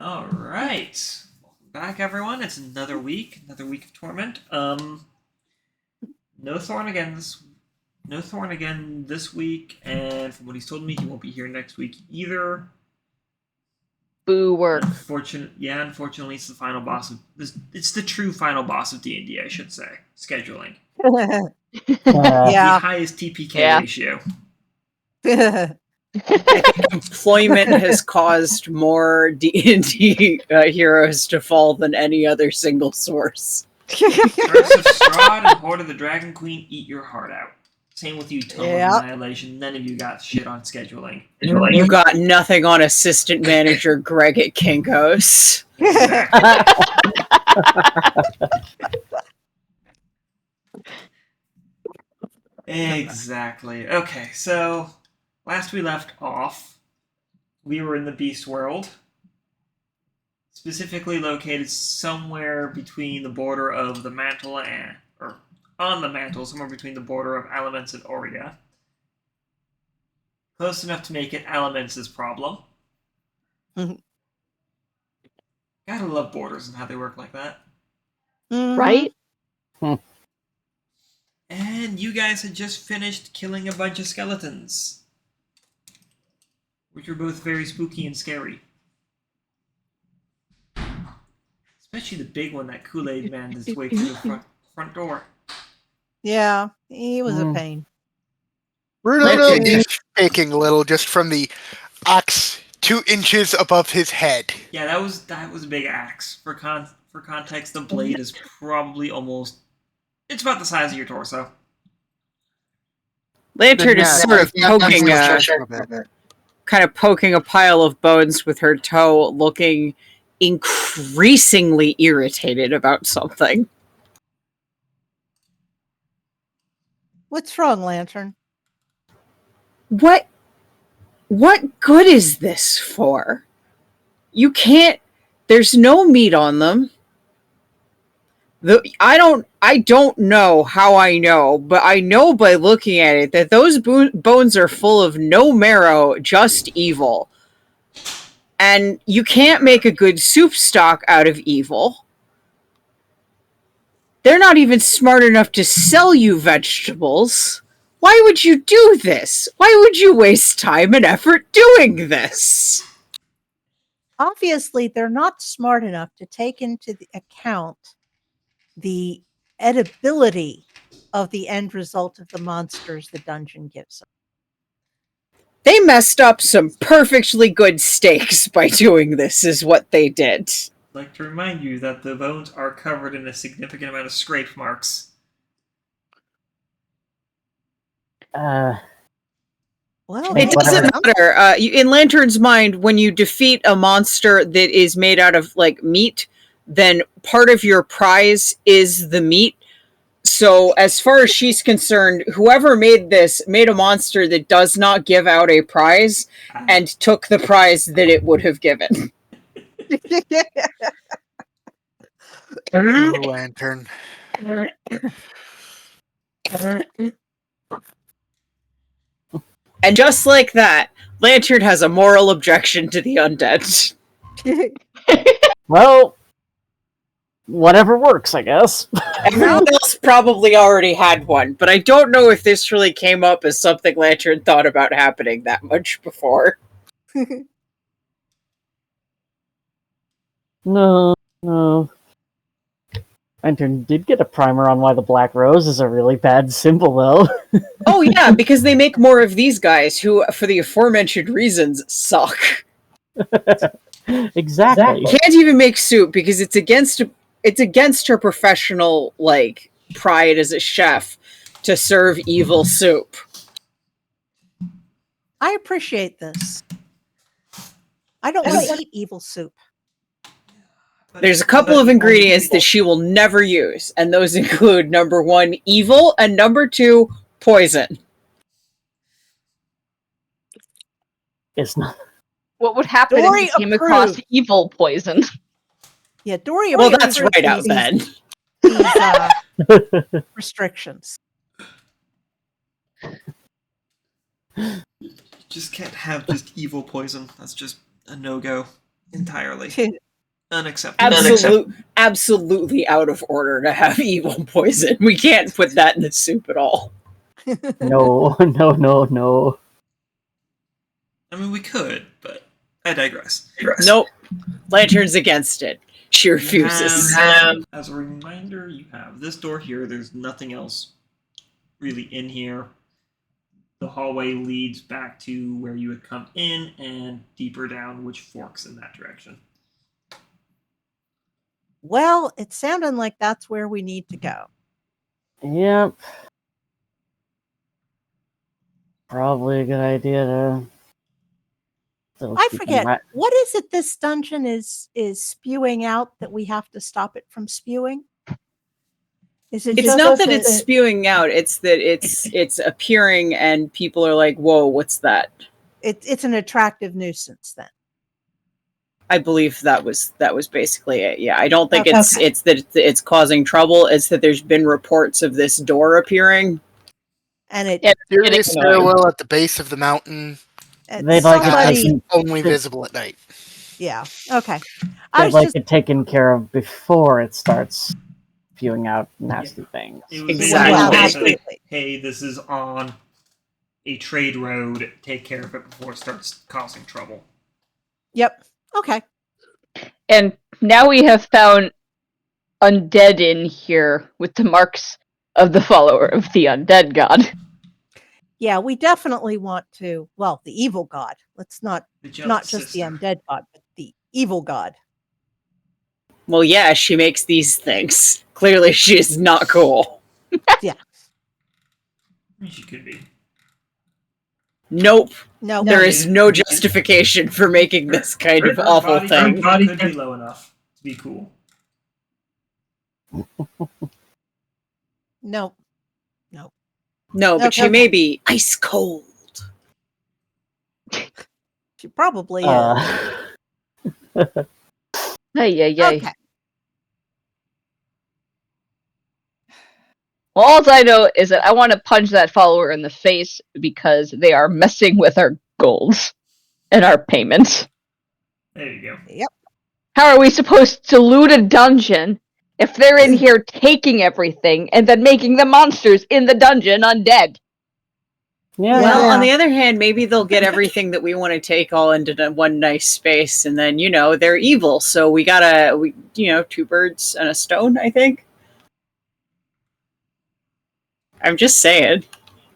All right. Welcome back, everyone. It's another week of torment. No Thorn again this week, and from what he's told me, he won't be here next week either. Boo work. Unfortunately, it's the final boss of this. It's the true final boss of D&D, I should say. Scheduling. Yeah. The highest TPK ratio. Employment has caused more D&D heroes to fall than any other single source. Curse of Strahd and Horde of the Dragon Queen eat your heart out. Same with you, Tome of Annihilation. None of you got shit on scheduling. You got nothing on assistant manager Greg at Kinko's. Exactly. Okay, so last we left off, we were in the Beast World, specifically located somewhere between the border of the Mantle or on the Mantle, somewhere between the border of Alamence and Aurea. Close enough to make it Alamence's problem. Gotta love borders and how they work like that. Right? And you guys had just finished killing a bunch of skeletons, which were both very spooky and scary. Especially the big one that Kool-Aid man his way through the front door. Yeah, he was a pain. Bruno is shaking a little just from the axe 2 inches above his head. Yeah, that was a big axe. For context, the blade is probably almost... It's about the size of your torso. Lantern is sort of poking kind of poking a pile of bones with her toe, looking increasingly irritated about something. What's wrong, Lantern? What good is this for? You can't... There's no meat on them. I don't know how I know, but I know by looking at it that those bones are full of no marrow, just evil. And you can't make a good soup stock out of evil. They're not even smart enough to sell you vegetables. Why would you do this? Why would you waste time and effort doing this? Obviously, they're not smart enough to take into account the edibility of the end result of the monsters the dungeon gives them. They messed up some perfectly good steaks by doing this, is what they did. I'd like to remind you that the bones are covered in a significant amount of scrape marks. Well, it doesn't matter. In Lantern's mind, when you defeat a monster that is made out of meat, then part of your prize is the meat. So as far as she's concerned, whoever made this made a monster that does not give out a prize and took the prize that it would have given. Lantern. And just like that, Lantern has a moral objection to the undead. Well, whatever works, I guess. Everyone else probably already had one, but I don't know if this really came up as something Lantern thought about happening that much before. No. Lantern did get a primer on why the Black Rose is a really bad symbol, though. Oh yeah, because they make more of these guys who, for the aforementioned reasons, suck. Exactly. Can't even make soup because it's against her professional pride as a chef to serve evil soup. I appreciate this. I don't want to eat evil soup. There's a couple of ingredients that she will never use, and those include number 1, evil, and number 2, poison. It's not. What would happen Dori if you came across evil poison? Yeah, Dori. Well, that's right out then. These restrictions. You just can't have just evil poison. That's just a no-go. entirely unacceptable. Absolutely out of order to have evil poison. We can't put that in the soup at all. No, no. I mean, we could, but I digress. Nope. Lantern's against it. She refuses. As a reminder, you have this door here. There's nothing else really in here. The hallway leads back to where you had come in and deeper down, which forks in that direction. Well, it sounded like that's where we need to go. Yep. Probably a good idea to. I forget. What is it this dungeon is spewing out that we have to stop it from spewing? Is it It's just not that it's spewing out, it's that it's appearing and people are like, whoa, what's that? It's an attractive nuisance then. I believe that was basically it. Yeah, I don't think it's that it's causing trouble. It's that there's been reports of this door appearing. And it Serious stairwell at the base of the mountain. They'd like somebody, only visible at night. yeah. Okay. They'd like it taken care of before it starts spewing out nasty things. Exactly. Well, Say, absolutely. hey, this is on a trade road. Take care of it before it starts causing trouble. Yep. Okay. And now we have found undead in here with the marks of the follower of the undead god. Yeah, we definitely want to. Well, the evil god. Let's not Jealous just sister. the undead god, but the evil god. Well, yeah, she makes these things. Clearly, she's not cool. Yeah. I mean, she could be. Nope. No. There is no justification for making this kind of awful thing. Body could be low enough to be cool. No. No, but Okay. she may be ice cold. She probably is. Ay. Okay. Well, all I know is that I want to punch that follower in the face because they are messing with our golds and our payments. There you go. Yep. How are we supposed to loot a dungeon if they're in here taking everything and then making the monsters in the dungeon undead? Yeah. Well, Yeah. on the other hand, maybe they'll get everything that we want to take all into one nice space, and then, they're evil, so we gotta, two birds and a stone, I think. I'm just saying.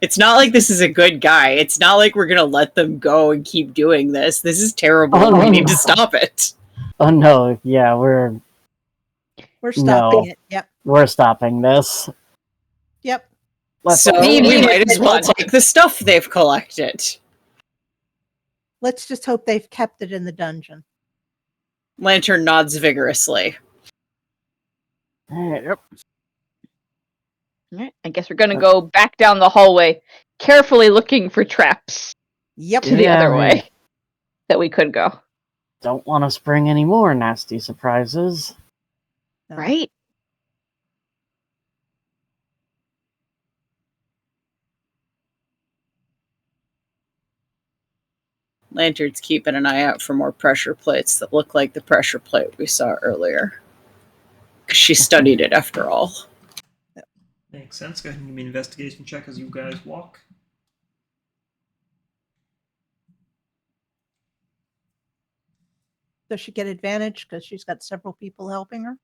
It's not like this is a good guy. It's not like we're gonna let them go and keep doing this. This is terrible. Oh, We need to no. stop it. Oh no, yeah, we're stopping it. Yep. we're stopping this. Yep. So we might as well take the stuff they've collected. Let's just hope they've kept it in the dungeon. Lantern nods vigorously. Yep. Alright, I guess we're gonna go back down the hallway, carefully looking for traps Yep. to the Yeah, other I mean- way that we could go. Don't want to spring any more nasty surprises. No. Right? Lantern's keeping an eye out for more pressure plates that look like the pressure plate we saw earlier. 'Cause she studied it after all. Makes sense. Go ahead and give me an investigation check as you guys walk. Does she get advantage because she's got several people helping her?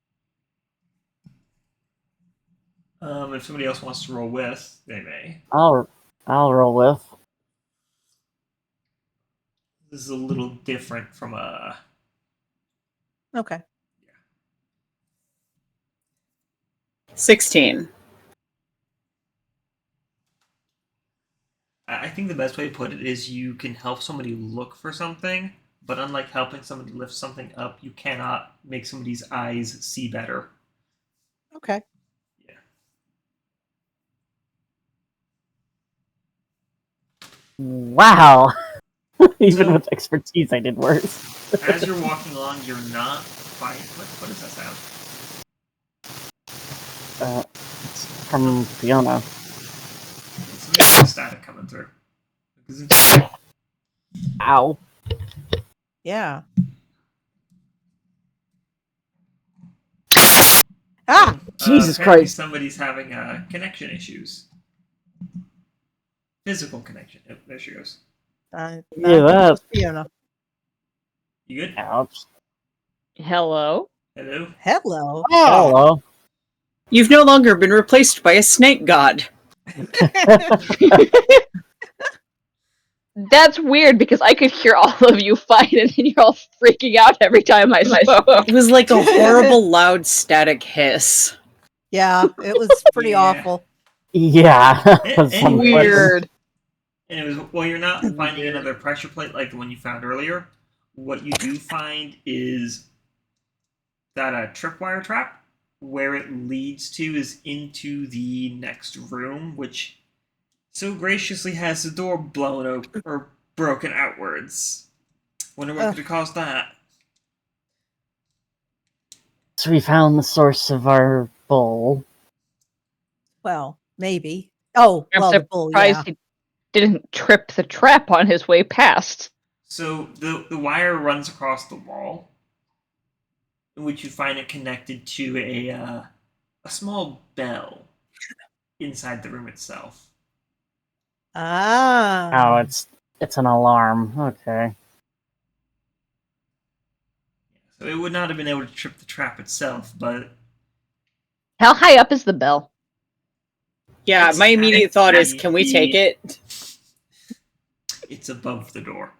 If somebody else wants to roll with, they may. I'll roll with. This is a little different from a. Okay. 16. I think the best way to put it is you can help somebody look for something, but unlike helping somebody lift something up, you cannot make somebody's eyes see better. Okay. Yeah. Wow. Even with expertise, I did worse. As you're walking along, you're not quite. What does that sound? It's from Fiona. Some static coming through. Ow. Yeah. Ah, Jesus apparently Christ. somebody's having connection issues. Physical connection. Oh, there she goes. I Yeah, think that. it's Fiona. You good? Ouch. Hello? Hello? Hello. Oh, Hello. You've no longer been replaced by a snake god. That's weird because I could hear all of you fight and then you're all freaking out every time I spoke. It was like a horrible, loud, static hiss. Yeah, it was pretty Yeah. awful. Yeah. It's Some Weird. And it was, well, you're not finding another pressure plate like the one you found earlier. What you do find is that a tripwire trap, where it leads to is into the next room, which so graciously has the door blown open or broken outwards. Wonder what Ugh. could have caused that. So we found the source of our bull. Well, maybe. Oh, I'm well, the bull, surprised yeah. he didn't trip the trap on his way past. So the wire runs across the wall, in which you find it connected to a small bell inside the room itself. Ah. Oh, it's an alarm. Okay. So it would not have been able to trip the trap itself, but How high up is the bell? Yeah, It's my immediate thought is, can we take it? it's above the door.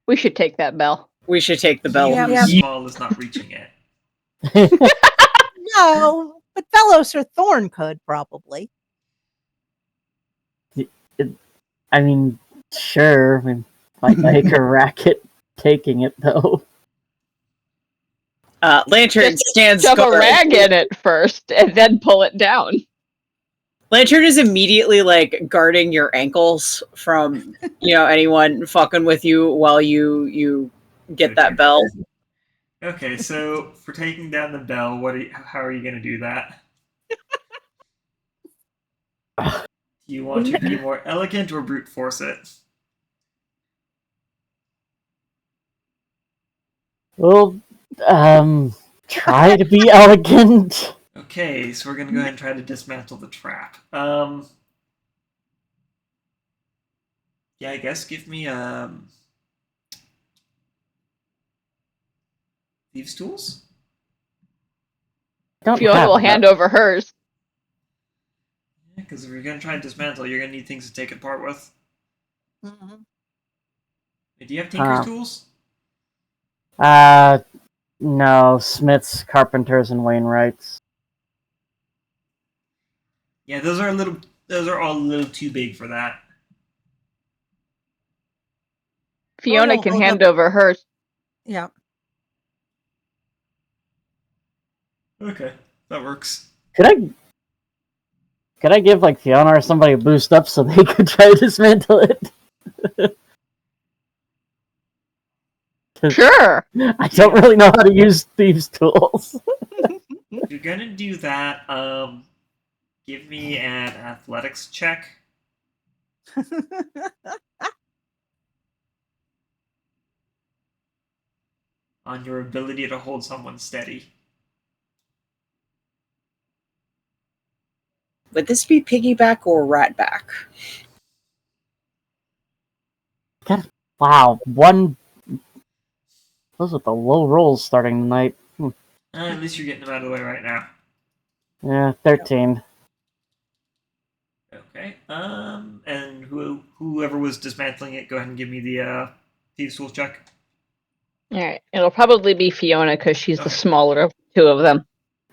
We should take that bell. We should take the bell. Yeah. Even small is not reaching it. No, but Vellos or Thorn could probably. I mean, sure. We might make a racket taking it, though. Lantern Just stands Shove a guard. rag in it first and then pull it down. Lantern is immediately like guarding your ankles from anyone fucking with you while you get that bell. Okay, so for taking down the bell, how are you going to do that? Do you want to be more elegant or brute force it? We'll, try to be elegant. Okay, so we're going to go ahead and try to dismantle the trap. Yeah, I guess give me thieves' tools. Don't Fiona have will that. hand over hers. Yeah, because if you're going to try and dismantle, you're going to need things to take it apart with. Mhm. Do you have tinker's tools? No, smiths, carpenters, and wainwrights. Yeah, those are all a little too big for that. Fiona no, can hold hand up. over hers. Yeah. Okay, that works. Could I give like Fiona or somebody a boost up so they could try to dismantle it? Sure. I don't really know how to use thieves' tools. If you're gonna do that, give me an athletics check. On your ability to hold someone steady. Would this be piggyback or ratback? Wow, those are the low rolls starting tonight. At least you're getting them out of the way right now. Yeah, 13. Okay. And whoever was dismantling it, go ahead and give me the thieves' tools check. Alright. It'll probably be Fiona because she's the Okay. smaller of the two of them.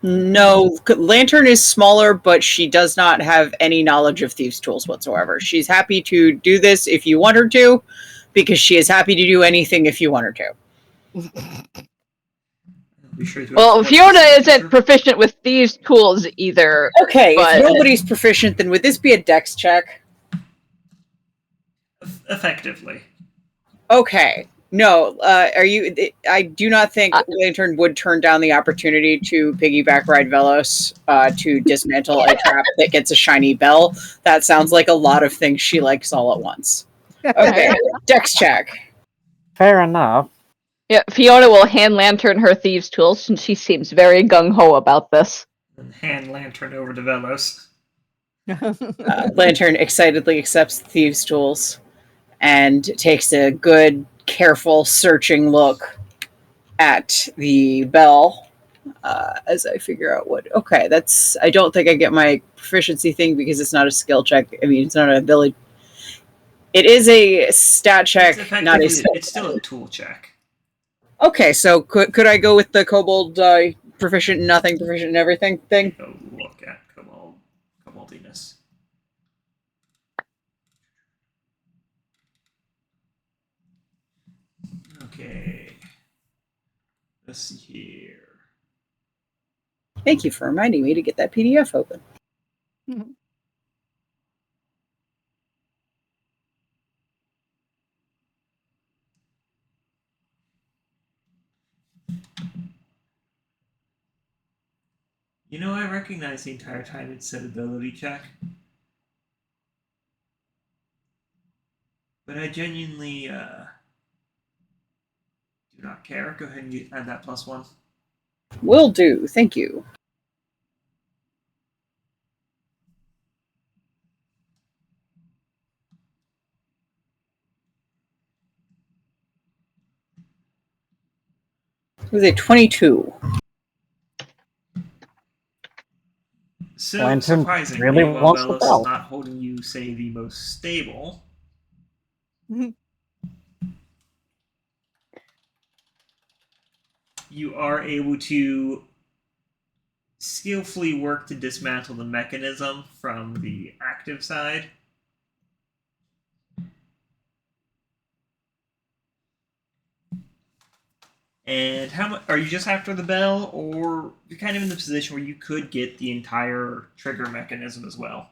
No, Lantern is smaller, but she does not have any knowledge of thieves' tools whatsoever. She's happy to do this if you want her to, because she is happy to do anything if you want her to. Be sure to Well, have Fiona what's the isn't signature. proficient with thieves' tools either. Okay, But- if nobody's proficient, then would this be a dex check? Effectively. Okay. No, are you? I do not think Lantern would turn down the opportunity to piggyback ride Vellos to dismantle a trap that gets a shiny bell. That sounds like a lot of things she likes all at once. Okay, dex check. Fair enough. Yeah, Fiona will hand Lantern her thieves' tools, and she seems very gung-ho about this. And hand Lantern over to Vellos. Lantern excitedly accepts the thieves' tools and takes a good, careful, searching look at the bell as I figure out what. Okay, that's. I don't think I get my proficiency thing because it's not a skill check. I mean, it's not an ability. It is a stat check, It's not a effectively, skill it's still a tool check. Okay, so could I go with the kobold proficient in nothing, proficient in everything thing? Take a look at Koboldiness. Okay. Let's see here. Thank you for reminding me to get that PDF open. You know, I recognize the entire time it said ability check. But I genuinely do not care. Go ahead and add that +1. Will do, thank you. It was a 22. So, Lantern surprisingly, really while wants the Vellos bell. is not holding you, say, the most stable, you are able to skillfully work to dismantle the mechanism from the active side. And how much are you just after the bell, or you're kind of in the position where you could get the entire trigger mechanism as well?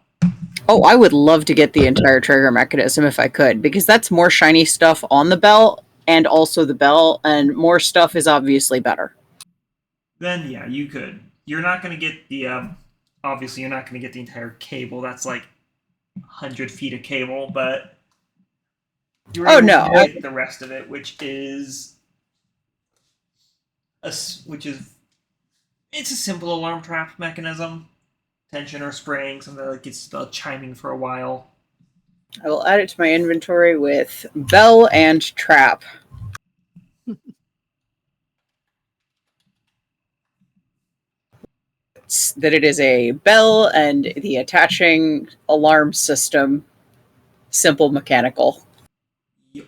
Oh, I would love to get the entire trigger mechanism if I could, because that's more shiny stuff on the bell and also the bell, and more stuff is obviously better. Then yeah, you could. You're not going to get the obviously you're not going to get the entire cable. That's like 100 feet of cable, but you're able no, to get the rest of it, which is it's a simple alarm trap mechanism. Tension or spring, something that gets chiming for a while. I will add it to my inventory with bell and trap. That it is a bell and the attaching alarm system, simple mechanical. Yep.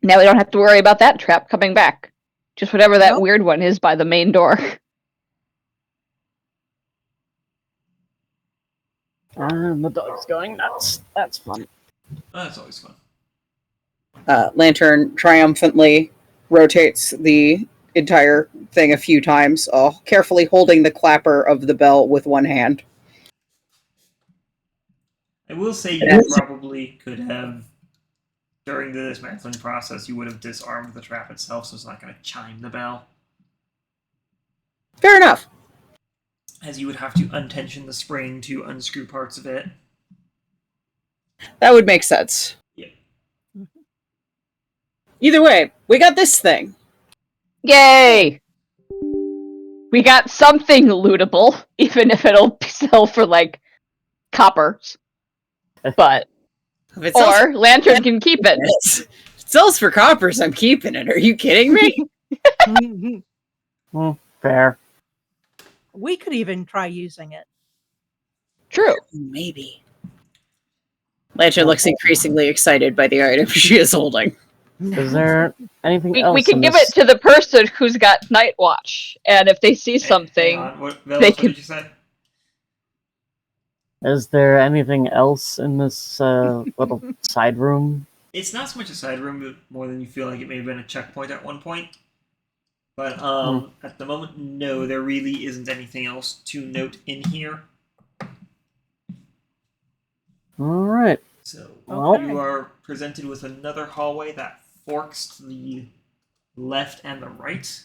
Now we don't have to worry about that trap coming back. Just whatever that Nope. weird one is by the main door. And the dog's going nuts. That's fun. Oh, that's always fun. Lantern triumphantly rotates the entire thing a few times, carefully holding the clapper of the bell with one hand. I will say you probably could have, during the dismantling process, you would have disarmed the trap itself, so it's not going to chime the bell. Fair enough. As you would have to untension the spring to unscrew parts of it. That would make sense. Yeah. Either way, we got this thing. Yay! We got something lootable, even if it'll sell for like coppers. But If it sells or Lantern can keep it. if it sells for coppers, I'm keeping it. Are you kidding me? Fair. We could even try using it. True. Maybe. Lantern looks increasingly excited by the item she is holding. Is there anything else? We can in give this? it to the person who's got night watch, and if they see Hang something, on. What they can- did you say? Is there anything else in this little side room? It's not so much a side room, but more than you feel like it may have been a checkpoint at one point. But at the moment, no, there really isn't anything else to note in here. All right. So Well- you are presented with another hallway that forks to the left and the right.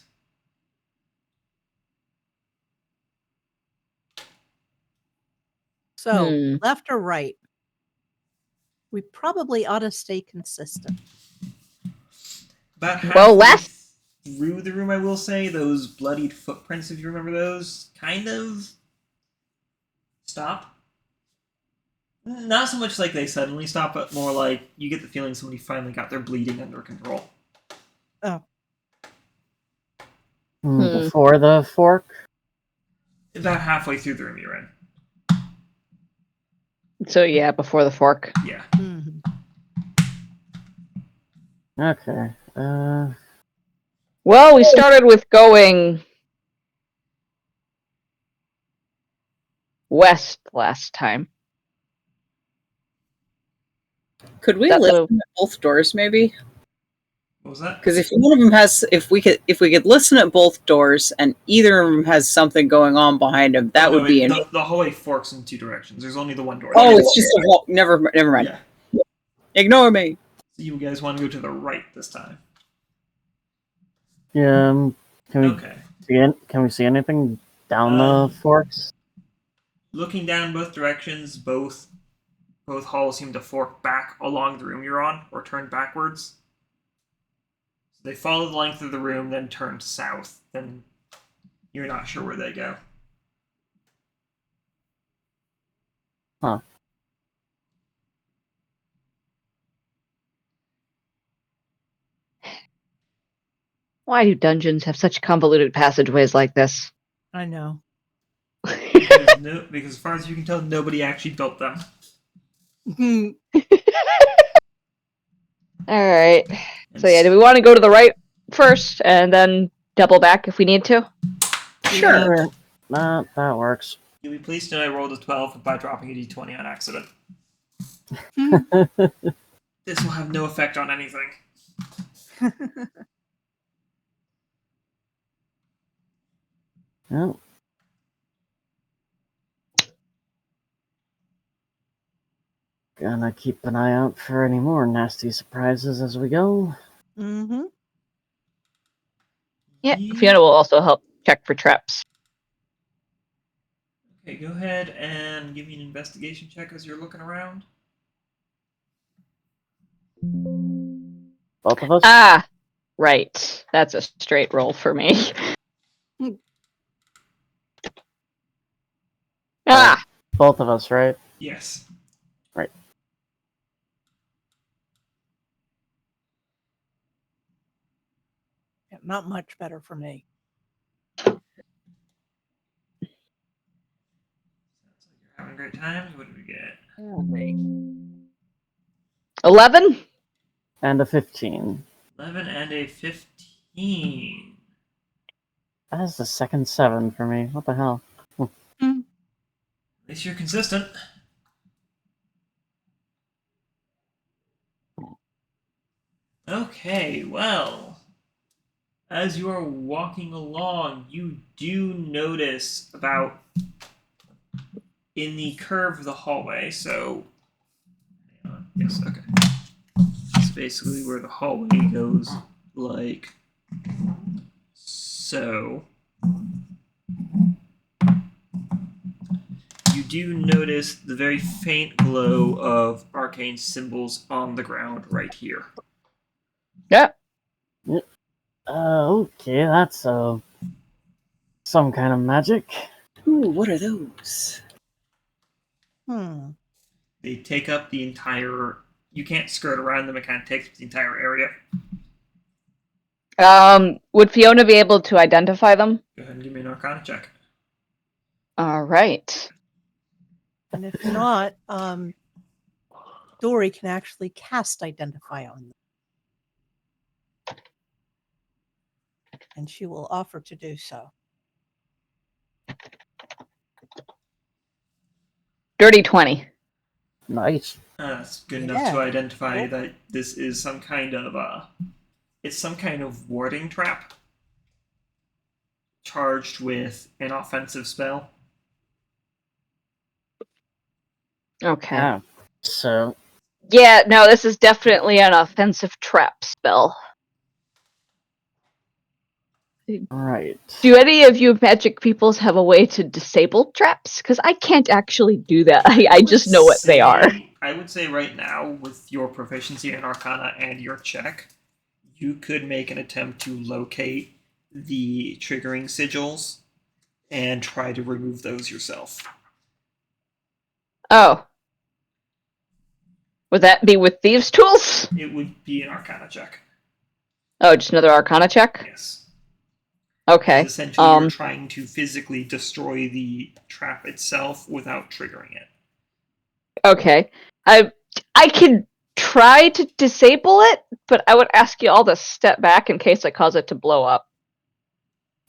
So, left or right? We probably ought to stay consistent. About halfway Well, last- through the room, I will say, those bloodied footprints, if you remember those, kind of stop. Not so much like they suddenly stop, but more like you get the feeling somebody finally got their bleeding under control. Oh, Before the fork? About halfway through the room you're in. So yeah, before the fork. Yeah. mhm. Okay. Well, we started with going west last time. Could we That's listen what- at both doors, maybe? What was that? Because if one of them has, if we could listen at both doors, and either of them has something going on behind them, that would be. The hallway forks in two directions. There's only the one door. Oh, it's just a wall. Never mind. Yeah. Ignore me. So you guys want to go to the right this time? Yeah. Okay. Can we see anything down the forks? Looking down both directions, both halls seem to fork back along the room you're on, or turn backwards. So they follow the length of the room, then turn south. Then you're not sure where they go. Huh. Why do dungeons have such convoluted passageways like this? I know. Because as far as you can tell, nobody actually built them. Mhm. All right. So yeah, do we want to go to the right first and then double back if we need to? Sure. That works. You'll be pleased to know I rolled a 12 by dropping a d20 on accident. This will have no effect on anything. Oh. Gonna keep an eye out for any more nasty surprises as we go. Mhm. Yeah, Fiona will also help check for traps. Okay, go ahead and give me an investigation check as you're looking around. Both of us? Ah, right. That's a straight roll for me. Ah, Both of us, right? Yes. Right. Yeah, not much better for me. Sounds like you're having a great time. What did we get? 11? And a 15. 11 and a 15. That is the second 7 for me. What the hell? At least you're consistent. Okay, well, as you are walking along, you do notice about in the curve of the hallway, so hang on. Yes, okay. It's basically where the hallway goes like so. You do notice the very faint glow of arcane symbols on the ground right here. Yeah. Okay, that's some kind of magic. Ooh, what are those? They take up the entire. You can't skirt around them. It kind of takes up the entire area. Would Fiona be able to identify them? Go ahead and give me an Arcana check. All right. And if not, Dori can actually cast Identify on them. And she will offer to do so. Dirty 20. Nice. That's good enough to Yeah. identify Cool. that this is some kind of it's some kind of warding trap charged with an offensive spell. Okay. Yeah. So, Yeah, no, this is definitely an offensive trap spell. alright. Do any of you magic peoples have a way to disable traps? Because I can't actually do that. I would just know what they are. I would say right now, with your proficiency in Arcana and your check, you could make an attempt to locate the triggering sigils and try to remove those yourself. Oh. Would that be with thieves' tools? It would be an Arcana check. Oh, just another Arcana check? Yes. Okay. Essentially, you're trying to physically destroy the trap itself without triggering it. Okay. I can try to disable it, but I would ask you all to step back in case I cause it to blow up.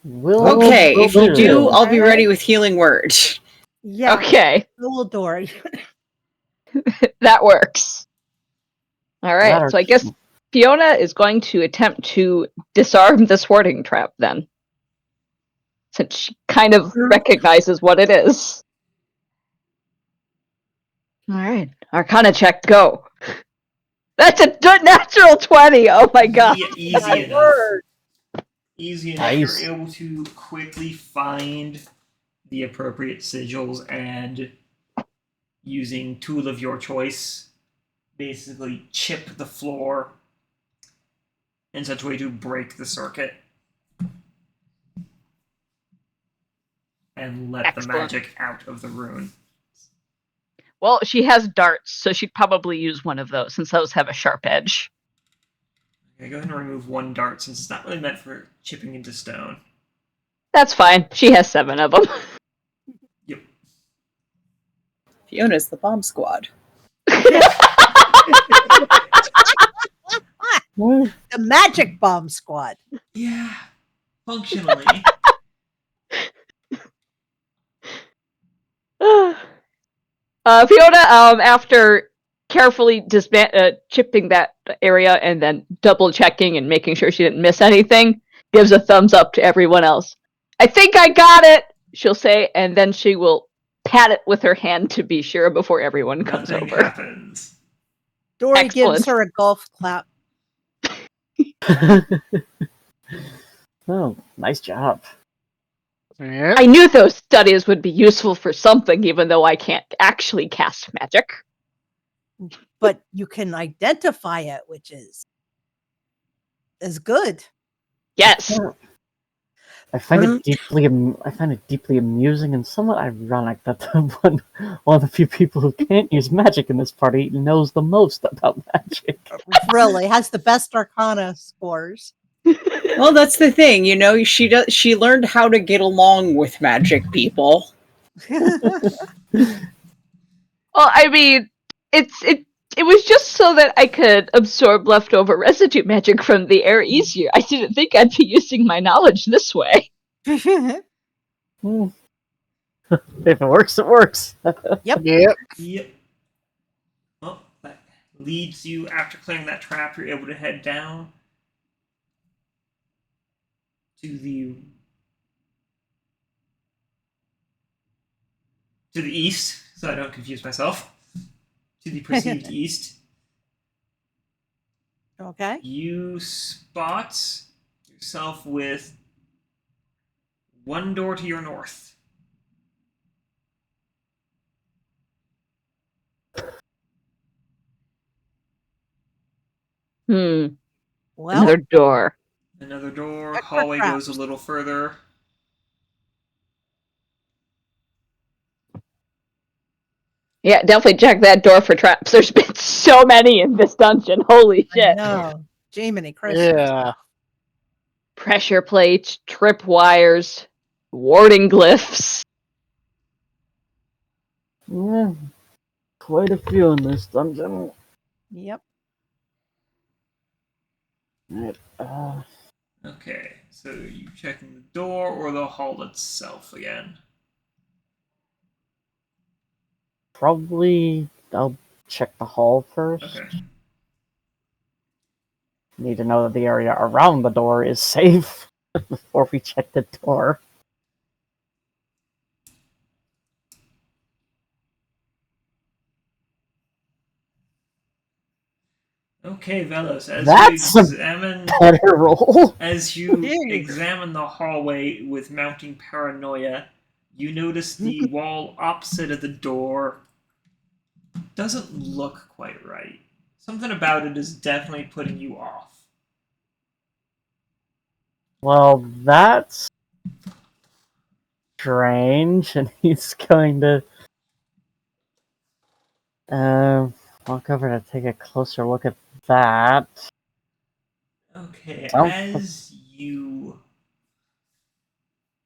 Okay, if you do, I'll be ready with healing word. Yeah. Okay. Little Dori. That works. Alright, That so I guess Fiona is going to attempt to disarm this hoarding trap then. Since she kind of recognizes what it is. Alright, Arcana check, go. That's a natural 20! Oh my god! Easy enough. Word. Easy enough. Nice. You're able to quickly find the appropriate sigils and, using tool of your choice, basically chip the floor in such a way to break the circuit and let the Excellent. magic out of the rune. Well, she has darts, so she'd probably use one of those, since those have a sharp edge. Okay, go ahead and remove one dart since it's not really meant for chipping into stone. That's fine. She has 7 of them. Yep. Fiona's the bomb squad. The Magic Bomb Squad. Yeah, functionally. Fiona, after carefully chipping that area and then double checking and making sure she didn't miss anything, gives a thumbs up to everyone else. I think I got it, she'll say, and then she will pat it with her hand to be sure before everyone comes Nothing over. happens. Dori Excellent. gives her a golf clap. Oh, nice job. Yeah. I knew those studies would be useful for something, even though I can't actually cast magic. But you can identify it, which is good. Yes. I find it deeply amusing and somewhat ironic that one of the few people who can't use magic in this party knows the most about magic. Really has the best Arcana scores. Well, that's the thing, you know. She learned how to get along with magic people. Well, I mean, it was just so that I could absorb leftover residue magic from the air easier. I didn't think I'd be using my knowledge this way. Hmm. If it works, it works. Yep. Yep. Well, that leads you, after clearing that trap, you're able to head down to the east, so I don't confuse myself. To the perceived east. Okay. You spot yourself with one door to your north. Well, Another door. Another door. Check for Hallway traps. goes a little further. Yeah, definitely check that door for traps. There's been so many in this dungeon. Holy I shit. know. Jiminy Christmas. Yeah. Pressure plates, trip wires, warding glyphs. Yeah, quite a few in this dungeon. Yep. Right, Okay, so you checking the door or the hall itself again? probably I'll check the hall first. Okay. Need to know that the area around the door is safe before we check the door. Okay, Vellos, as That's you a examine better roll. as you Yay. examine the hallway with mounting paranoia, you notice the wall opposite of the door doesn't look quite right. Something about it is definitely putting you off. Well, that's strange, and he's going to walk over to take a closer look at that. Okay, Sounds- as you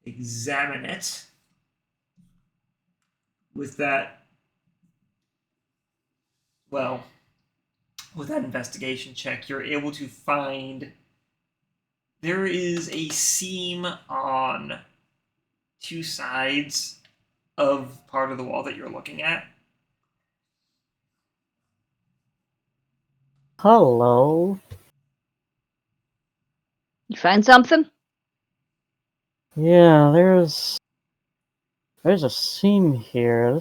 examine it with that, well, with that investigation check, you're able to find there is a seam on two sides of part of the wall that you're looking at. Hello. You find something? Yeah, there's a seam here.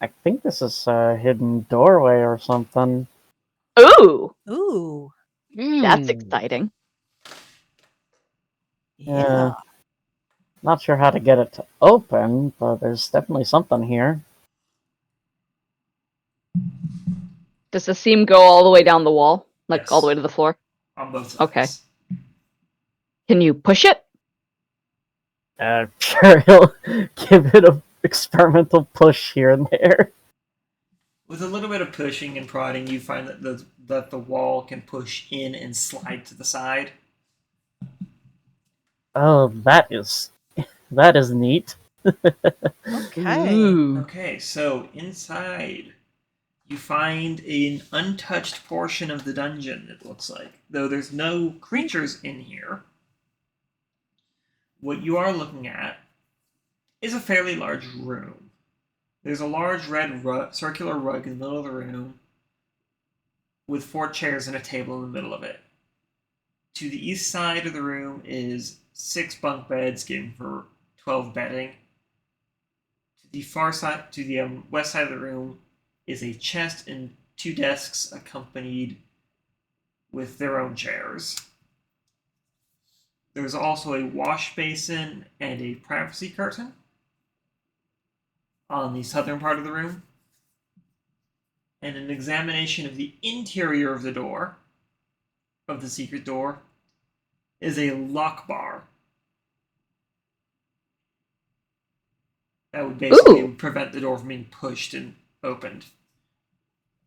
I think this is a hidden doorway or something. Ooh, Ooh. that's Hmm. exciting. Yeah. Not sure how to get it to open, but there's definitely something here. Does the seam go all the way down the wall? Like all the Yes. way to the floor? On both sides. Okay. Can you push it? Sure, he'll give it an experimental push here and there. With a little bit of pushing and prodding, you find that the wall can push in and slide to the side. Oh, that is neat. Okay. Ooh. Okay, so inside you find an untouched portion of the dungeon, it looks like. Though there's no creatures in here. What you are looking at is a fairly large room. There's a large red circular rug in the middle of the room with 4 chairs and a table in the middle of it. To the east side of the room is 6 bunk beds, giving for 12 bedding. To the far side, to the west side of the room, is a chest and 2 desks accompanied with their own chairs. There's also a wash basin and a privacy curtain on the southern part of the room. And an examination of the interior of the door, of the secret door, is a lock bar. That would basically prevent the door from being pushed and opened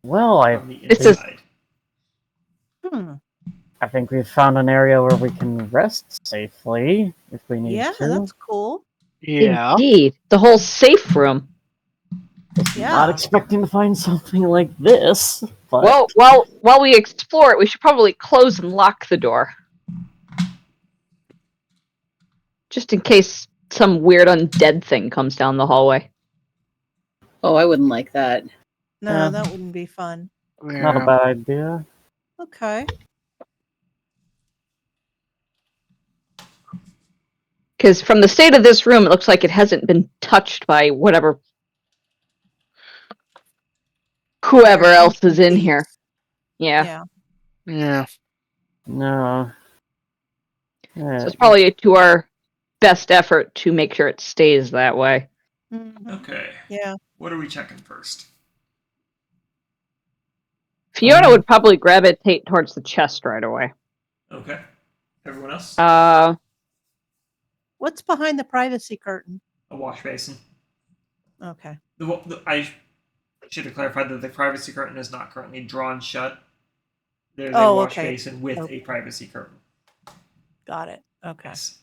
Well, from the This is- inside. I think we've found an area where we can rest safely if we need Yeah, to. that's cool. Yeah. Indeed. The whole safe room. Yeah. Not expecting to find something like this, but Well, while we explore it, we should probably close and lock the door. Just in case some weird undead thing comes down the hallway. Oh, I wouldn't like that. No, Yeah. that wouldn't be fun. not a bad idea. Okay. Because from the state of this room, it looks like it hasn't been touched by whoever else is in here. Yeah. Yeah. Yeah. No. So it's probably to our best effort to make sure it stays that way. Mhm. Okay, Yeah. what are we checking first? Fiona would probably gravitate towards the chest right away. Okay, everyone else? What's behind the privacy curtain? A wash basin. Okay. I should have clarified that the privacy curtain is not currently drawn shut. There's a Oh, wash okay. basin with Okay. a privacy curtain. Got it. Okay. Yes.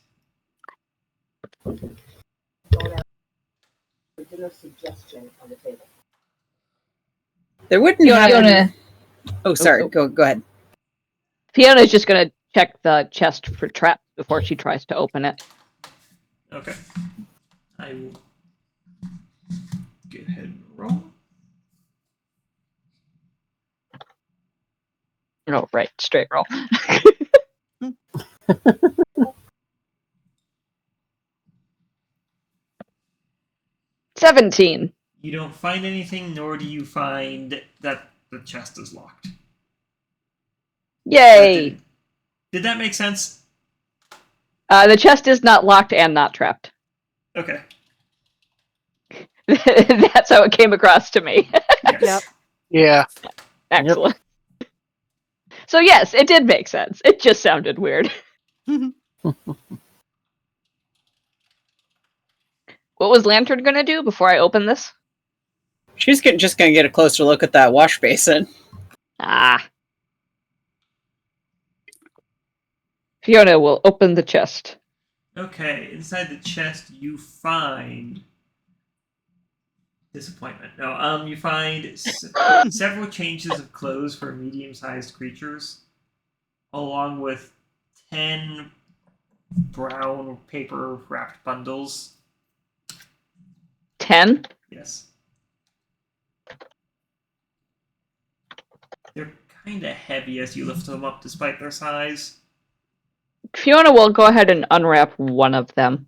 There wouldn't have Fiona, Oh, sorry. Go ahead. Fiona's just going to check the chest for traps before she tries to open it. Okay. I will go ahead and roll. Oh, right. Straight roll. $17. You don't find anything, nor do you find that the chest is locked. Yay! Did that make sense? The chest is not locked and not trapped. Okay. That's how it came across to me. Yes. Yep. Yeah. Excellent. So yes, it did make sense. It just sounded weird. What was Lantern gonna do before I open this? She's just going to get a closer look at that wash basin. Ah. Fiona will open the chest. Okay, inside the chest you find disappointment. No, you find several changes of clothes for medium-sized creatures, along with 10 brown paper wrapped bundles. 10? Yes. They're kind of heavy as you lift them up despite their size. Fiona will go ahead and unwrap one of them.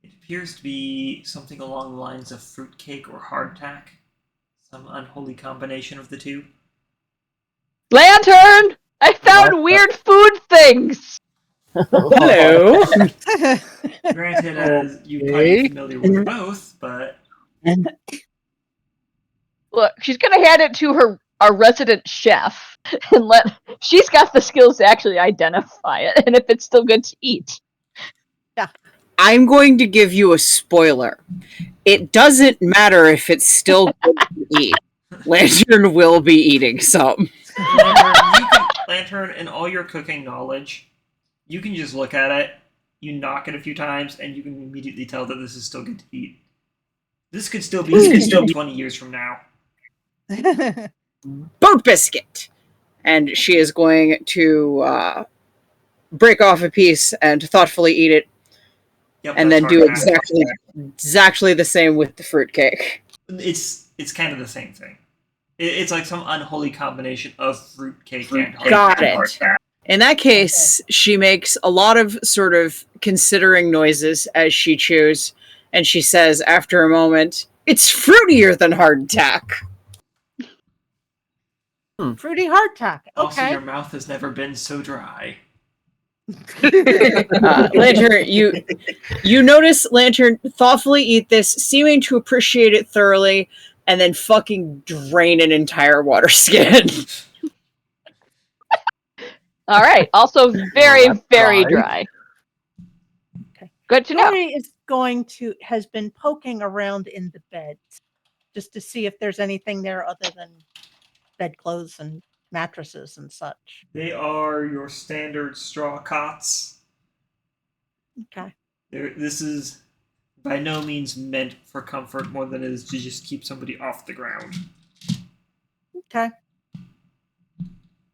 It appears to be something along the lines of fruitcake or hardtack. Some unholy combination of the two. Lantern! I found What? weird food things! Hello. Granted, as you might be familiar with both, but Look, she's gonna hand it to our resident chef and she's got the skills to actually identify it and if it's still good to eat. I'm going to give you a spoiler. It doesn't matter if it's still good to eat. Lantern will be eating some. Lantern, in all your cooking knowledge, you can just look at it, you knock it a few times, and you can immediately tell that this is still good to eat. This could still be 20 years from now. Boat biscuit! And she is going to break off a piece and thoughtfully eat it, Yep, and that's then do hardtack. exactly the same with the fruitcake. It's kind of the same thing. It's like some unholy combination of fruitcake and hardtack. Got it. In that case, she makes a lot of sort of considering noises as she chews, and she says after a moment, "It's fruitier than hardtack." Fruity hardtack. Also, Okay. your mouth has never been so dry. Lantern, you notice Lantern thoughtfully eat this, seeming to appreciate it thoroughly, and then fucking drain an entire water skin. All right. Also very, That's very dry. dry. Okay. Good to know. Dori has been poking around in the beds just to see if there's anything there other than bedclothes and mattresses and such. They are your standard straw cots. Okay. This is by no means meant for comfort more than it is to just keep somebody off the ground. Okay.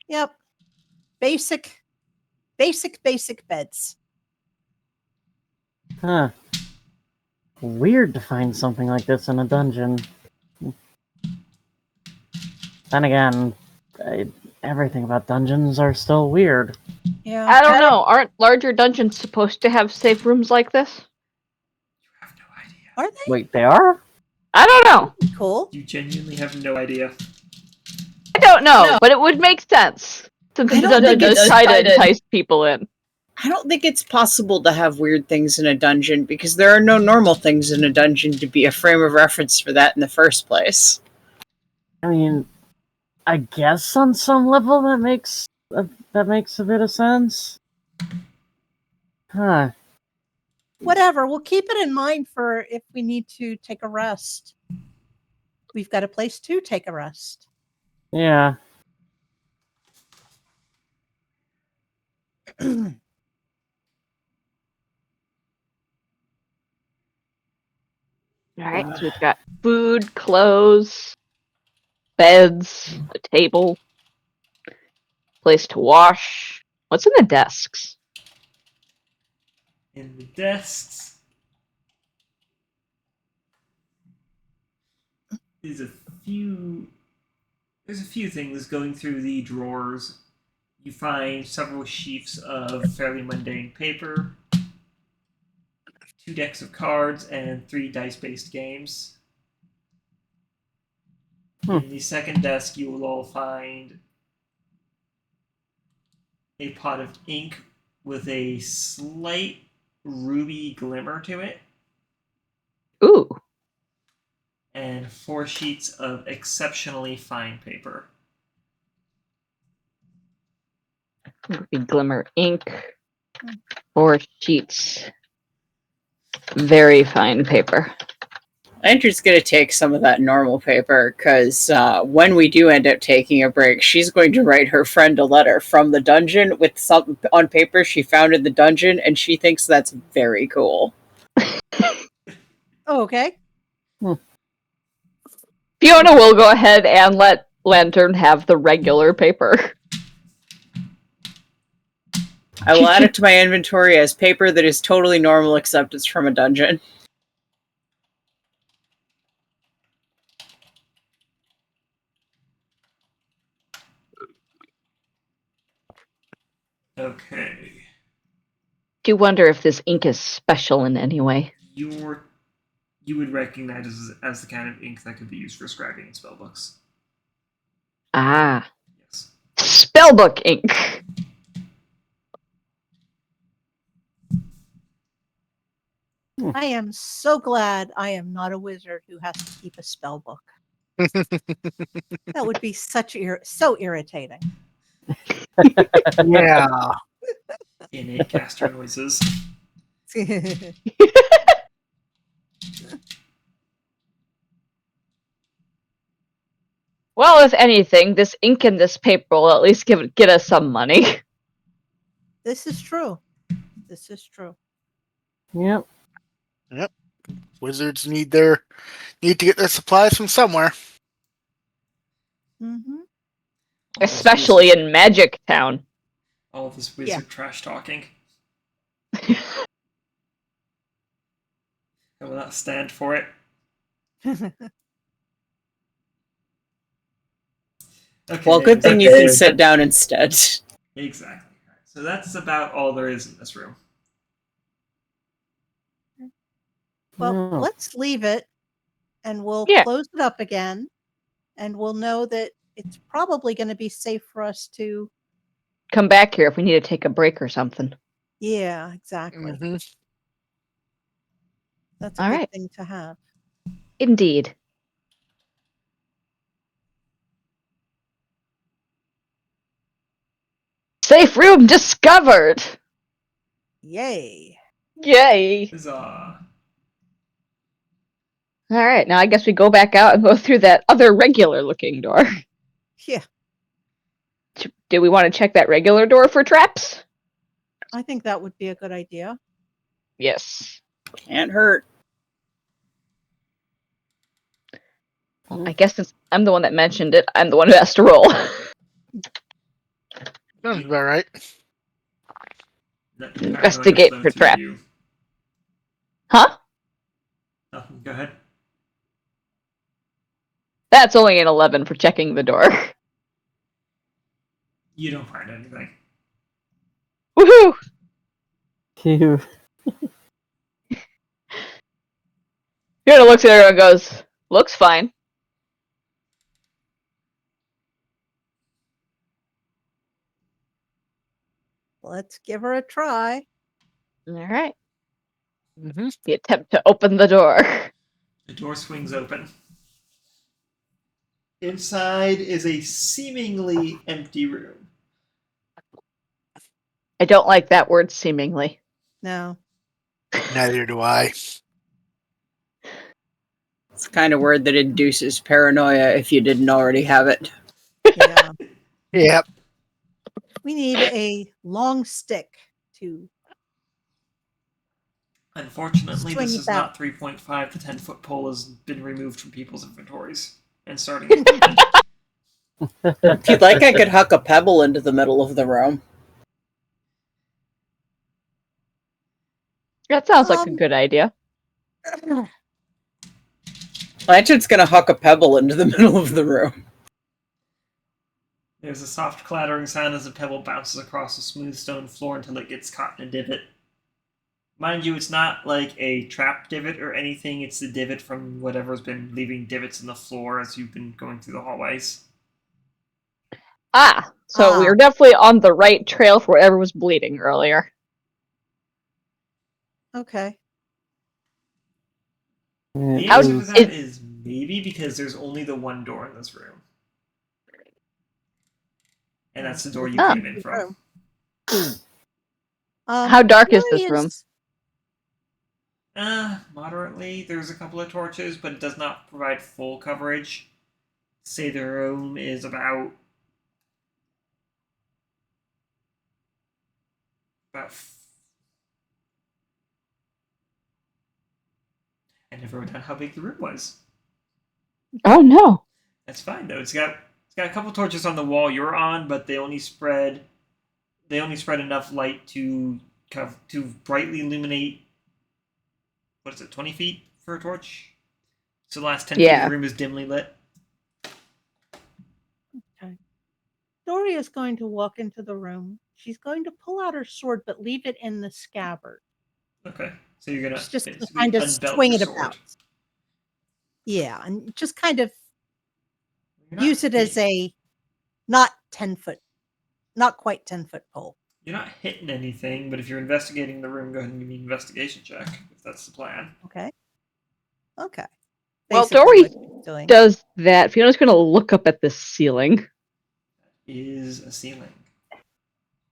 Yep. Basic beds. Huh. Weird to find something like this in a dungeon. Then again, everything about dungeons are still weird. Yeah. I don't know. Aren't larger dungeons supposed to have safe rooms like this? You have no idea. Are they Wait, they are? I don't know. cool? You genuinely have no idea. I don't know, but it would make sense. Since I the don't dungeon think is it's try to decided. entice people in. I don't think it's possible to have weird things in a dungeon because there are no normal things in a dungeon to be a frame of reference for that in the first place. I mean, I guess on some level that makes a bit of sense. Huh. Whatever. We'll keep it in mind for if we need to take a rest. We've got a place to take a rest. Yeah. All right, so we've got food, clothes, beds, a table, place to wash. What's in the desks? In the desks there's a few things going through the drawers. You find several sheafs of fairly mundane paper, 2 decks of cards, and 3 dice-based games. In the second desk, you will all find a pot of ink with a slight ruby glimmer to it, Ooh. and 4 sheets of exceptionally fine paper. It would be glimmer ink. 4 sheets. Very fine paper. Andrew's going to take some of that normal paper because when we do end up taking a break, she's going to write her friend a letter from the dungeon with some on paper she found in the dungeon, and she thinks that's very cool. Okay. Fiona will go ahead and let Lantern have the regular paper. I will add it to my inventory as paper that is totally normal except it's from a dungeon. Okay. Do you wonder if this ink is special in any way? You would recognize it as the kind of ink that could be used for scribing in spellbooks. Ah. Yes. Spellbook ink. I am so glad I am not a wizard who has to keep a spell book. That would be so irritating. Yeah. Innate caster noises. Well, if anything, this ink and this paper will at least get us some money. This is true. This is true. Yep. Wizards need to get their supplies from somewhere. Mm-hmm. Especially in Magic Town. All this wizard trash talking. I will not stand for it. Okay, Well, good thing you can sit down instead. Exactly. So that's about all there is in this room. Well, Oh. let's leave it and we'll close it up again. And we'll know that it's probably going to be safe for us to come back here if we need to take a break or something. Yeah, exactly. Mm-hmm. That's a All good right. thing to have. Indeed. Safe room discovered! Yay. Yay! Huzzah. Alright, now I guess we go back out and go through that other regular looking door. Yeah. Do we want to check that regular door for traps? I think that would be a good idea. Yes. Can't hurt. Well, I guess since I'm the one that mentioned it, I'm the one who has to roll. Sounds about right. Investigate for trap. Huh? Nothing. Go ahead. That's only an 11 for checking the door. You don't find anything. Woohoo! Phew. Fiona looks at her and goes, looks fine. Let's give her a try. Alright. Mm-hmm. The attempt to open the door. The door swings open. Inside is a seemingly empty room. I don't like that word, seemingly. No. Neither do I. It's the kind of word that induces paranoia if you didn't already have it. Yeah. Yep. We need a long stick to Unfortunately, swing this it is back. not 3.5. The 10-foot pole has been removed from people's inventories and starting. If you'd like, I could huck a pebble into the middle of the room. That sounds like a good idea. Lantern's gonna huck a pebble into the middle of the room. There's a soft clattering sound as a pebble bounces across the smooth stone floor until it gets caught in a divot. Mind you, it's not like a trap divot or anything, it's the divot from whatever's been leaving divots in the floor as you've been going through the hallways. So we're definitely on the right trail for whatever was bleeding earlier. Okay. The answer to that is maybe, because there's only the one door in this room. And that's the door you came in from. How dark is this room? Moderately. There's a couple of torches, but it does not provide full coverage. Say the room is about I never wrote down how big the room was. Oh no. That's fine though. It's got a couple torches on the wall you're on, but they only spread enough light to brightly illuminate. What is it? 20 feet for a torch. So the last 10 feet of the room is dimly lit. Okay. Dori is going to walk into the room. She's going to pull out her sword, but leave it in the scabbard. Okay. So you're gonna just kind of swing it about. Yeah, and just kind of use it as a not quite 10-foot pole. You're not hitting anything, but if you're investigating the room, go ahead and give me an investigation check if that's the plan. Okay. Well, Basically Dori does that. Fiona's going to look up at the ceiling. Is a ceiling.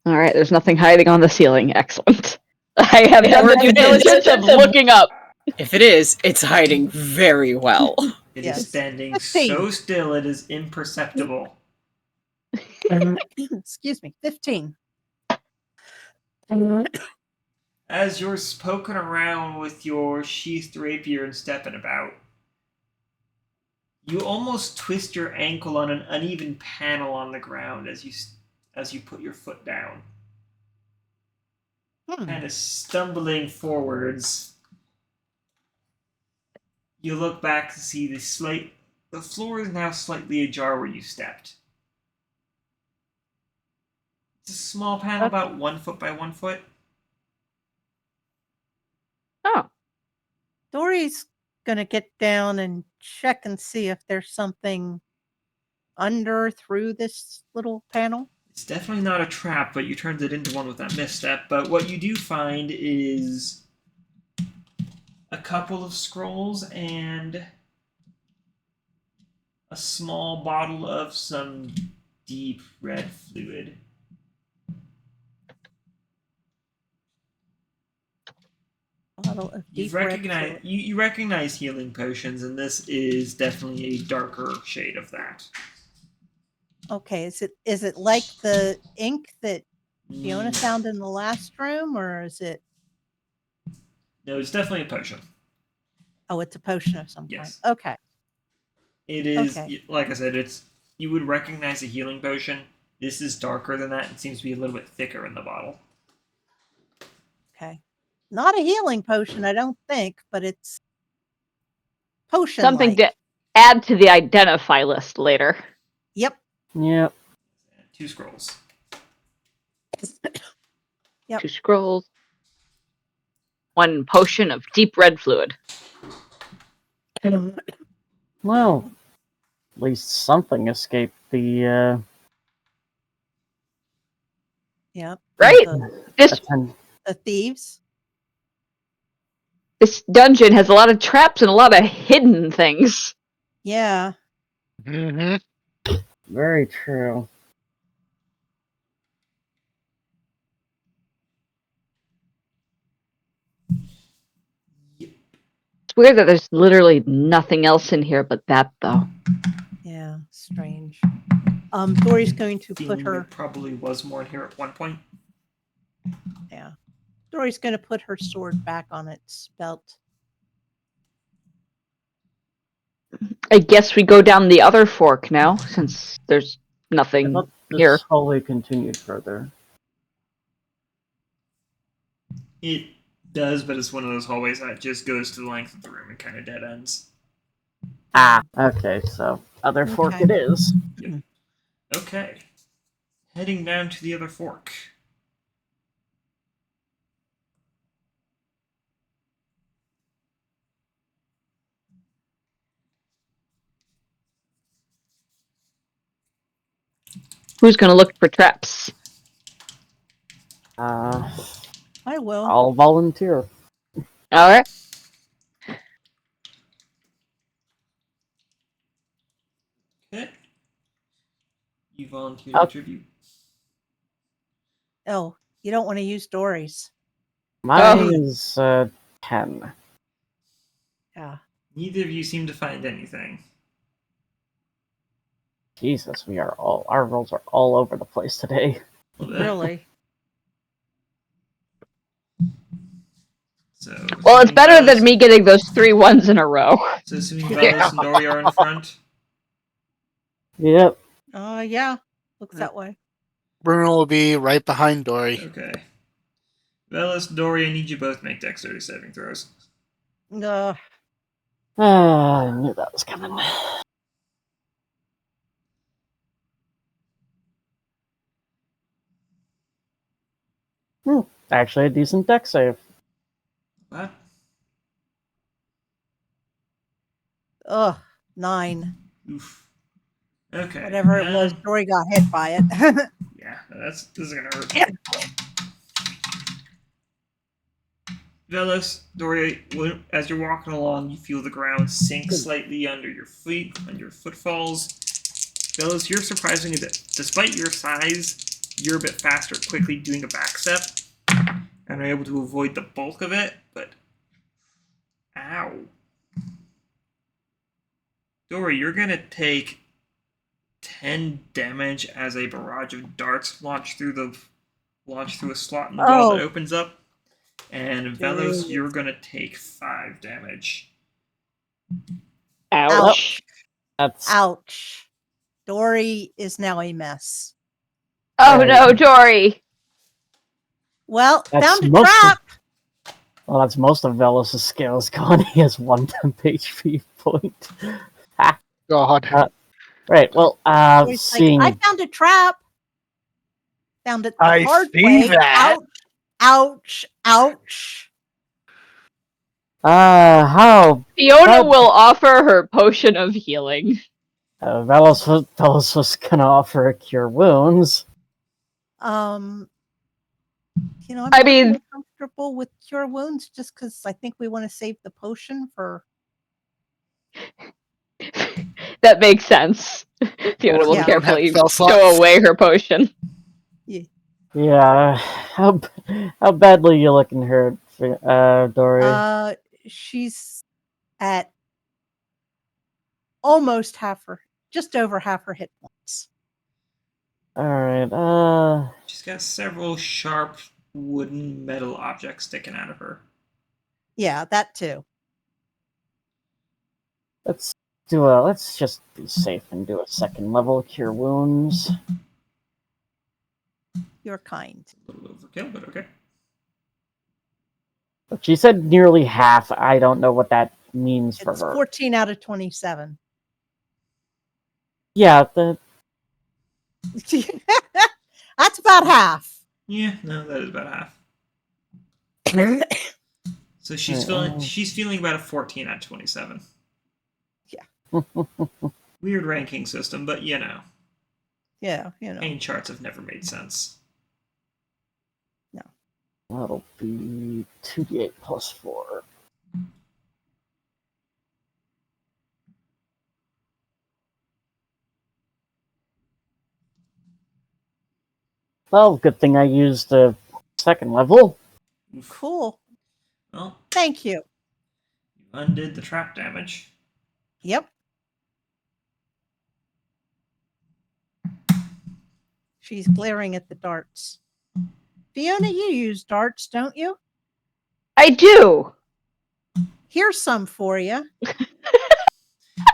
All right, there's nothing hiding on the ceiling. Excellent. I have done the due diligence of looking up. If it is, it's hiding very well. It is standing so still it is imperceptible. Excuse me, 15. As you're poking around with your sheathed rapier and stepping about, you almost twist your ankle on an uneven panel on the ground as you put your foot down. Kind of stumbling forwards. You look back to see the floor is now slightly ajar where you stepped. It's a small panel, about 1 foot by 1 foot. Oh. Dori's gonna get down and check and see if there's something through this little panel. It's definitely not a trap, but you turned it into one with that misstep. But what you do find is a couple of scrolls and a small bottle of some deep red fluid. You recognize healing potions, and this is definitely a darker shade of that. Okay, is it like the ink that Fiona found in the last room, or is it? No, it's definitely a potion. Oh, it's a potion of some kind. Yes. Okay. It is, like I said, you would recognize a healing potion. This is darker than that. It seems to be a little bit thicker in the bottle. Okay. Not a healing potion, I don't think, but it's potion. Something to add to the identify list later. Yep. 2 scrolls. Yep. 2 scrolls. 1 potion of deep red fluid. Well, at least something escaped the. Yep. Right. The thieves. This dungeon has a lot of traps and a lot of hidden things. Yeah. Mm-hmm. Very true. It's weird that there's literally nothing else in here but that, though. Yeah, strange. Dori's going to put her. There probably was more in here at one point. Yeah. Dori's going to put her sword back on its belt. I guess we go down the other fork now, since there's nothing here. This hallway continued further. It does, but it's one of those hallways that just goes to the length of the room and kind of dead ends. Okay, so other fork it is. Yep. Okay. Heading down to the other fork. Who's going to look for traps? I will. I'll volunteer. All right. Okay. You volunteer to tribute. Oh, You don't want to use Dori's. Mine is 10. Yeah. Neither of you seem to find anything. Jesus, our rolls are all over the place today. Really? So, Well, it's assuming better Vellos- than me getting those 3 1s in a row. So assuming Vellos and Dori are in front. Yep. Yeah. Looks that way. Bruno will be right behind Dori. Okay. Vellos, Dori, I need you both to make dexterity saving throws. I knew that was coming. Actually, a decent dex save. What? 9. Oof. Okay. Whatever it was, Dori got hit by it. Yeah, this is gonna hurt. Yeah. Vellos, Dori, as you're walking along, you feel the ground sink slightly under your feet, on your footfalls. Vellos, you're surprisingly that despite your size, you're a bit faster at quickly doing a back step, and are able to avoid the bulk of it, but ow. Dori, you're gonna take 10 damage as a barrage of darts launch through a slot in the wall that opens up. And Vellos, you're gonna take 5 damage. Ouch. Ouch. Dori is now a mess. Oh no, Dori. Well, That's found a most trap. Well, that's most of Velos' skills gone. He has 1 temp HP point. God. Right, well, Dori's seeing... like, I found a trap. Found it the I hard see way. that. Ouch. Ouch. how... Fiona will offer her potion of healing. Velos was gonna offer a cure wounds. I'm I mean- not comfortable with cure wounds just because I think we want to save the potion for. That makes sense. Fiona will Yeah. carefully Spell slots. show away her potion. Yeah, how badly you looking hurt, Dori? She's at almost just over half her hit points. Alright, She's got several sharp wooden metal objects sticking out of her. Yeah, that too. let's just be safe and do a 2nd level cure wounds. You're kind. A little overkill, but okay. But she said nearly half. I don't know what that means for It's her. 14 out of 27. Yeah, That's about half. Yeah, no, that is about half. So she's feeling about a 14 out of 27. Weird ranking system, but Yeah, pain charts have never made sense. that'll be 2d8 plus 4. Well, good thing I used the 2nd level. Cool. Well, Thank you. you undid the trap damage. Yep. She's glaring at the darts. Fiona, you use darts, don't you? I do. Here's some for you.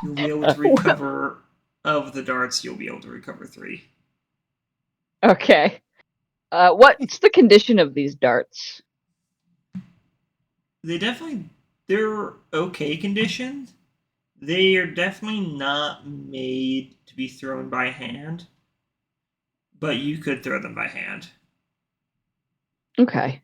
You'll be able to recover of the darts. You'll be able to recover 3. Okay. What's the condition of these darts? They're okay condition. They are definitely not made to be thrown by hand, but you could throw them by hand. Okay.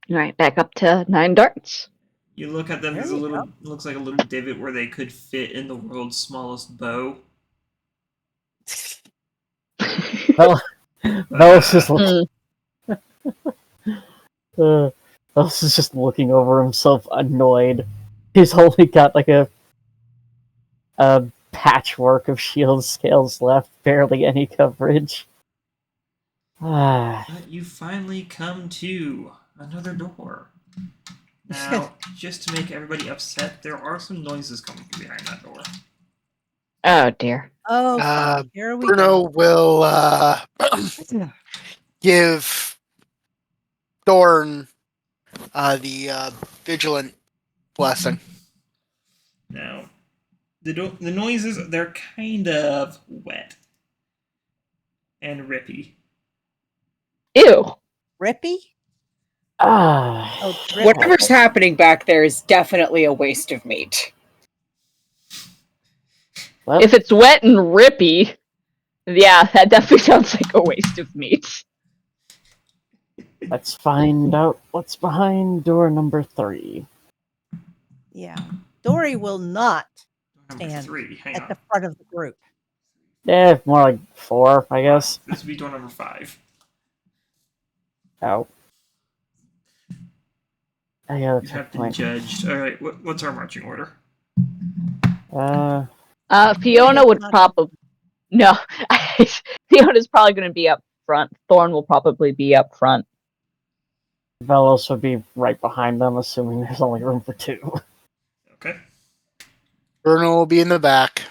All right, back up to 9 darts. You look at them. There's looks like a little divot where they could fit in the world's smallest bow. Well, Velos is Velos is just looking over himself, annoyed. He's only got like a patchwork of shield scales left, barely any coverage. But you finally come to another door. Now, just to make everybody upset, there are some noises coming from behind that door. Oh dear. Oh, God, here we Bruno go. will give Thorn the vigilant blessing. Now, the noises, they're kind of wet and rippy. Ew. Rippy? Ah. Oh, drippy. Whatever's happening back there is definitely a waste of meat. Well, If it's wet and rippy, yeah, that definitely sounds like a waste of meat. let's find out what's behind door number 3. Yeah. Dori will not Number stand 3, hang at on. the front of the group. Yeah, more like 4, I guess. This would be door number 5. Oh. I got a You have been checkpoint. judged. Alright, what's our marching order? Fiona would probably no. Fiona's probably going to be up front. Thorn will probably be up front. Vellos would be right behind them, assuming there's only room for 2. Okay. Bruno will be in the back.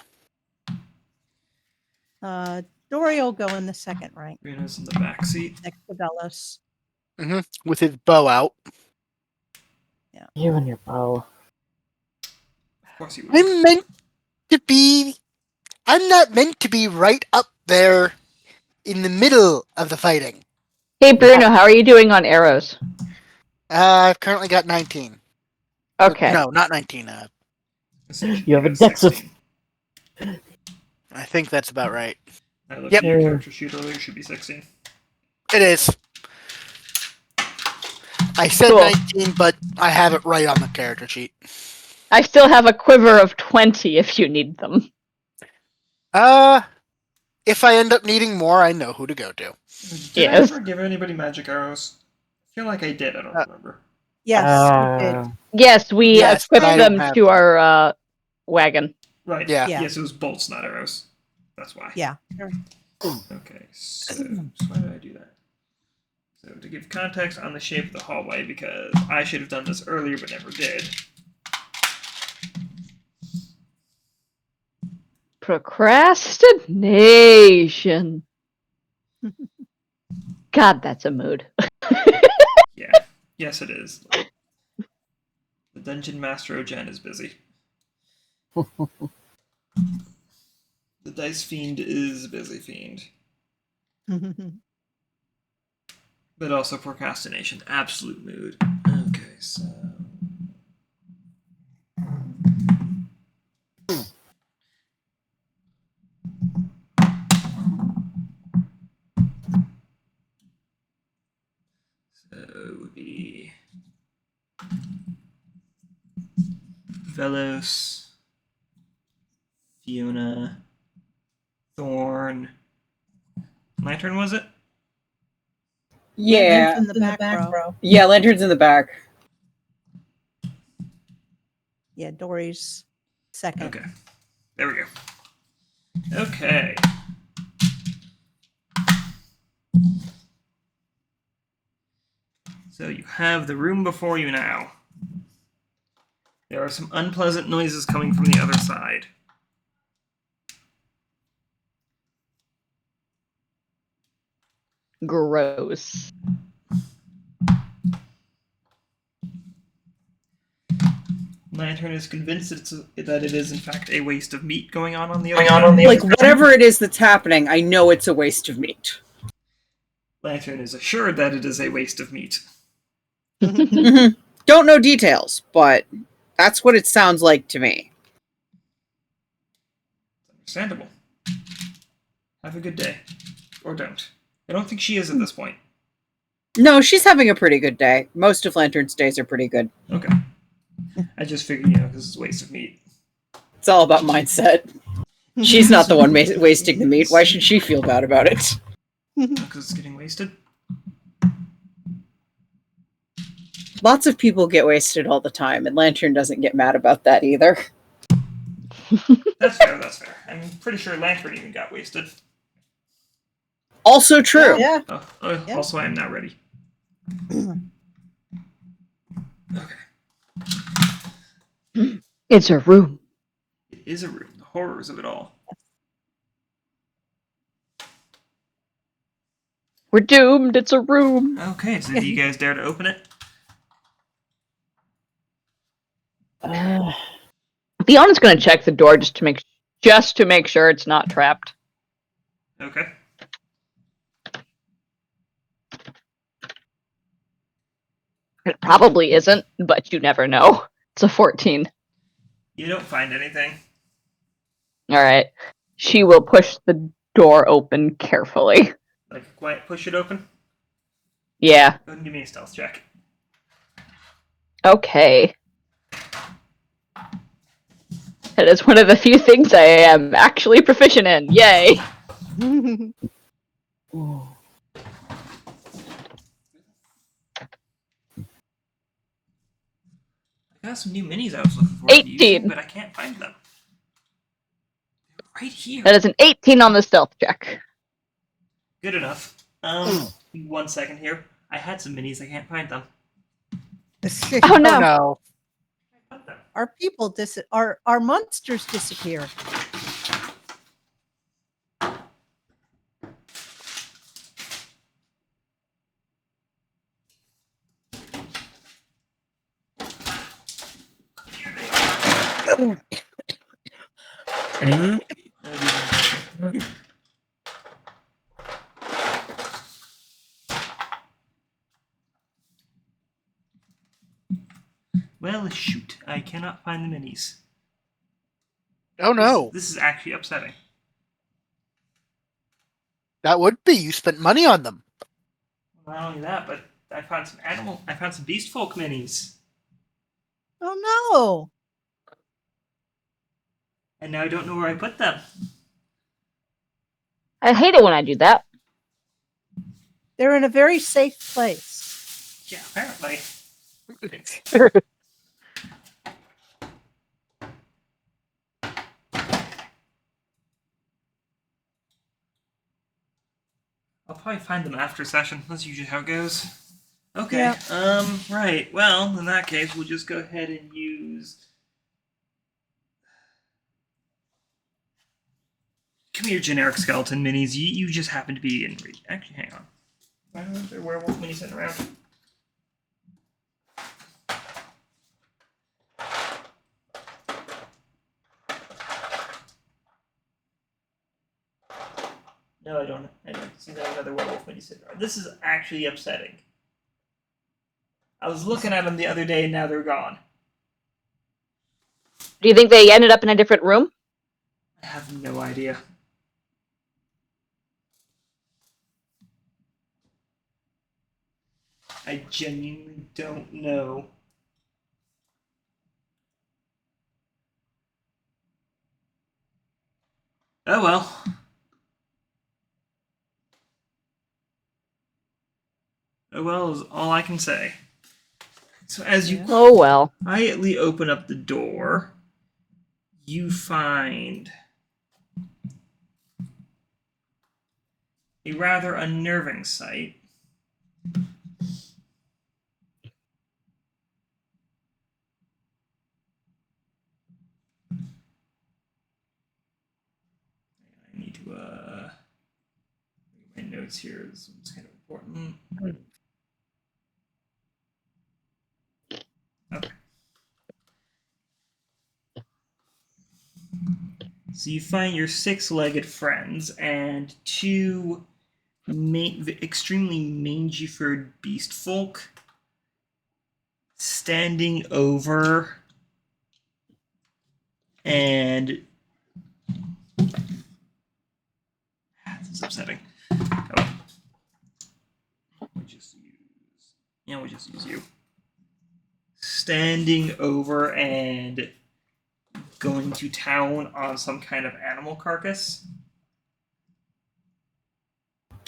Dori will go in the second rank Bruno's in the back seat. next to Vellos. With his bow out. You and your bow. Of course he would. I'm not meant to be right up there in the middle of the fighting. Hey Bruno, how are you doing on arrows? I've currently got 19. Okay. No, not 19. You have a dex of... 16. I think that's about right. I looked Yep. at your character sheet earlier, it should be 16. It is. I said Cool. 19, but I have it right on the character sheet. I still have a quiver of 20 if you need them. If I end up needing more, I know who to go to. Did I Yes. ever give anybody magic arrows? I feel like I did, I don't remember. Yes, you did. Yes, we Yes, but I equipped don't them have to them. our Wagon. Right. Yeah. Yeah. Yes, it was bolts, not arrows. That's why. Yeah. Okay, so why did I do that? So to give context on the shape of the hallway, because I should have done this earlier but never did. Procrastination. God, that's a mood. Yeah. Yes, it is. The Dungeon Master Ogen is busy. The Dice Fiend is a busy fiend. But also procrastination. Absolute mood. Okay, so... So it would be... Vellos, Fiona, Thorn. My turn, was it? Yeah. Lantern's in the back row. Yeah, Lantern's in the back. Yeah, Dori's second. Okay. There we go. Okay. So you have the room before you now. There are some unpleasant noises coming from the other side. Gross. Lantern is convinced that it is in fact a waste of meat going on the other side. Like, whatever it is that's happening, I know it's a waste of meat. Lantern is assured that it is a waste of meat. Don't know details, but that's what it sounds like to me. Understandable. Have a good day. Or don't. I don't think she is at this point. No, she's having a pretty good day. Most of Lantern's days are pretty good. Okay. I just figured, because it's a waste of meat. It's all about mindset. She's not the one wasting the meat. Why should she feel bad about it? Because it's getting wasted. Lots of people get wasted all the time, and Lantern doesn't get mad about that either. That's fair, that's fair. I'm pretty sure Lantern even got wasted. Also true. Yeah. Yeah. Also, I am now ready. Okay. It's a room. It is a room. The horrors of it all. We're doomed. It's a room. Okay, so do you guys dare to open it? Fiona's gonna check the door just to make sure it's not trapped. Okay. It probably isn't, but you never know. It's a 14. You don't find anything. Alright. She will push the door open carefully. Like a quiet push it open. Yeah. Go ahead and give me a stealth check. Okay. That is one of the few things I am actually proficient in. Yay! I got some new minis I was looking for. 18. But I can't find them. They're right here. That is an 18 on the stealth check. Good enough. 1 second here. I had some minis. I can't find them. Oh no! Oh no. I found them. Our people our monsters disappear. Well, shoot. I cannot find the minis. Oh no. This is actually upsetting. That would be. You spent money on them. Not only that, but I found some beast folk minis. Oh no. And now I don't know where I put them. I hate it when I do that. They're in a very safe place. Yeah, apparently. I'll probably find them after session. That's usually how it goes. Okay. Yeah. Right. Well, in that case, we'll just go ahead and use. Come here, generic skeleton minis. You just happen to be in. Actually, hang on. Why aren't there werewolf minis sitting around? No, I don't see that another werewolf mini sitting around. This is actually upsetting. I was looking at them the other day, and now they're gone. Do you think they ended up in a different room? I have no idea. I genuinely don't know. Oh well. Oh well is all I can say. So as you Oh well. quietly open up the door, you find a rather unnerving sight. I need to my notes here. This one's kind of important. Okay. So you find your six-legged friends and two extremely mangy-furred beast folk standing over and this is upsetting. Oh. We'll just use you. Standing over and going to town on some kind of animal carcass.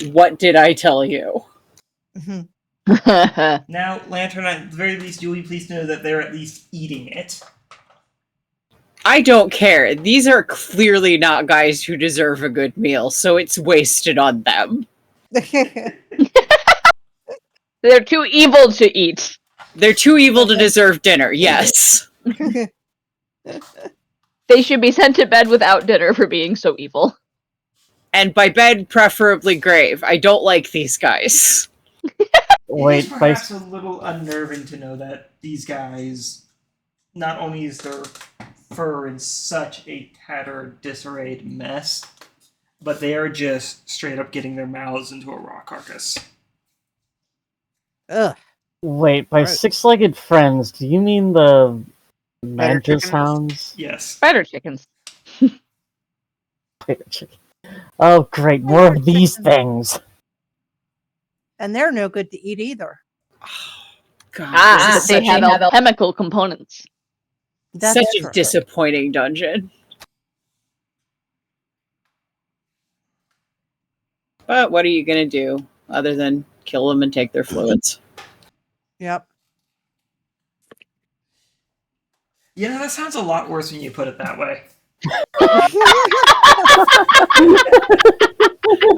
What did I tell you? Now, Lantern, at the very least, you'll be pleased to know that they're at least eating it. I don't care. These are clearly not guys who deserve a good meal, so it's wasted on them. They're too evil to eat. They're too evil to deserve dinner, yes. They should be sent to bed without dinner for being so evil. And by bed, preferably grave. I don't like these guys. It is Wait, perhaps a little unnerving to know that these guys, not only is their fur in such a tattered, disarrayed mess, but they are just straight up getting their mouths into a raw carcass. Ugh. Wait, by Right. six-legged friends, do you mean the mantis chickens? hounds? Yes. Spider chickens. Spider chicken. Oh, great, more of these things. And they're no good to eat either. God, Ah, this is they have alchemical components. That's such a true. disappointing dungeon. But what are you going to do other than kill them and take their fluids? Yep. Yeah, that sounds a lot worse when you put it that way.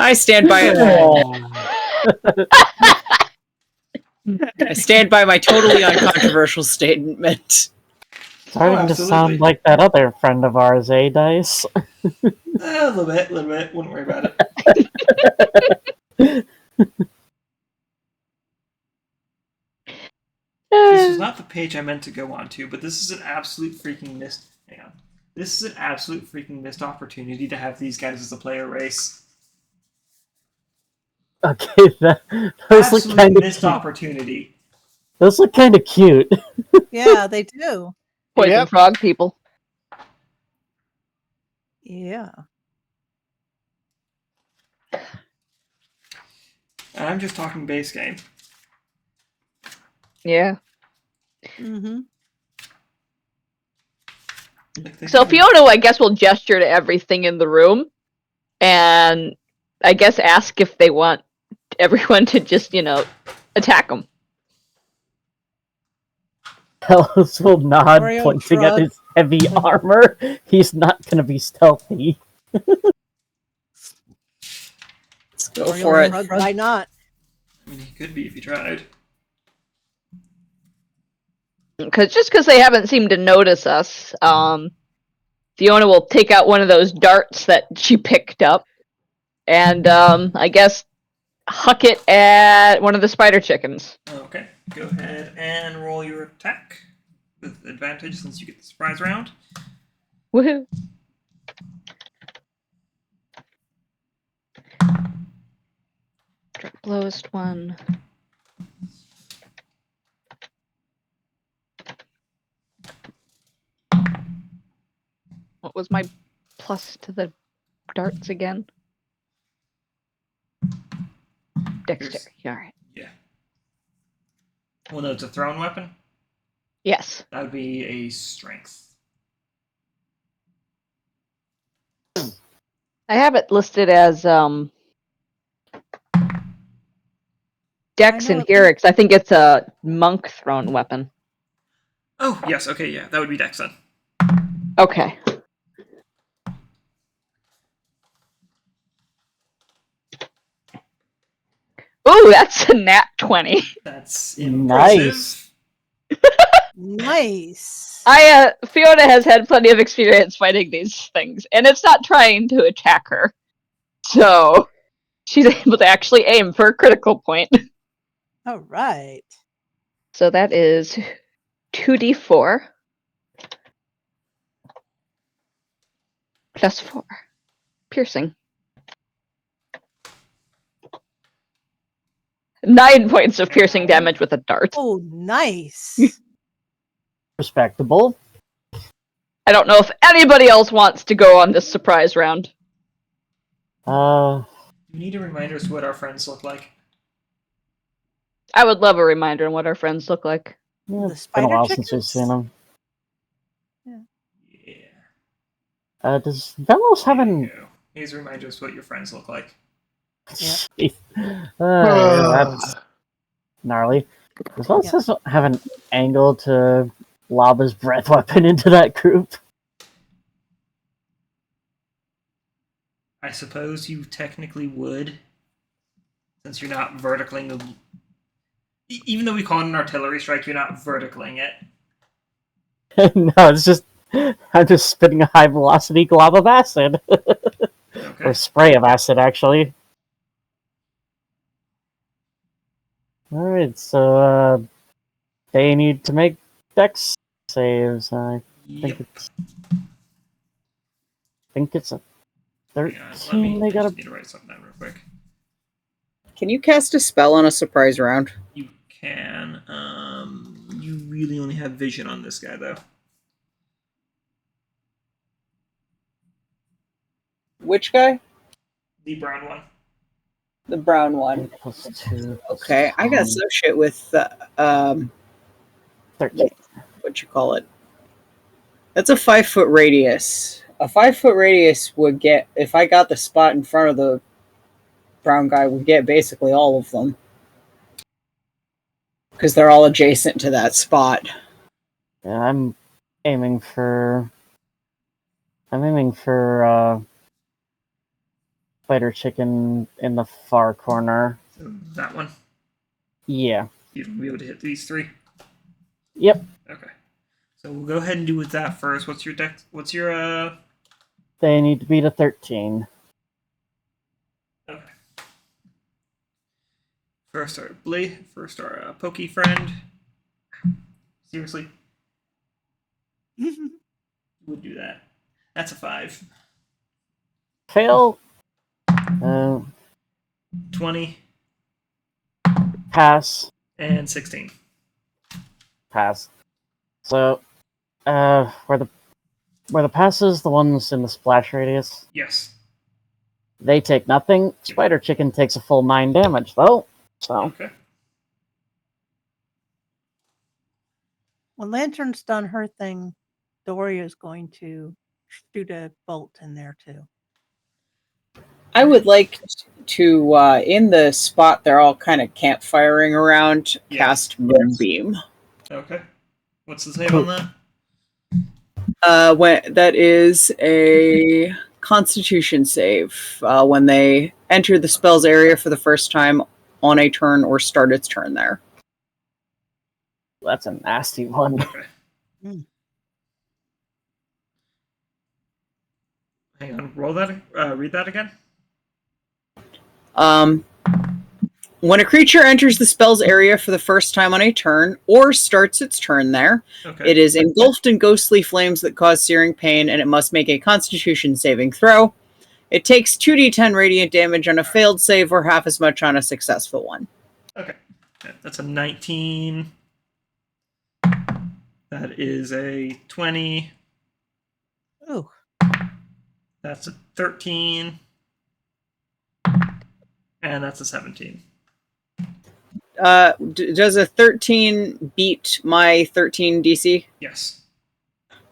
I stand by it. I stand by my totally uncontroversial statement. Starting to absolutely. sound like that other friend of ours, eh, Dice? A little bit. Wouldn't worry about it. This is not the page I meant to go on to, but this is an absolute freaking missed. Hang on. This is an absolute freaking missed opportunity to have these guys as a player race. Okay, those look Absolute kind of missed cute. opportunity. Those look kind of cute. Yeah, they do. Poison Yep. frog people. Yeah. And I'm just talking base game. Yeah. Mm-hmm. Like they So have- Fiona, I guess, will gesture to everything in the room, and I guess ask if they want everyone to just, attack them. Hellos will nod, Mario pointing at shrug. his heavy armor. He's not gonna be stealthy. Let's go for it. Why not? I mean, he could be if he tried. Because they haven't seemed to notice us, Fiona will take out one of those darts that she picked up, and I guess huck it at one of the spider chickens. Okay, go ahead and roll your attack with advantage since you get the surprise round. Woohoo! Lowest one. What was my plus to the darts again? Dexterity. All right. Yeah. Well, no, it's a thrown weapon. Yes. That would be a strength. I have it listed as Dex I know and it- Herix. I think it's a monk thrown weapon. Oh, yes, okay, yeah, that would be Dex then. Okay. Ooh, that's a nat 20. That's Nice. impressive. Nice. Fiona has had plenty of experience fighting these things, and it's not trying to attack her. So, she's able to actually aim for a critical point. All right. So that is 2d4 plus 4. Piercing. 9 points of piercing damage with a dart. Oh, nice. Respectable. I don't know if anybody else wants to go on this surprise round. Uh, You need a reminder as to what our friends look like. I would love a reminder on what our friends look like. yeah, The it's been a spider while since we've chickens? seen them. Yeah. Does Vellos have There an... you go. Here's a reminder as to what your friends look like. Jeez. That's gnarly. Does Vellos have an angle to lob his breath weapon into that group? I suppose you technically would, since you're not verticaling. Even though we call it an artillery strike, you're not verticaling it. No, it's just I'm just spitting a high velocity glob of acid. Okay. Or spray of acid, actually. Alright, so they need to make dex saves. I Yep. think it's a Hang on, 13 they I gotta. just need to write something down real quick. Can you cast a spell on a surprise round? You can. You really only have vision on this guy, though. Which guy? The brown one. The brown one. +2. Okay, I got some shit with 13. what you call it. That's a 5-foot radius. A 5-foot radius would get, if I got the spot in front of the brown guy, would get basically all of them. Because they're all adjacent to that spot. Yeah, I'm aiming for spider chicken in the far corner. So that one. Yeah. You'd be able to hit these 3. Yep. Okay. So we'll go ahead and do with that first. What's your dex? What's your They need to beat a 13. Okay. First our pokey friend. Seriously, you would do that. That's a 5. Fail. 20 Pass. and 16. Pass. So, where the passes, the ones in the splash radius, Yes. they take nothing. Spider chicken takes a full 9 damage, though. So, Okay. When Lantern's done her thing, Dori is going to shoot a bolt in there too. I would like to, in the spot they're all kind of campfiring around, Yes. cast Moonbeam. Okay. What's the save on that? When that is a Constitution save. When they enter the spell's area for the first time on a turn or start its turn there. that's a nasty one. Okay. Hang on. Roll that. Read that again. When a creature enters the spell's area for the first time on a turn or starts its turn there, Okay. it is engulfed in ghostly flames that cause searing pain, and it must make a Constitution saving throw. It takes 2d10 radiant damage on a failed save or half as much on a successful one. Okay. That's a 19. That is a 20. Ooh. That's a 13. And that's a 17. Does a 13 beat my 13 DC? Yes.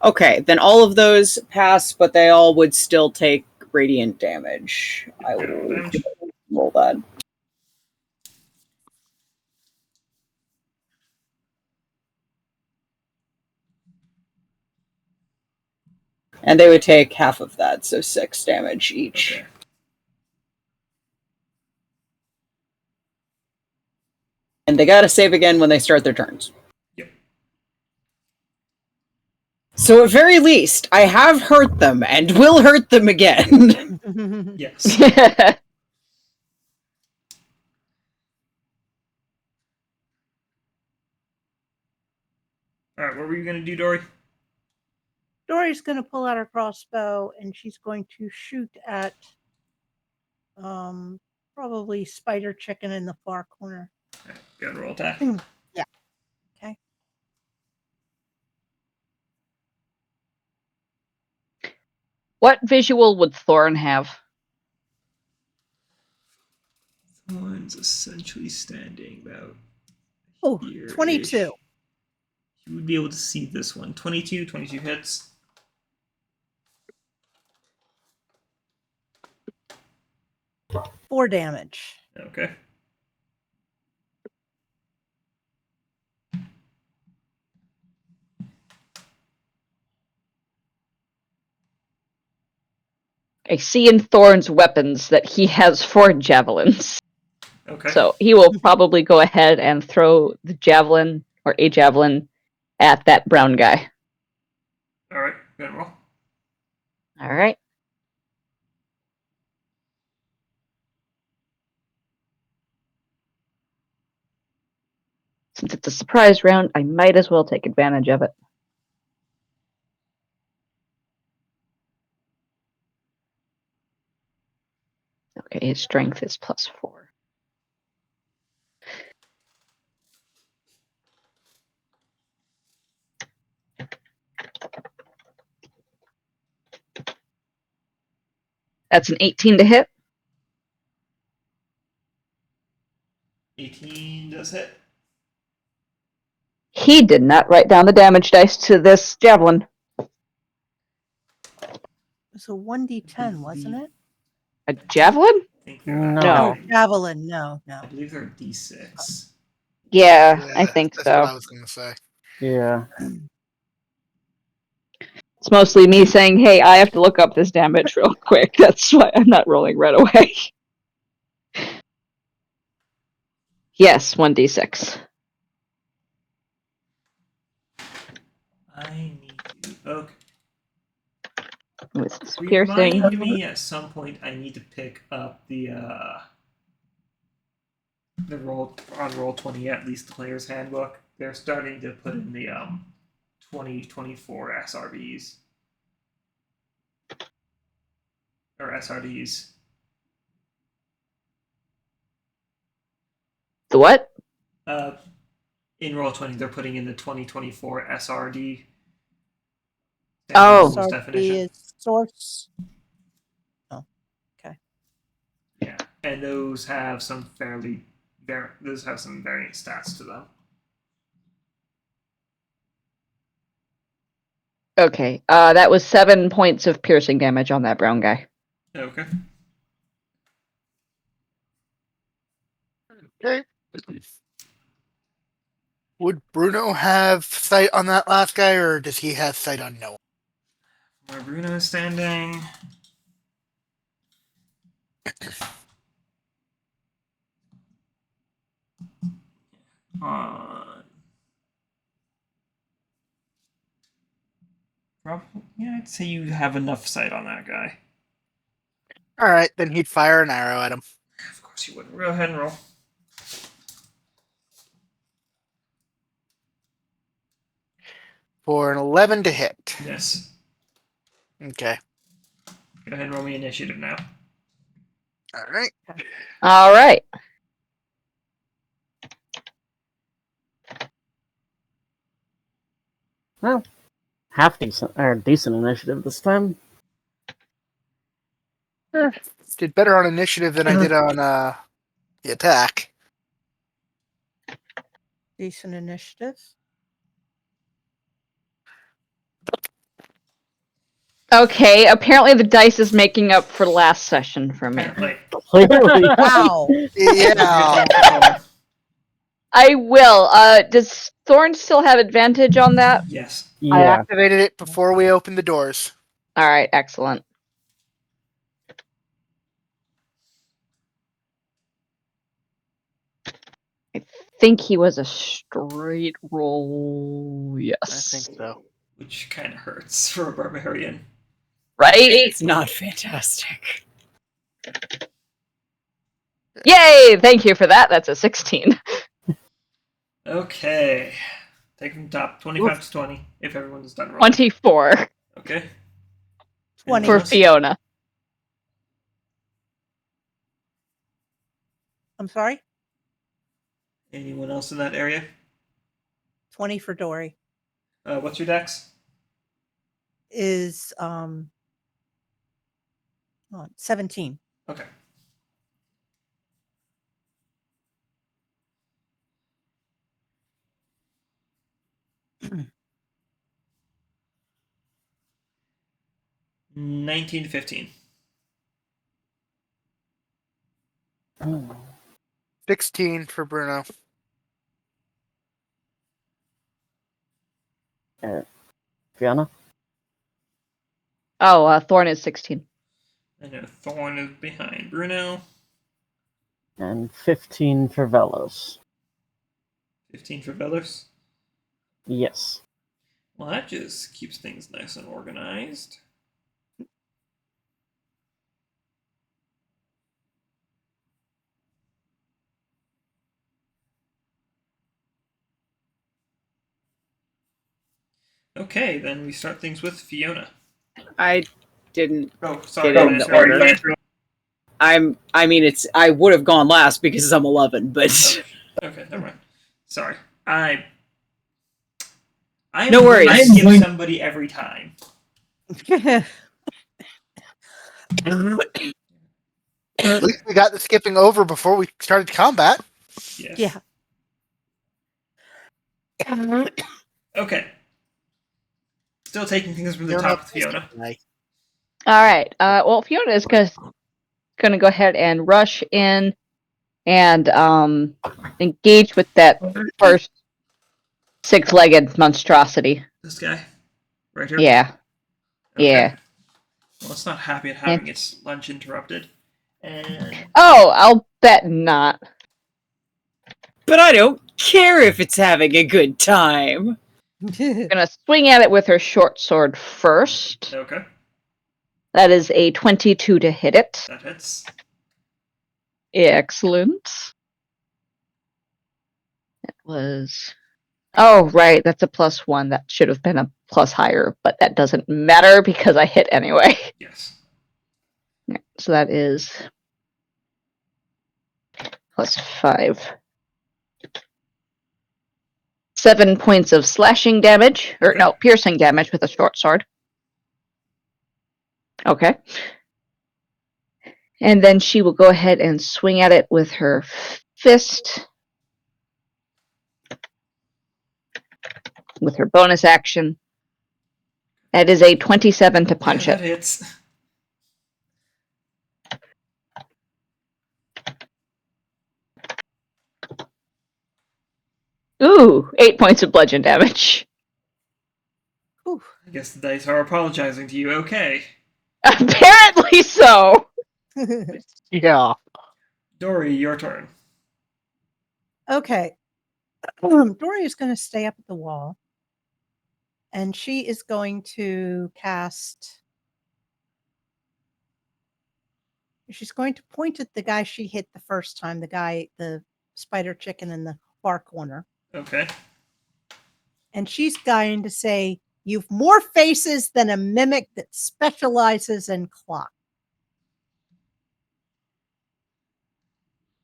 Okay, then all of those pass, but they all would still take radiant damage. I will roll that. And they would take half of that, so 6 damage each. Okay. And they gotta save again when they start their turns. Yep. So at very least, I have hurt them and will hurt them again. Yes. All right. What were you gonna do, Dori? Dori's going to pull out her crossbow and she's going to shoot at probably spider chicken in the far corner. All right, go ahead and roll attack. Yeah. Okay. What visual would Thorn have? Thorn's essentially standing about. Oh, here-ish. 22. You would be able to see this one. 22 hits. Four damage. Okay. I see in Thorn's weapons that he has 4 javelins. Okay. So he will probably go ahead and throw the javelin, or a javelin, at that brown guy. All right. Go ahead and roll. All right. Since it's a surprise round, I might as well take advantage of it. Okay, his strength is +4. That's an 18 to hit. 18 does hit. He did not write down the damage dice to this javelin. It's a 1d10, wasn't it? A javelin? I think they're No. No. Oh, javelin. No, no. I believe they're D6. Yeah, I think that's so. what I was going to say. Yeah. It's mostly me saying, hey, I have to look up this damage real quick. That's why I'm not rolling right away. Yes, 1d6. I need to. Okay. With piercing. Remind me at some point I need to pick up the roll on Roll20, at least the player's handbook. They're starting to put in the 2024 SRBs or SRDs. The what? In Roll20, they're putting in the 2024 SRD. Oh. Standard rules definition. is source. Yeah, and those have some variant stats to them. Okay, that was 7 points of piercing damage on that brown guy. Okay. Okay. Would Bruno have sight on that last guy, or does he have sight on no one? Where Bruno is standing. Probably, yeah, I'd say you have enough sight on that guy. All right, then he'd fire an arrow at him. Of course you would. Go ahead and roll. For an 11 to hit. Yes. Okay. Go ahead and roll me initiative now. All right. All right. Well, half decent or decent initiative this time. Did better on initiative than I did on the attack. Decent initiative. Okay, apparently the dice is making up for last session for me. Apparently. Clearly. Wow. Yeah. I will. Does Thorn still have advantage on that? Yes. I Yeah. activated it before we opened the doors. All right, excellent. I think he was a straight roll. I Yes. think so. Which kind of hurts for a barbarian. Right? It's not fantastic. Yay! Thank you for that. That's a 16. Okay. Take from top 25 to 20 if everyone's done rolling. 24 Okay. 20. for Fiona. I'm sorry? Anyone else in that area? 20 for Dori. What's your dex? Is 17. Okay. $19 to $15. 16 for Bruno. Fiona? Oh, Thorn is 16. I know Thorn is behind Bruno. And 15 for Vellos. 15 for Vellos. Yes. Well, that just keeps things nice and organized. Okay, then we start things with Fiona. I didn't. Oh, sorry. Get in the order. I would have gone last because I'm 11, but Okay, never mind. Sorry. I'm No worries. I skip somebody every time. At least we got the skipping over before we started combat. Yes. Yeah. Okay. Still taking things from the Fiona, top with Fiona. All right. Well, Fiona is going to go ahead and rush in and engage with that first six-legged monstrosity. This guy? Right here? Yeah. Okay. Yeah. Well, it's not happy at having its lunch interrupted. And Oh, I'll bet not. but I don't care if it's having a good time. I'm going to swing at it with her short sword first. okay, That is a 22 to hit it. that hits. Excellent. It was... Oh, right. That's a +1. That should have been a plus higher, but that doesn't matter because I hit anyway. Yes. So that is +5. 7 points of slashing damage. Or no, piercing damage with a short sword. Okay. And then she will go ahead and swing at it with her fist. With her bonus action. That is a 27 to punch Yeah, it. that hits. Ooh, 8 points of bludgeon damage. Ooh. I guess the dice are apologizing to you. Okay. Apparently so. Yeah. Dori, your turn. Okay. Dori is going to stay up at the wall. And she is going to cast. She's going to point at the guy she hit the first time, the spider chicken in the far corner. Okay. And she's going to say, "You've more faces than a mimic that specializes in clock."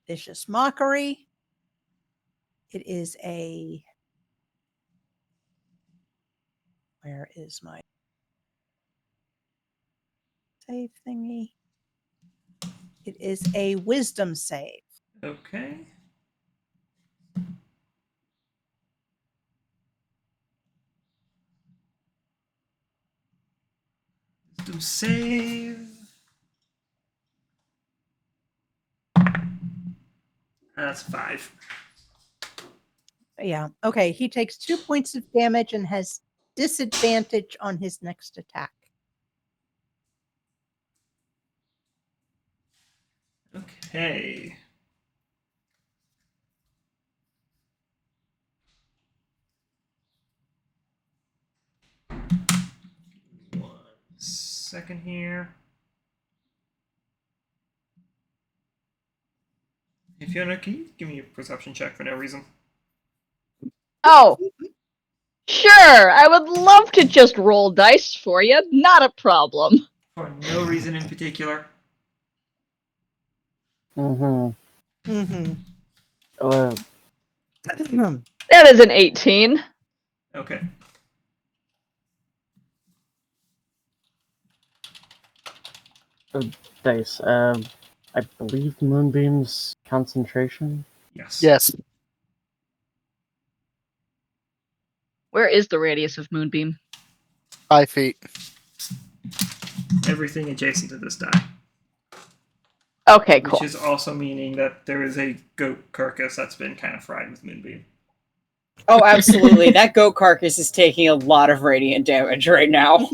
Vicious mockery. It is a... Where is my save thingy? It is a wisdom save. Okay. Wisdom save. That's 5. Yeah. Okay. He takes 2 points of damage and has disadvantage on his next attack. Okay. One second here. Hey Fiona, can you give me a perception check for no reason? Oh, sure. I would love to just roll dice for you. Not a problem. For no reason in particular. Mm-hmm. Mm-hmm. That is an 18. Okay. Dice. I believe Moonbeam's concentration. Yes. Yes. Where is the radius of Moonbeam? 5 feet. Everything adjacent to this die. Okay, cool. Which is also meaning that there is a goat carcass that's been kind of fried with Moonbeam. Oh, absolutely. That goat carcass is taking a lot of radiant damage right now.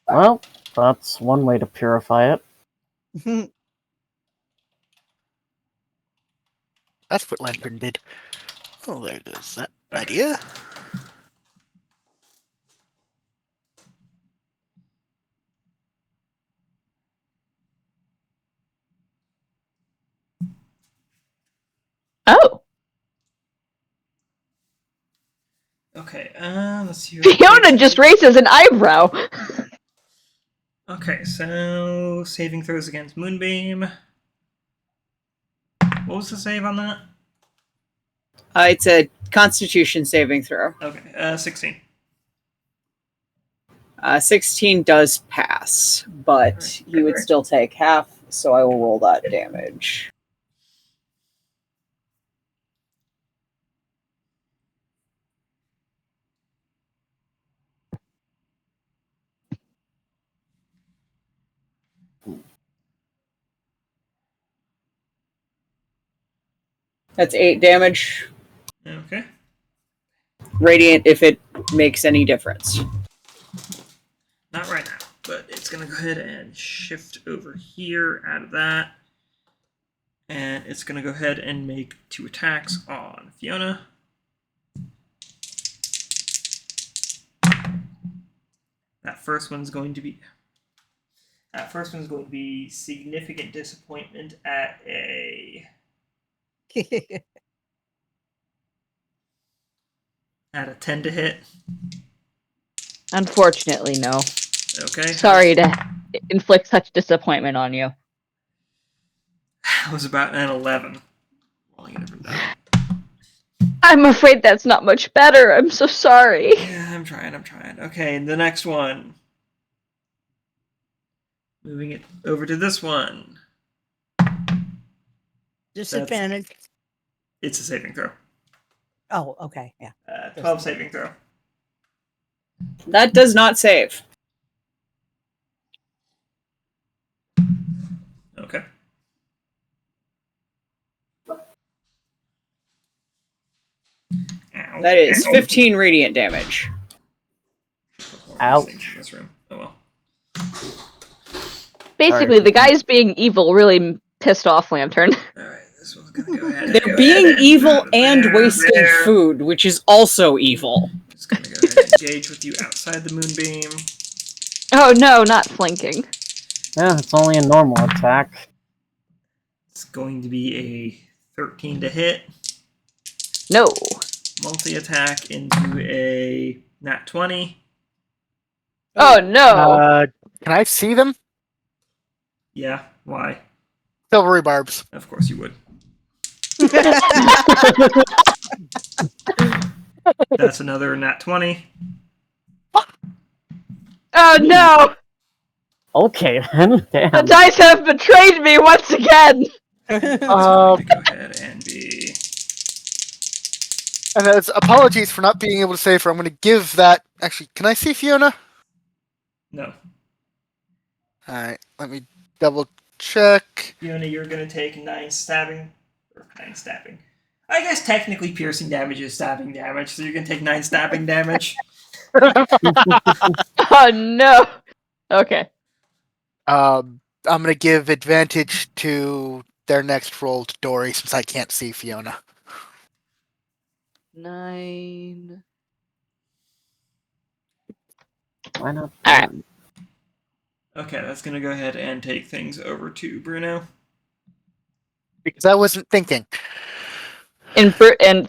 Well, that's one way to purify it. That's what Lantern did. Oh, there goes that idea. Oh, Okay, let's see. what Fiona takes- just raises an eyebrow. Okay, so saving throws against Moonbeam. What was the save on that? It's a Constitution saving throw. Okay, 16. 16 does pass, but Alright, he would alright. still take half, so I will roll that damage. That's 8 damage. Okay. Radiant if it makes any difference. Not right now, but it's gonna go ahead and shift over here out of that. And it's gonna go ahead and make 2 attacks on Fiona. That first one's going to be significant disappointment at a 10 to hit. Unfortunately, no. Okay. Sorry to inflict such disappointment on you. That was about an 11. Rolling a different die. I'm afraid that's not much better. I'm so sorry. Yeah, I'm trying. Okay, the next one. Moving it over to this one. Disadvantage. It's a saving throw. Oh, okay. Yeah. 12 saving throw. That does not save. Okay. Ow. That is Ow. 15 radiant damage. Ouch. In this room. Oh well. Basically, the guy's being evil really pissed off Lantern. Alright, this one's gonna go ahead. They're being evil and wasting food, which is also evil. Just gonna go ahead and engage with you outside the moonbeam. Oh no, not flanking. Yeah, it's only a normal attack. It's going to be a 13 to hit. No. Multi-attack into a nat 20. Oh no. Can I see them? Yeah, why? Silvery barbs. Of course you would. That's another nat 20. Oh no. Okay then. The Damn. dice have betrayed me once again. It's going to go ahead and be... And as apologies for not being able to save her, I'm going to give that. Actually, can I see Fiona? No. Alright, let me double check. Fiona, you're going to take 9 stabbing. Or 9 stabbing. I guess technically piercing damage is stabbing damage, so you're going to take 9 stabbing damage. Oh no. Okay. I'm going to give advantage to their next roll to Dori since I can't see Fiona. 9. Why not? Alright. Okay, that's going to go ahead and take things over to Bruno. Because I wasn't thinking. And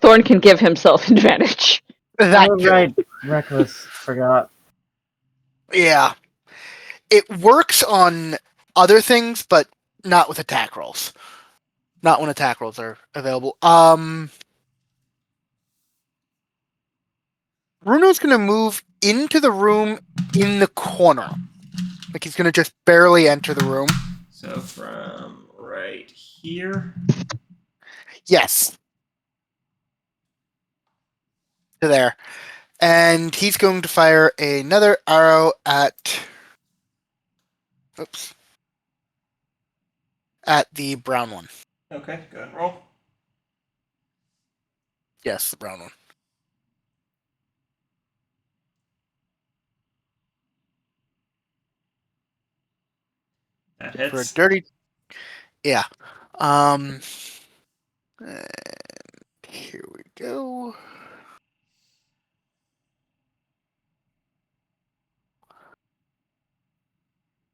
Thorn can give himself advantage. That Oh, too. right. Reckless. Forgot. Yeah. It works on other things, but not with attack rolls. Not when attack rolls are available. Bruno's gonna move into the room in the corner. Like he's gonna just barely enter the room. So from right here. Yes. To there. And he's going to fire another arrow at... Oops. At the brown one. Okay, go ahead and roll. Yes, the brown one. That For a hits. dirty. Yeah. And here we go.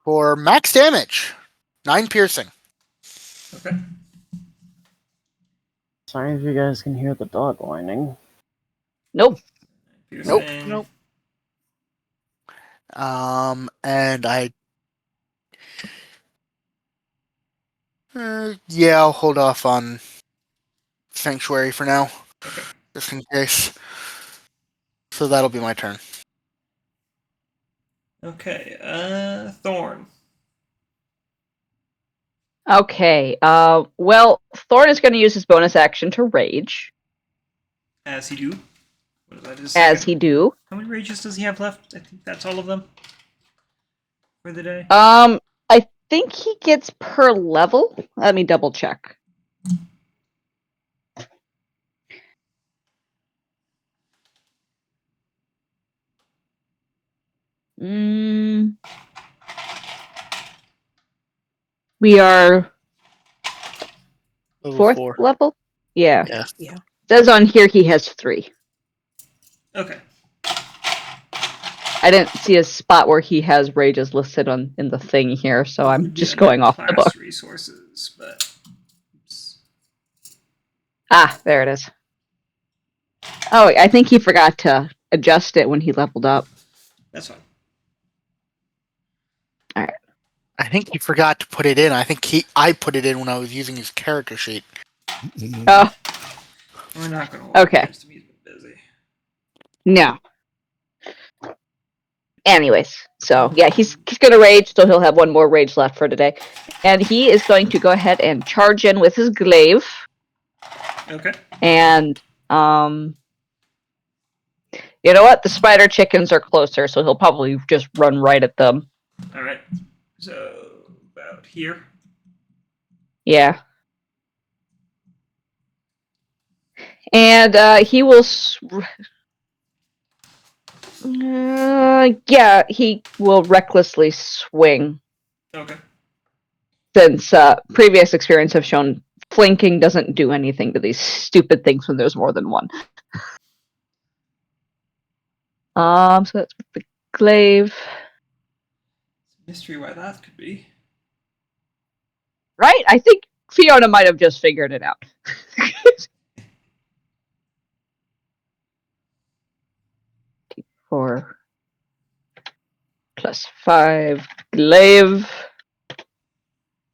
For max damage, 9 piercing. Okay. Sorry if you guys can hear the dog whining. Nope. Piercing. Nope. And yeah, I'll hold off on Sanctuary for now, Okay. just in case. So that'll be my turn. Okay. Thorn. Okay. Well, Thorn is going to use his bonus action to rage, As he do. What did I just as say? he do. How many rages does he have left? I think that's all of them for the day. I think he gets per level. Let me double check. We are Level fourth 4. level? Yeah. Yeah. Yeah. Says on here he has 3. Okay. I didn't see a spot where he has rages listed in the thing here, so I'm Would be just under going off the class book. resources, but oops. Ah, there it is. Oh, I think he forgot to adjust it when he leveled up. That's fine. I think he forgot to put it in. I think I put it in when I was using his character sheet. Oh, We're not going to hold Okay. against him. He's been busy. no. Anyways, so yeah, he's gonna rage, so he'll have 1 more rage left for today. And he is going to go ahead and charge in with his glaive. Okay. And you know what? The spider chickens are closer, so he'll probably just run right at them. All right. So about here. Yeah. And he will. Yeah, he will recklessly swing, Okay. since previous experience have shown flanking doesn't do anything to these stupid things when there's more than one. So that's with the glaive, Mystery why that could be. right? I think Fiona might have just figured it out. D4 plus 5 glaive.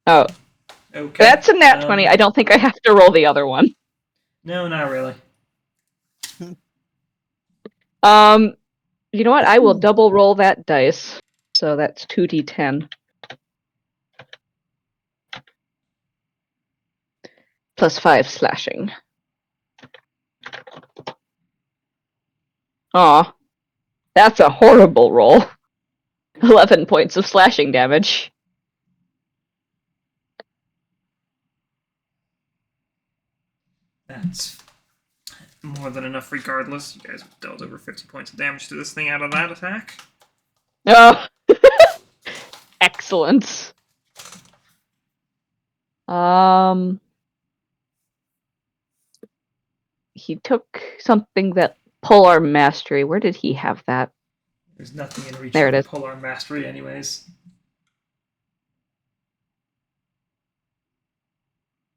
Oh, Okay. that's a nat 20. I don't think I have to roll the other one. No, not really. You know what? I will double roll that dice. So that's 2d10. Plus 5 slashing. Aw. That's a horrible roll. 11 points of slashing damage. That's more than enough regardless. You guys have dealt over 50 points of damage to this thing out of that attack. Oh. Excellent. He took something that Polar Mastery. Where did he have that? There's nothing in reach There of it is. Polar Mastery anyways.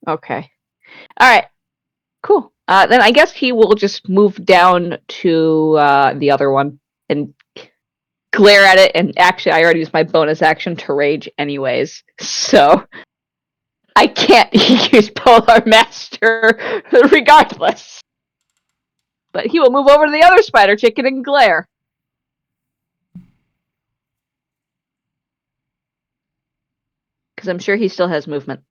Okay. Alright. Cool. Then I guess he will just move down to the other one and glare at it. And actually, I already used my bonus action to rage anyways. So I can't use Polar Master regardless. But he will move over to the other spider chicken and glare. Because I'm sure he still has movement.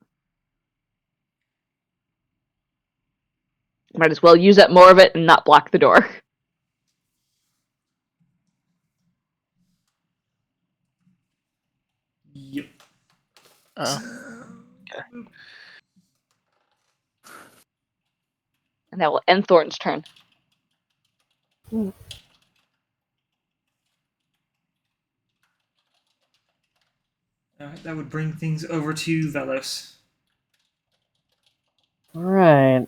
Might as well use up more of it and not block the door. Yep. Okay. And that will end Thorn's turn. Alright, that would bring things over to Vellos. Right.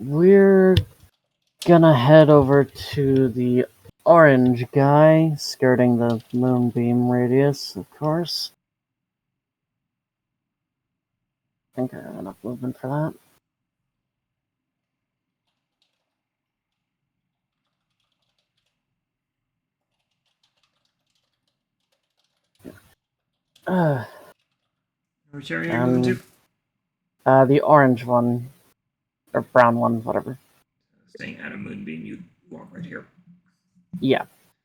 We're gonna head over to the orange guy, skirting the moonbeam radius, of course. I think I have enough movement for that. Which area are you moving to? The orange one. Or brown one, whatever. Staying out of Moonbeam, you walk right here. Yeah.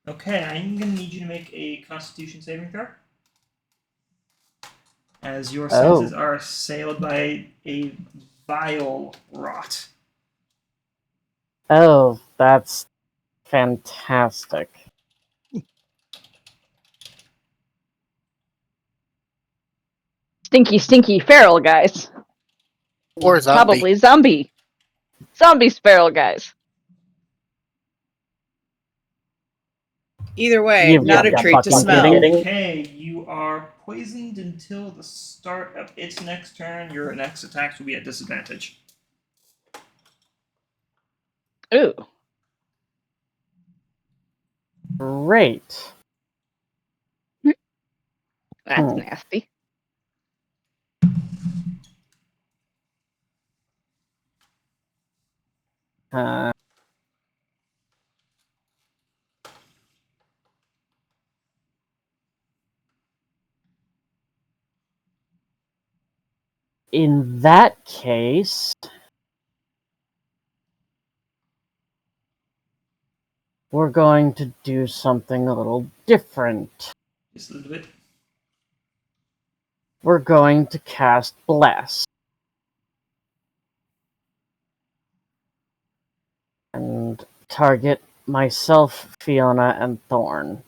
Okay, I'm going to need you to make a Constitution saving throw. As your senses are assailed by a vile rot. Oh, that's fantastic. Stinky, stinky feral guys. Or zombie. Probably zombie. Zombie feral guys. Either way, not a treat to fucking smell. kidding. Okay, you are poisoned until the start of its next turn. Your next attacks will be at disadvantage. Ooh. Great. That's nasty. In that case, we're going to do something a little different. Just a little bit. We're going to cast Bless. And target myself, Fiona, and Thorn.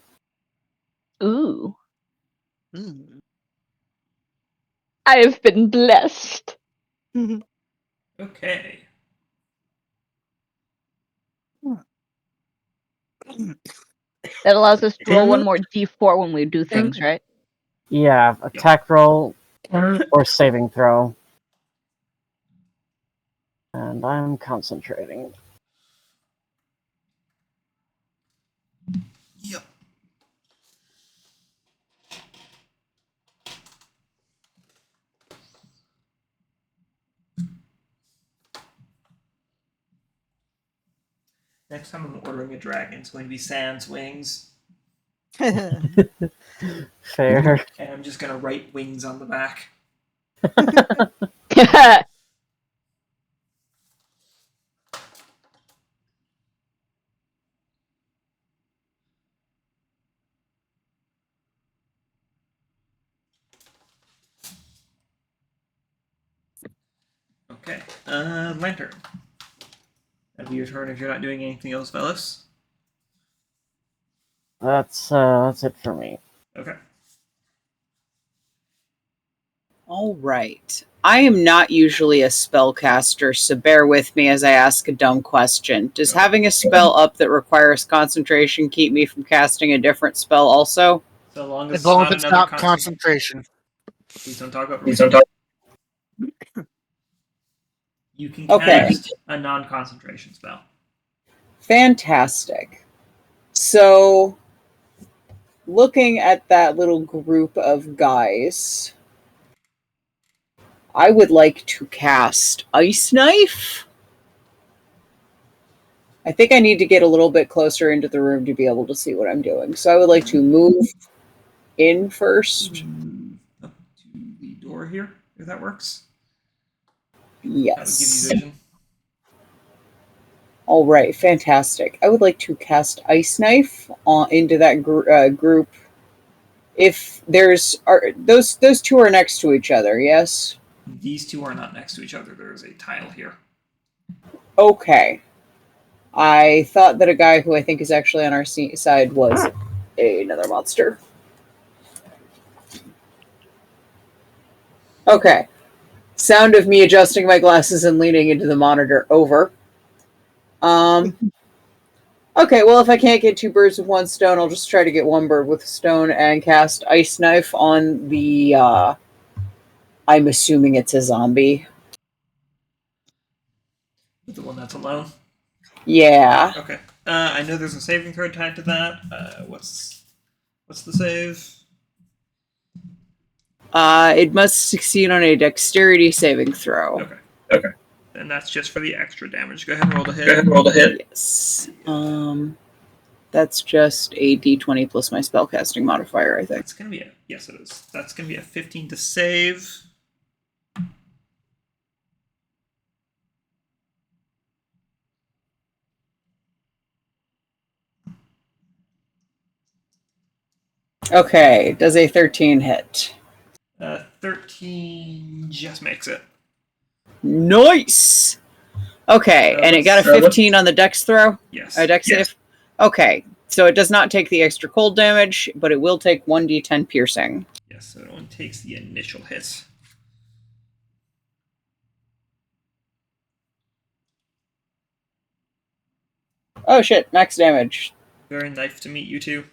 Ooh. Mm. I have been blessed. Okay. That allows us to roll one more d4 when we do things, right? Yeah, attack roll or saving throw. And I'm concentrating. Yep. Next time I'm ordering a dragon, it's going to be Sans Wings. Fair. And I'm just going to write wings on the back. Okay. Lantern. That'll be your turn if you're not doing anything else, Vellos. That's it for me. Okay. All right. I am not usually a spellcaster, so bear with me as I ask a dumb question. Does having a spell up that requires concentration keep me from casting a different spell also? So long as, As long as it's it's not not another concentration. Please don't talk about You can Okay. cast a non-concentration spell. Fantastic. So, looking at that little group of guys, I would like to cast Ice Knife. I think I need to get a little bit closer into the room to be able to see what I'm doing. So I would like to move in first. Up to the door here, if that works. Yes. That would give you vision. All right, fantastic. I would like to cast Ice Knife into that group. If there's those two are next to each other, yes. These two are not next to each other. There is a tile here. Okay. I thought that a guy who I think is actually on our side was another monster. Okay. Sound of me adjusting my glasses and leaning into the monitor over. Okay, well, if I can't get 2 birds with 1 stone, I'll just try to get 1 bird with a stone and cast Ice Knife on the, I'm assuming it's a zombie. The one that's alone? Yeah. Okay. I know there's a saving throw tied to that. What's the save? It must succeed on a dexterity saving throw. Okay. And that's just for the extra damage. Go ahead and roll the hit. Yes. That's just a d20 plus my spellcasting modifier, I think. It's gonna be yes, it is. That's gonna be a 15 to save. Okay, does a 13 hit? 13 just makes it. Nice! Okay, and it got a 15 on the dex throw? Yes. A dex save? Okay, so it does not take the extra cold damage, but it will take 1d10 piercing. Yes, so it only takes the initial hit. Oh shit, max damage. Very nice to meet you two.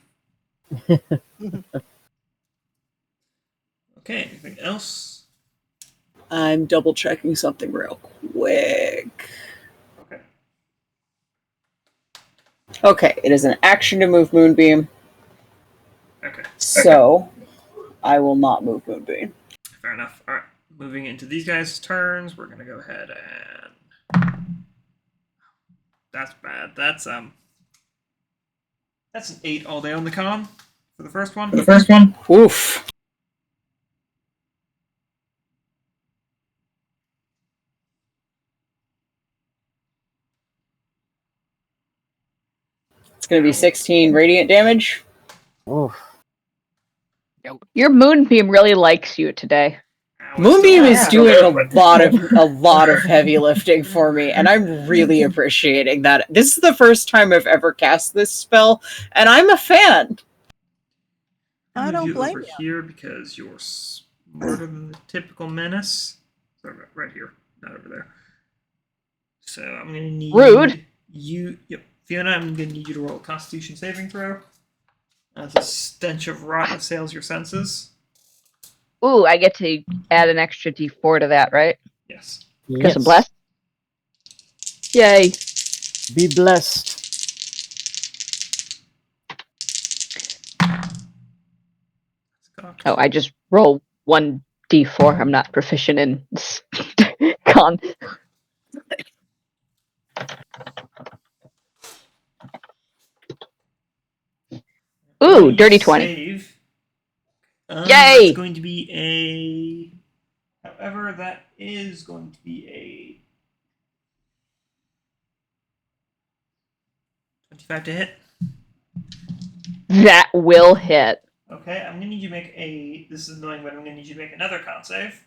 Okay, anything else? I'm double checking something real quick. Okay. Okay, it is an action to move Moonbeam, Okay. so I will not move Moonbeam. Fair enough. All right. Moving into these guys' turns, we're gonna go ahead and. That's bad. That's an 8 all day on the con for the first one. Oof. It's going to be 16 radiant damage. Oof. Your moonbeam really likes you today. Ow, Moonbeam it's is still- doing a lot of heavy lifting for me, and I'm really appreciating that. This is the first time I've ever cast this spell, and I'm a fan. I Move don't you blame over you. here because you're smarter than the typical menace. So right here, not over there. So I'm gonna need Rude. you. Yep, Fiona, I'm gonna need you to roll a Constitution saving throw. As a stench of rot assails your senses. Ooh, I get to add an extra d4 to that, right? Yes. Because I'm blessed. Yay. Be blessed. Oh, I just roll 1d4. I'm not proficient in con. Ooh, dirty 20. Save. Yay! That's going to be a. However, that is going to be a 25 to hit. That will hit. Okay, I'm gonna need you to make a. This is annoying, but I'm gonna need you to make another con save.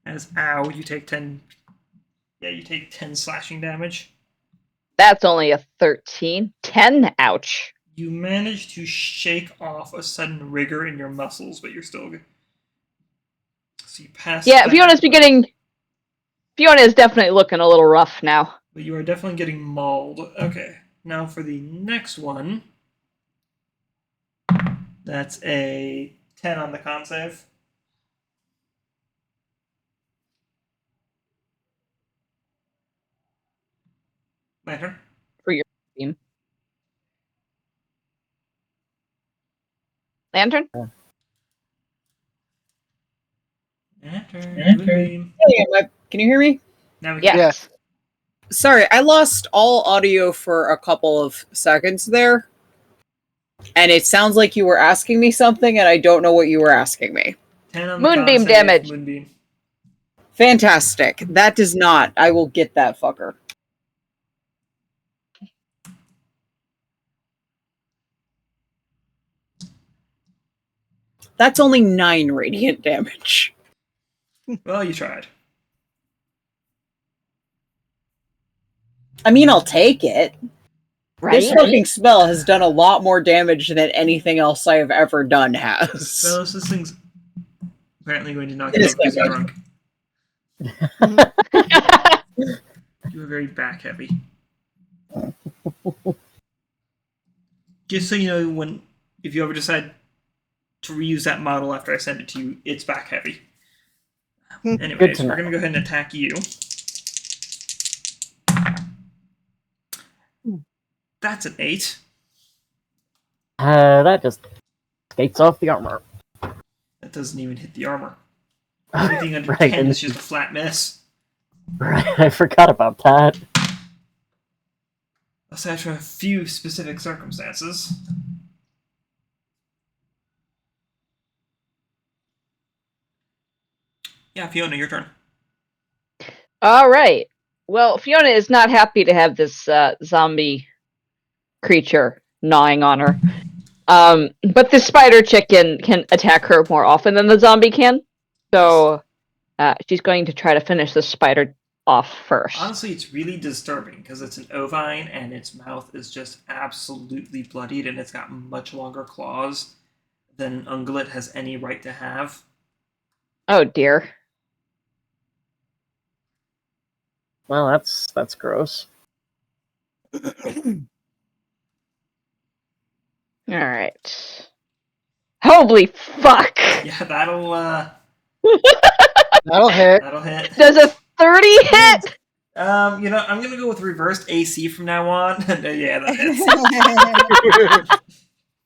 As ow, you take 10. Yeah, you take 10 slashing damage. That's only a 13. 10? Ouch. You manage to shake off a sudden rigor in your muscles, but you're still good. So you pass. Yeah, that, Fiona is definitely looking a little rough now. But you are definitely getting mauled. Okay, now for the next one. That's a 10 on the con save. Lantern. For your team. Lantern? Lantern. Hey, can you hear me? Now we Yeah. can. Yes. Sorry, I lost all audio for a couple of seconds there. And it sounds like you were asking me something, and I don't know what you were asking me. 10 on the Moonbeam con save, damage. Moonbeam. Fantastic. That does not. I will get that fucker. That's only 9 radiant damage. Well, you tried. I mean, I'll take it. Right? This fucking spell has done a lot more damage than anything else I have ever done has. Vellos, this thing's apparently going to knock It you is over because you're good. drunk. You were very back heavy. Just so you know, if you ever decide to reuse that model after I send it to you, it's back heavy. Anyways, to we're know. going to go ahead and attack you. That's an 8. That just skates off the armor. That doesn't even hit the armor. Anything under Right, 10 and- is just a flat miss. Right, I forgot about that. Aside from a few specific circumstances. Yeah, Fiona, your turn. All right. Well, Fiona is not happy to have this zombie creature gnawing on her. But the spider chicken can attack her more often than the zombie can. So she's going to try to finish the spider off first. Honestly, it's really disturbing because it's an ovine and its mouth is just absolutely bloodied and it's got much longer claws than an ungulate has any right to have. Oh dear. Well, that's gross. All right. Holy fuck! Yeah, that'll That'll hit. hit. Does a 30 hit? I'm gonna go with reversed AC from now on. Yeah, that hits.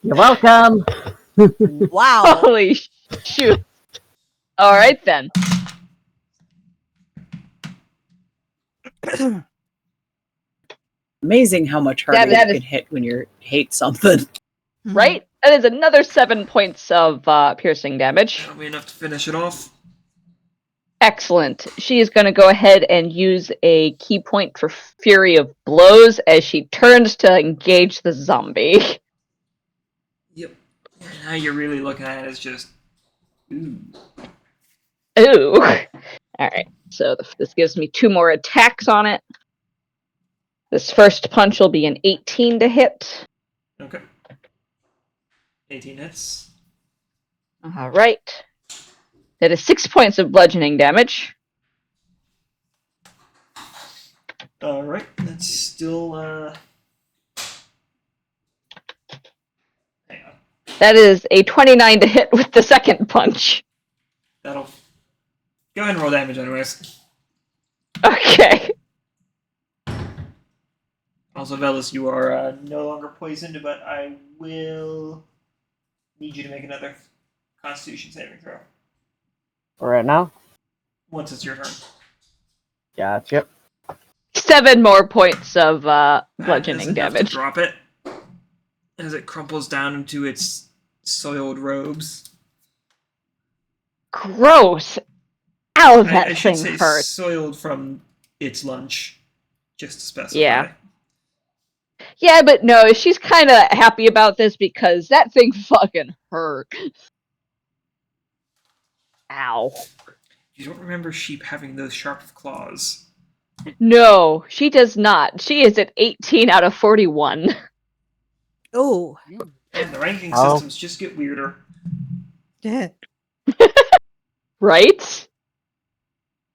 You're welcome. Wow. Holy shoot. All right then. Amazing how much harder That you is- can hit when you hate something. Right? That is another 7 points of piercing damage. That'll be enough to finish it off. Excellent. She is going to go ahead and use a key point for Fury of Blows as she turns to engage the zombie. Yep. Now you're really looking at it as just ooh. Ooh. Alright, so this gives me 2 more attacks on it. This first punch will be an 18 to hit. Okay. 18 hits. Alright. That is 6 points of bludgeoning damage. Alright, that's still hang on. That is a 29 to hit with the second punch. That'll go ahead and roll damage anyways. Okay. Also, Vellos, you are no longer poisoned, but I will need you to make another Constitution saving throw Right now? once it's your turn. Gotcha. 7 more points of That is bludgeoning enough to damage. drop it as it crumples down into its soiled robes. Gross. Ow, I that should thing say hurts. soiled from its lunch, just to specify. Yeah. Yeah, but no, she's kind of happy about this because that thing fucking hurt. Ow. You don't remember sheep having those sharp claws. No, she does not. She is at 18 out of 41. Oh. And the ranking Oh. systems just get weirder. Right?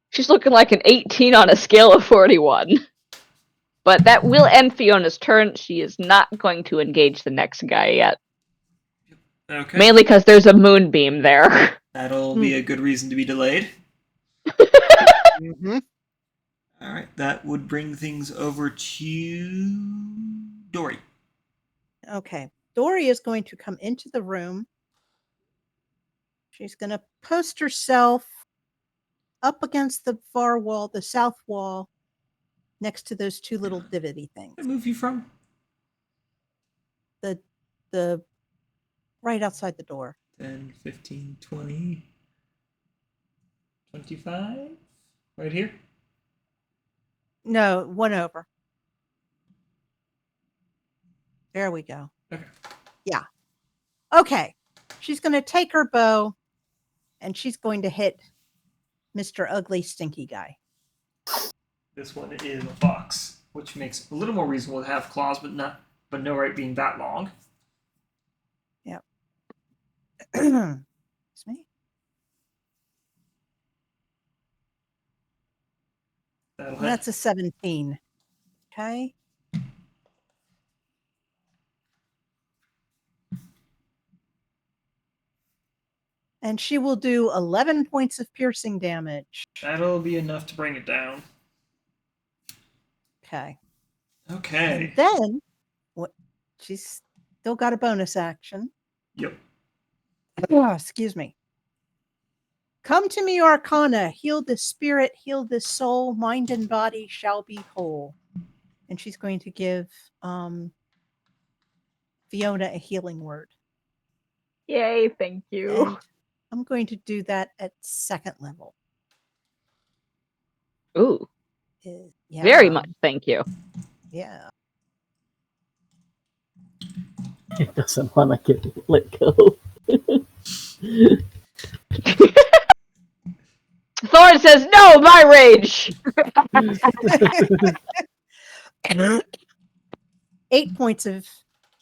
She's looking like an 18 on a scale of 41. But that will end Fiona's turn. She is not going to engage the next guy yet. Okay. Mainly because there's a moonbeam there. That'll be a good reason to be delayed. Mm-hmm. Alright, that would bring things over to Dori. Okay. Dori is going to come into the room. She's going to post herself up against the far wall, the south wall, next to those 2 little divotty things. Where did I move you from? The right outside the door. 10, 15, 20, 25? Right here? No, 1 over. There we go. Okay. Yeah. Okay. She's going to take her bow and she's going to hit Mr. Ugly Stinky Guy. This one is a fox, which makes it a little more reasonable to have claws, but not but no right being that long. Excuse me. That'll hit. That's a 17. Okay. And she will do 11 points of piercing damage. That'll be enough to bring it down. Okay. Okay. And then, what? She's still got a bonus action. Yep. Oh, excuse me. Come to me, Arcana. Heal this spirit, heal this soul. Mind and body shall be whole. And she's going to give Fiona a healing word. Yay, thank you. And I'm going to do that at 2nd level. Ooh, Yeah. very much thank you. Yeah. It doesn't want to get let go. Thorn says, no, my rage! 8 points of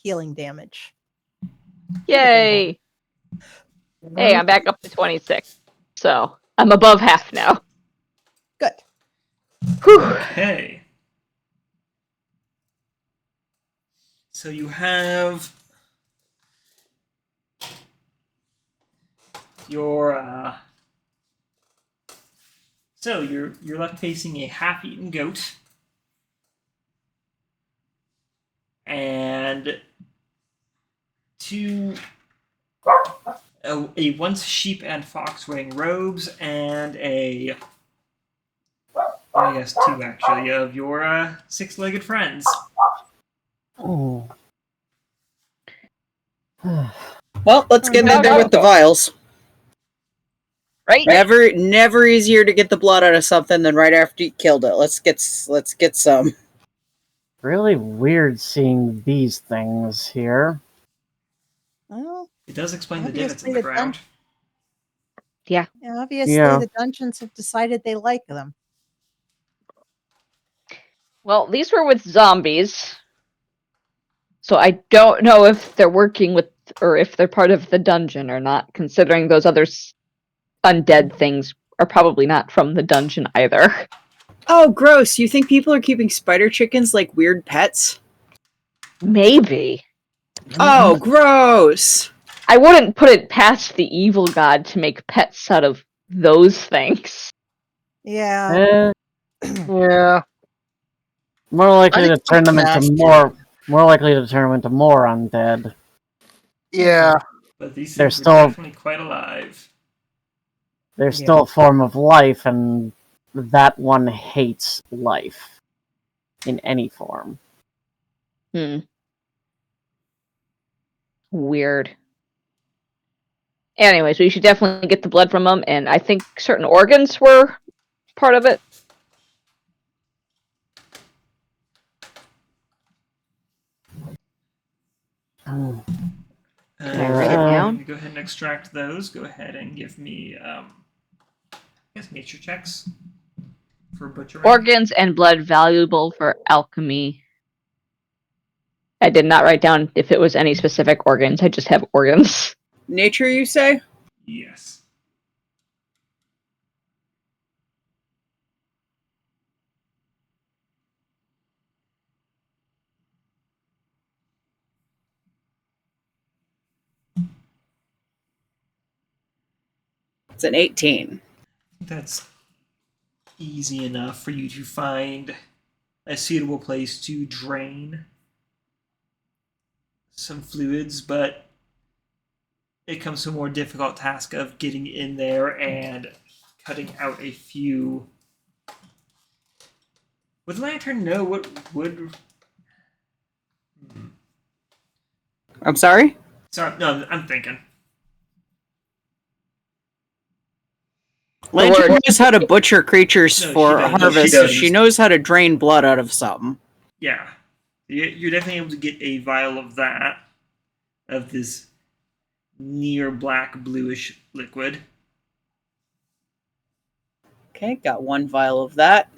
healing damage. Yay! Hey, I'm back up to 26. So, I'm above half now. Good. Whew. Okay. So you have your so you're left facing a half-eaten goat and a once sheep and fox wearing robes and I guess 2 actually of your 6-legged friends. Oh. Well, let's get in there with the vials. Right? Never easier to get the blood out of something than right after you killed it. Let's get some. Really weird seeing these things here. Well, It does explain the Obviously divots in the the ground. obviously Yeah. the dungeons have decided they like them. Well, these were with zombies. So I don't know if they're working with, or if they're part of the dungeon or not, considering those other undead things are probably not from the dungeon either. Oh, gross! You think people are keeping spider chickens like weird pets? Maybe. Oh, gross! I wouldn't put it past the evil god to make pets out of those things. Yeah. Yeah. More likely I to think turn them into nasty. more likely to turn them into more undead. Yeah. But these They're things still- are definitely quite alive. They're still a form of life, and that one hates life in any form. Weird. Anyways, we should definitely get the blood from them, and I think certain organs were part of it. Oh. Can I write it down? Go ahead and extract those. Go ahead and give me, I guess, nature checks for butchering. Organs and blood valuable for alchemy. I did not write down if it was any specific organs. I just have organs. Nature, you say? Yes. It's an 18. That's easy enough for you to find a suitable place to drain some fluids, but it comes to a more difficult task of getting in there and cutting out a few. Would Lantern know what would? I'm sorry? Sorry, no, I'm thinking. Lantern knows how to butcher creatures No, for she does. harvest. She does. She knows how to drain blood out of something. Yeah, you're definitely able to get a vial of that, of this near black bluish liquid. Okay, got one vial of that.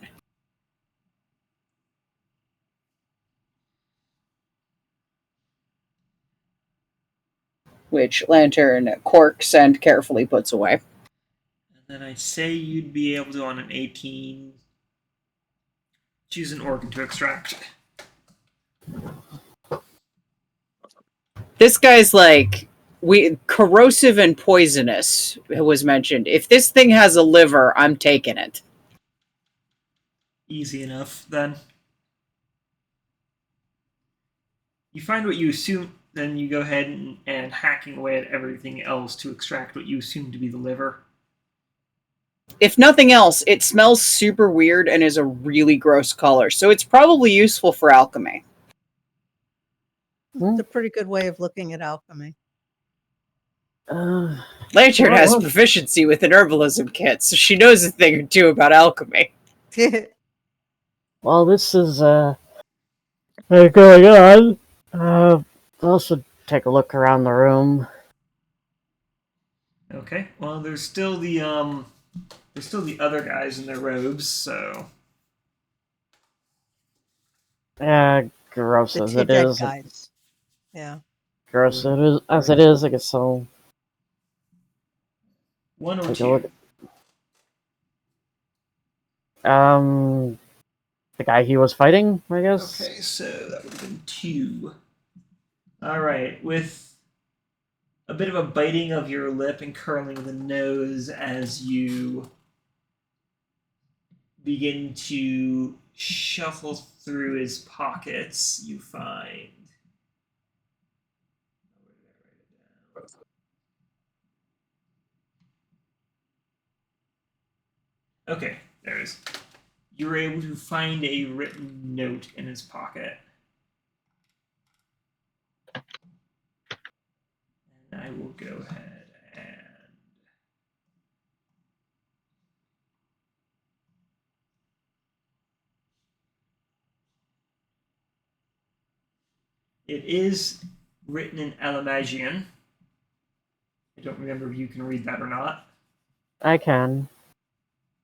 which Lantern corks and carefully puts away. And then I'd say you'd be able to, on an 18, choose an organ to extract. This guy's like corrosive and poisonous was mentioned. If this thing has a liver, I'm taking it. Easy enough, then. You find what you assume, then you go ahead and hacking away at everything else to extract what you assume to be the liver. If nothing else, it smells super weird and is a really gross color, so it's probably useful for alchemy. It's a pretty good way of looking at alchemy. Lantern has proficiency with an herbalism kit, so she knows a thing or two about alchemy. Well, this is going on. I'll also take a look around the room. Okay. Well, there's still the other guys in their robes, so Gross The as two it dead is. guys. Yeah. Gross as it is, I guess I'll one or take a two. look. The guy he was fighting, I guess. Okay, so that would have been 2. All right, with a bit of a biting of your lip and curling of the nose as you begin to shuffle through his pockets, you find. Okay, there it is. You were able to find a written note in his pocket. And I will go ahead and it is written in Alamagian. I don't remember if you can read that or not. I can.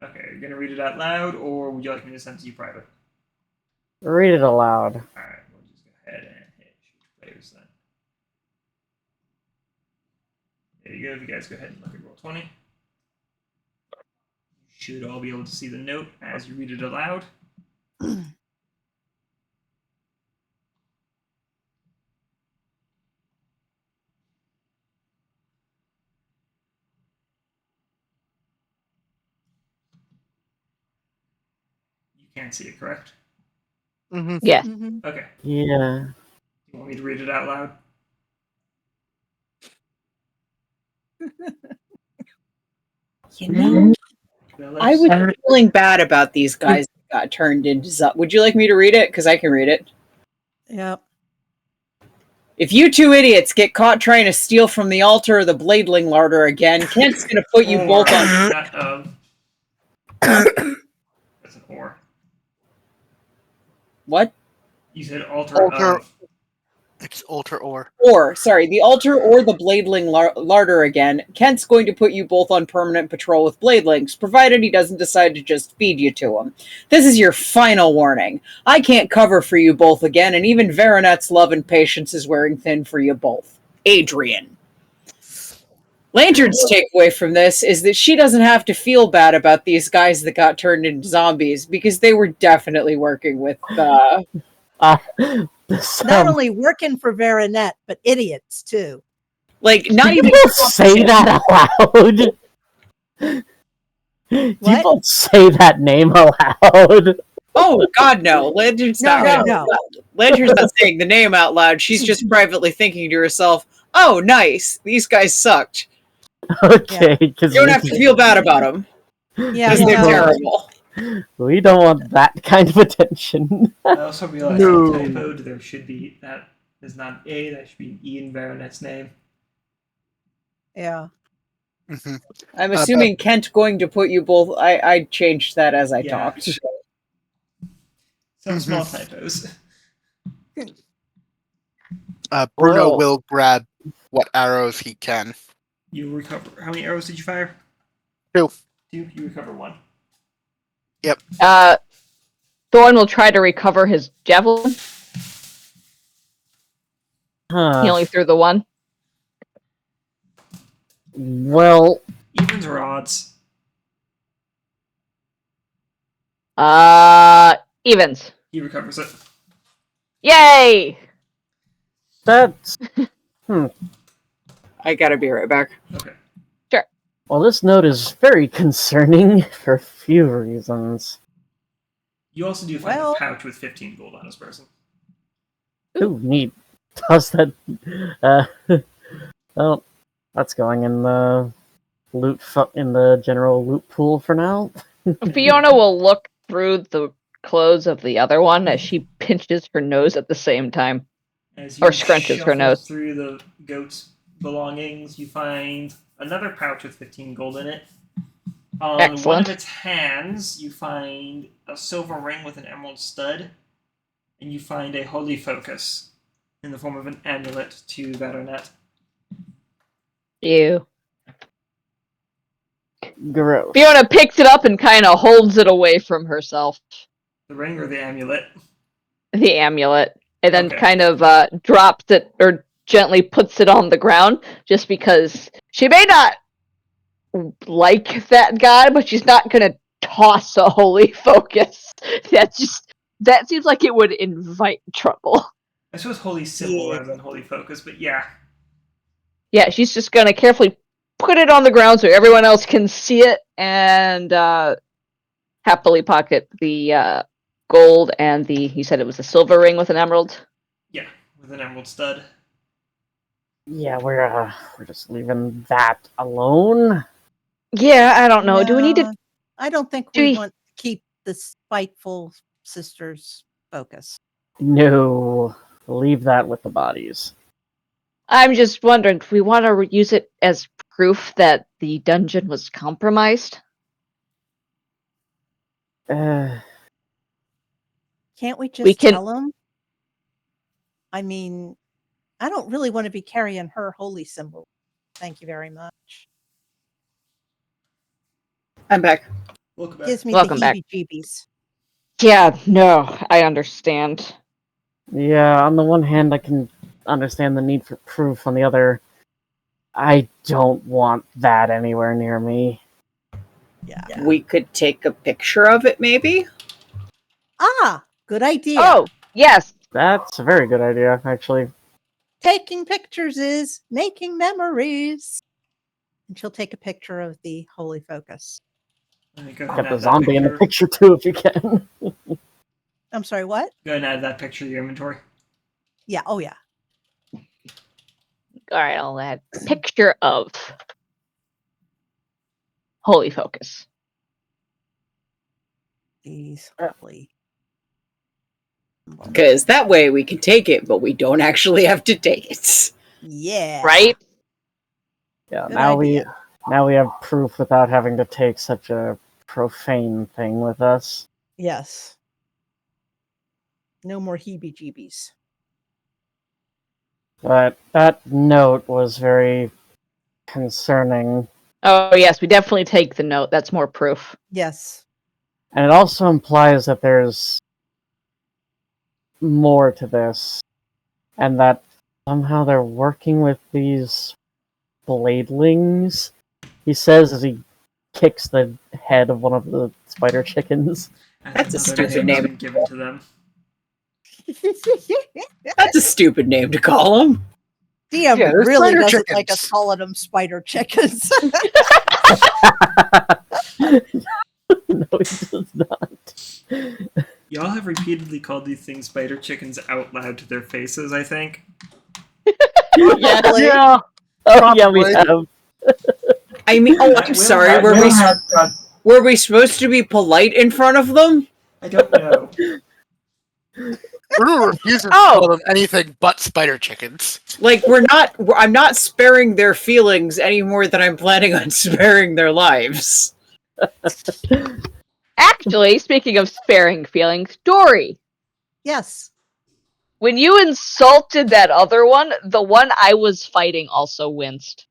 Okay, are you going to read it out loud, or would you like me to send it to you private? Read it aloud. Alright, we'll just go ahead and hit shoot players then. There you go, if you guys go ahead and look at Roll20. You should all be able to see the note as you read it aloud. You can't see it, correct? Mm-hmm. Yes. Mhm. Okay. Yeah. You want me to read it out loud? You know, Vellos? I was feeling bad about these guys that got turned into Would you like me to read it? Because I can read it. Yep. If you two idiots get caught trying to steal from the altar or the Bladeling larder again, Kent's going to put you both on... Not of. That's an or. What? You said altar Altar. of. It's altar or. Or, sorry, the altar or the Bladeling larder again. Kent's going to put you both on permanent patrol with Bladelings, provided he doesn't decide to just feed you to him. This is your final warning. I can't cover for you both again, and even Veronet's love and patience is wearing thin for you both. Adrian. Lantern's takeaway from this is that she doesn't have to feel bad about these guys that got turned into zombies, because they were definitely working with... Not only working for Veronet, but idiots too. Like, not Do even... you both say that out loud? Do you What? both say that name aloud? Oh, God, no. Lantern's not No. Lantern's not saying the name out loud. She's just privately thinking to herself, oh, nice. These guys sucked. Okay, because You don't have to feel bad about them. Yeah, Because they're no. terrible. we don't want that kind of attention. I also realized No. I typoed. There should be, that is not A, that should be an E in Baronet's name. Yeah. Mm-hmm. I'm assuming Kent going to put you both... I changed that as I Yeah. talked. Some small typos. Bruno Well- will grab what arrows he can. You recover. How many arrows did you fire? 2. 2. You recover 1. Thorn will try to recover his javelin. He Huh. only threw the one. Well, Evens or odds? Evens. He recovers it. Yay! that's I gotta be right back. Okay. well. This note is very concerning for a few reasons. You also do find Well- a pouch with 15 gold on his person. Ooh, neat. Does that? Well, that's going in the in the general loot pool for now. Fiona will look through the clothes of the other one as she pinches her nose at the same time. As you Or scrunches her shuffle nose. through the goat's belongings, you find another pouch with 15 gold in it. On one Excellent. of its hands, you find a silver ring with an emerald stud, and you find a holy focus in the form of an amulet to Baronet. Ew. Gross. Fiona picks it up and kind of holds it away from herself. The ring or the amulet? The amulet. And then Okay. kind of drops it or gently puts it on the ground just because she may not like that guy, but she's not going to toss a holy focus. That seems like it would invite trouble. I suppose holy symbol Yeah. rather than holy focus, but yeah. Yeah, she's just going to carefully put it on the ground so everyone else can see it and happily pocket the gold and you said it was a silver ring with an emerald? Yeah, with an emerald stud. Yeah, we're just leaving that alone. Yeah, I don't know. Do we need to? I don't think do we we- want to keep the spiteful sisters focused. No, leave that with the bodies. I'm just wondering, do we want to use it as proof that the dungeon was compromised? Uh, Can't we just We can- tell them? I mean, I don't really want to be carrying her holy symbol. Thank you very much. I'm back. Welcome back. Gives me Welcome the back. heebie-jeebies. Yeah, no, I understand. yeah, on the one hand, I can understand the need for proof. On the other, I don't want that anywhere near me. Yeah. We could take a picture of it, maybe? Ah, good idea. Oh, yes. That's a very good idea, actually. Taking pictures is making memories. And she'll take a picture of the holy focus. Let me go ahead Get and the add that zombie in the picture. picture too, if you can. I'm sorry, what? Go ahead and add that picture to your inventory. Yeah, oh yeah. All right, I'll add picture of holy focus. These holy. Because that way we can take it, but we don't actually have to take it. Yeah. Right? Yeah, Good now idea. we have proof without having to take such a profane thing with us. Yes. No more heebie-jeebies. But that note was very concerning, Oh, yes, we definitely take the note. That's more proof. Yes. and it also implies that there's more to this, and that somehow they're working with these bladelings. He says as he kicks the head of one of the spider chickens. That's a Another stupid name's name. been given to them. That's a stupid name to call them. DM Yeah, they're really spider doesn't like us chickens. calling them spider chickens. No, he does not. Y'all have repeatedly called these things spider chickens out loud to their faces, I think. Yes. Probably. Yeah. Oh, yeah, we Probably. have. I mean, oh, That I'm will sorry. happen. Were we supposed to be polite in front of them? I don't know. Bruno refuses to Oh! call them anything but spider chickens. Like, I'm not sparing their feelings any more than I'm planning on sparing their lives. Actually, speaking of sparing feelings, Dori, Yes. when you insulted that other one, the one I was fighting also winced.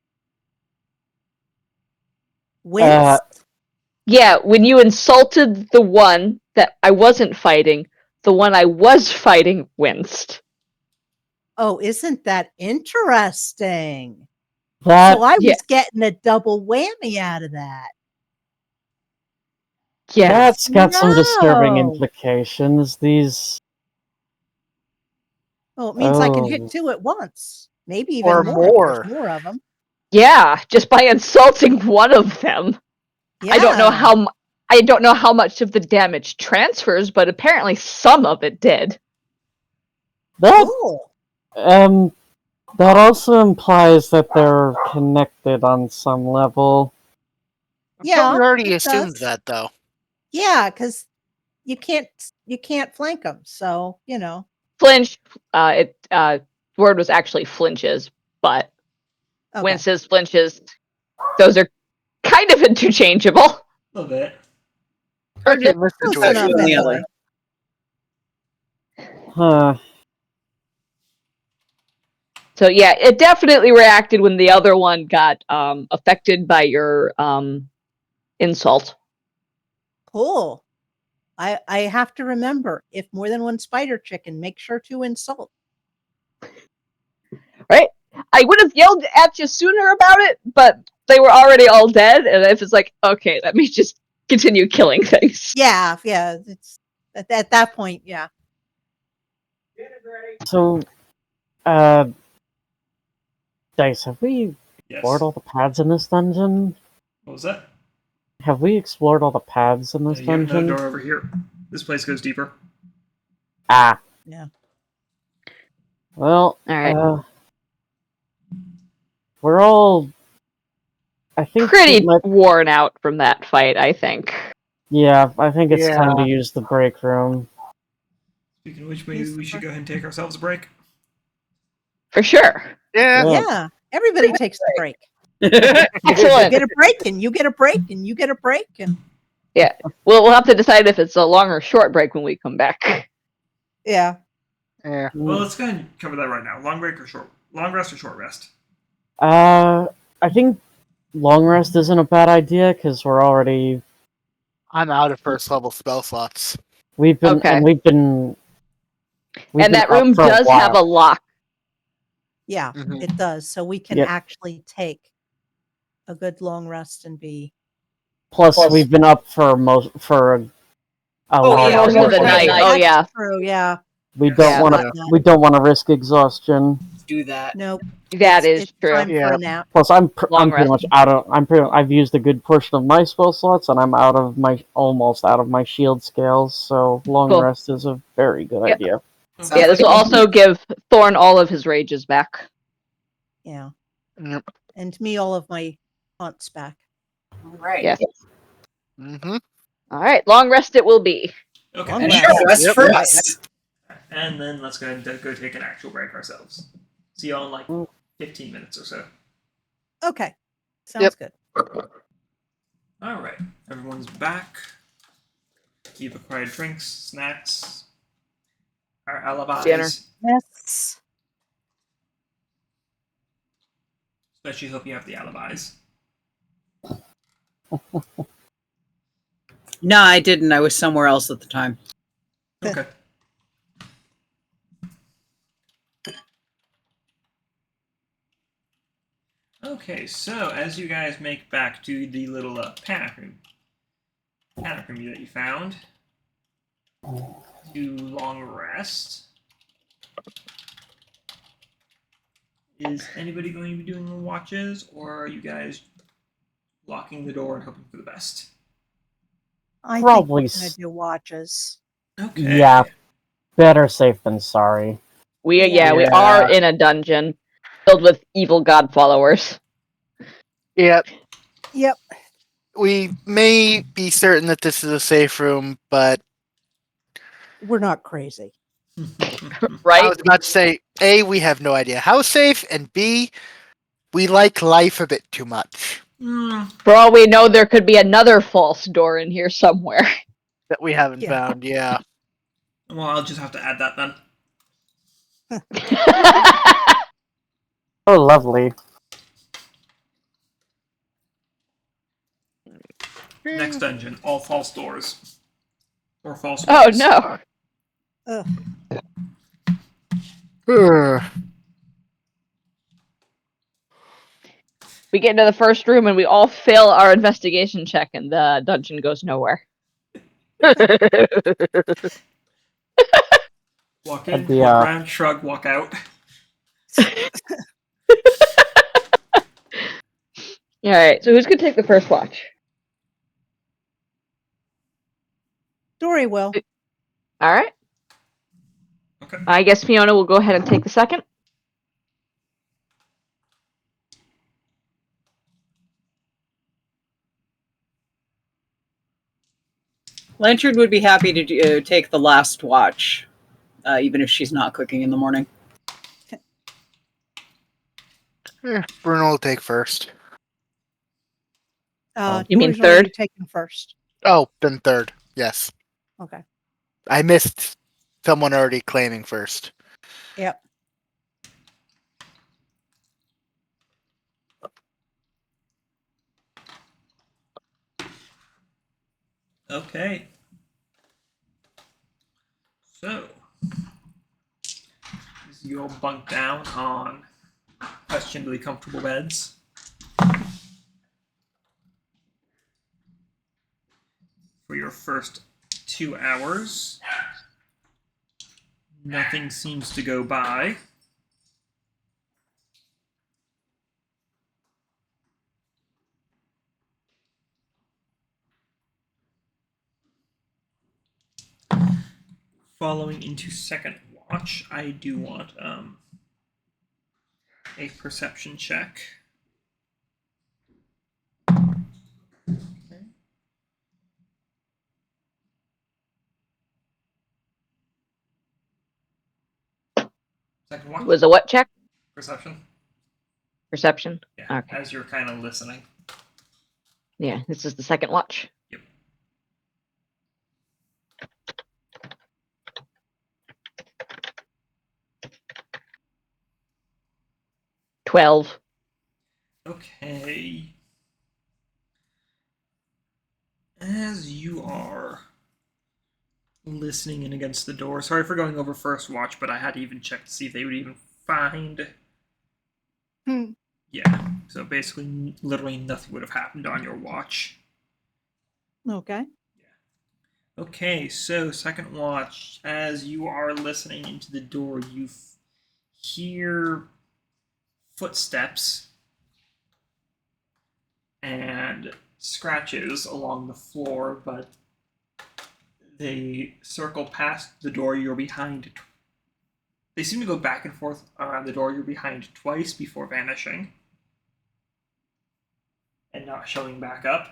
Winced? Yeah, when you insulted the one that I wasn't fighting, the one I was fighting winced. Oh, isn't that interesting? That So I was yeah. getting a double whammy out of that. Yes. that's got some disturbing No. implications. These Well, it means I can Oh. hit 2 at once. Maybe even Or more. If more. there's more of them. Yeah, just by insulting one of them. Yeah. I don't know how much of the damage transfers, but apparently some of it did. that Cool. that also implies that they're connected on some level. Yeah, we already it assumed does. that, though. Yeah, because you can't flank them. So Flinch, word was actually flinches, but Okay. when it says flinches, those are kind of interchangeable. A little bit. Heard you in this Close situation. enough on the anyway. Huh. So yeah, it definitely reacted when the other one got affected by your insult. Cool. I have to remember, if more than one spider chicken, make sure to insult. Right? I would have yelled at you sooner about it, but they were already all dead, and if it's like, okay, let me just continue killing things. Yeah, it's at that point, yeah. So, Dice, have we Yes. explored all the paths in this dungeon? What was that? Have we explored all the paths in this You have another dungeon? door over here. This place goes deeper. Ah. Yeah. Well, Alright. we're all. I think Pretty it might- worn out from that fight, I think. Yeah, I think it's time to Yeah. use the break room. Speaking of which, maybe we should go ahead and take ourselves a break. For sure. Yeah. Yeah. Yeah. Everybody takes the break. You Excellent. get a break, and you get a break, and you get a break, and We'll have to decide if it's a long or short break when we come back. yeah. Yeah. Well, let's go ahead and cover that right now. Long break or short? Long rest or short rest? I think long rest isn't a bad idea because we're already I'm out of first level spell slots. we've been Okay. and we've been And that up room for a does have a while. lock. Yeah, Mhm. it does. So we can Yep. actually take a good long rest and be. Plus, we've been up for a large yeah, portion most of the of night. the Oh, yeah. True, yeah. We Yeah. don't Yeah. want Yeah. to. We don't want to risk exhaustion. Do that. Nope. That is it's true. time for Yeah. a nap. Plus, I'm Long pretty rest. much out of. I've used a good portion of my spell slots, and I'm almost out of my shield scales. So long Cool. rest is a very good Yep. idea. Sounds Yeah, this will like- also give Thorn all of his rages back. Yeah. Yep. And me all of my haunts back. Right. Yeah. Mhm. Alright, long rest it will be. Okay. Long And rest. short rest Yep. for us. And then let's go ahead and go take an actual break ourselves. See y'all in like 15 minutes or so. Okay. Sounds good. Alright. Everyone's back. Keep acquired drinks, snacks, our alibis. Dinner. Yes. Especially hope you have the alibis. No, I didn't. I was somewhere else at the time. Okay. Okay, so as you guys make back to the little panic room that you found, to long rest. Is anybody going to be doing watches, or are you guys locking the door and hoping for the best? I Probably think we're gonna do watches. Okay. Yeah. Better safe than sorry. We Yeah. we Yeah. are in a dungeon filled with evil god followers. Yep. Yep. We may be certain that this is a safe room, but We're not crazy. I Right? was about to say, A, we have no idea how safe, and B, we like life a bit too much For all we know, there could be another false door in here somewhere. that we haven't Yeah. found. Yeah. Well, I'll just have to add that then. Oh, lovely. Next dungeon, all false doors. Or false Oh doors. no. Ugh. We get into the first room and we all fail our investigation check, and the dungeon goes nowhere. Walk in, That'd be, look around, shrug, walk out. Alright, so who's gonna take the first watch? Dori will. Alright. Okay. I guess Fiona will go ahead and take the second. Lantern would be happy to take the last watch, even if she's not cooking in the morning. Bruno will take first. You mean Dori's already third? taken first. Oh, then third. Yes. Okay. I missed someone already claiming first. Yep. Okay. So, as you all bunk down on questionably comfortable beds, for your first 2 hours, nothing seems to go by. Following into second watch, I do want a perception check. Okay. Second watch. Was a what check? Perception. Perception? Yeah. Okay. As you're kind of listening. Yeah, this is the second watch. Yep. 12. Okay. As you are listening in against the door, sorry for going over first watch, but I had to even check to see if they would even find. Yeah, so basically, literally nothing would have happened on your watch. Okay. Okay, so second watch, as you are listening into the door, you hear footsteps and scratches along the floor, but they circle past the door you're behind. They seem to go back and forth around the door you're behind twice before vanishing and not showing back up.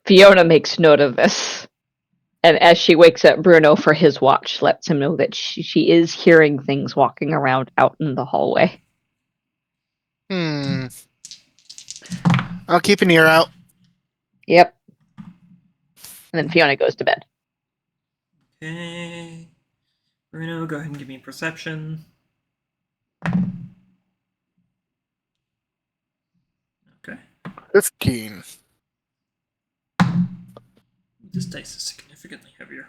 Fiona makes note of this. And as she wakes up Bruno for his watch, lets him know that she is hearing things walking around out in the hallway. I'll keep an ear out. Yep. And then Fiona goes to bed. Okay. Bruno, go ahead and give me a perception. Okay. 15. This dice is significantly heavier.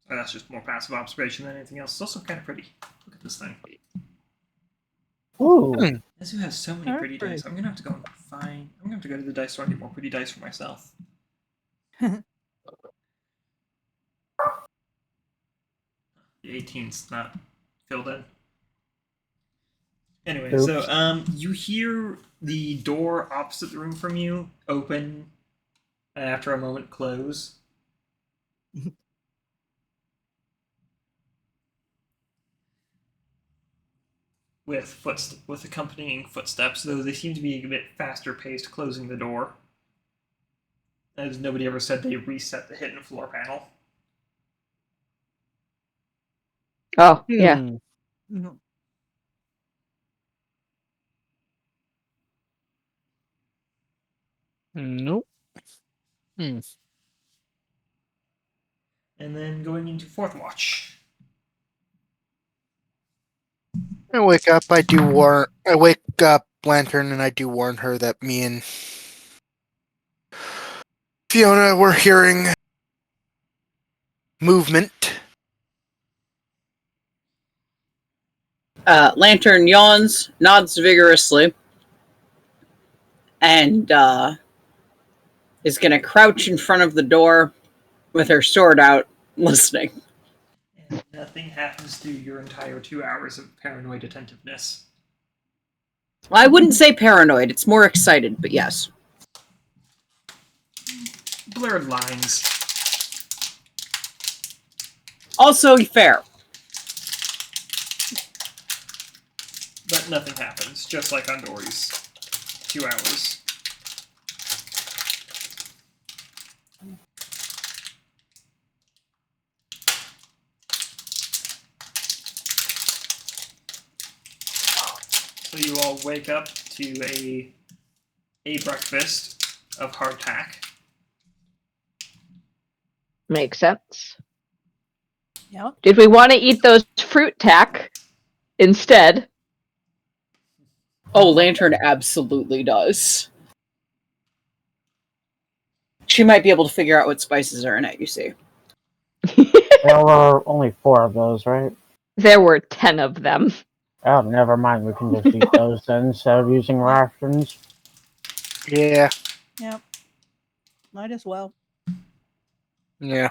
That's just more passive observation than anything else. It's also kind of pretty. Look at this thing. Ooh. As who has so many They're pretty pretty. dice, I'm gonna have to go and find. I'm gonna have to go to the dice store and get more pretty dice for myself. The 18's not filled in. Anyway, Oops. so you hear the door opposite the room from you open, and after a moment close. With accompanying footsteps, though they seem to be a bit faster paced closing the door. As nobody ever said they reset the hidden floor panel. Oh, yeah. Mhm. Nope. And then going into fourth watch. I wake up, I wake up Lantern and I do warn her that me and Fiona, we're hearing movement. Lantern yawns, nods vigorously, and is going to crouch in front of the door with her sword out, listening. And nothing happens through your entire 2 hours of paranoid attentiveness. Well, I wouldn't say paranoid, it's more excited, but yes. Blurred lines. Also fair. But nothing happens, just like on Dori's 2 hours. So you all wake up to a breakfast of hardtack. Makes sense. Yeah. Did we want to eat those fruit tack instead? Oh, Lantern absolutely does. She might be able to figure out what spices are in it, you see. There were only 4 of those, right? There were 10 of them. Oh, never mind. We can just eat those then instead of using rations. Yeah. Yep. Might as well. Yeah.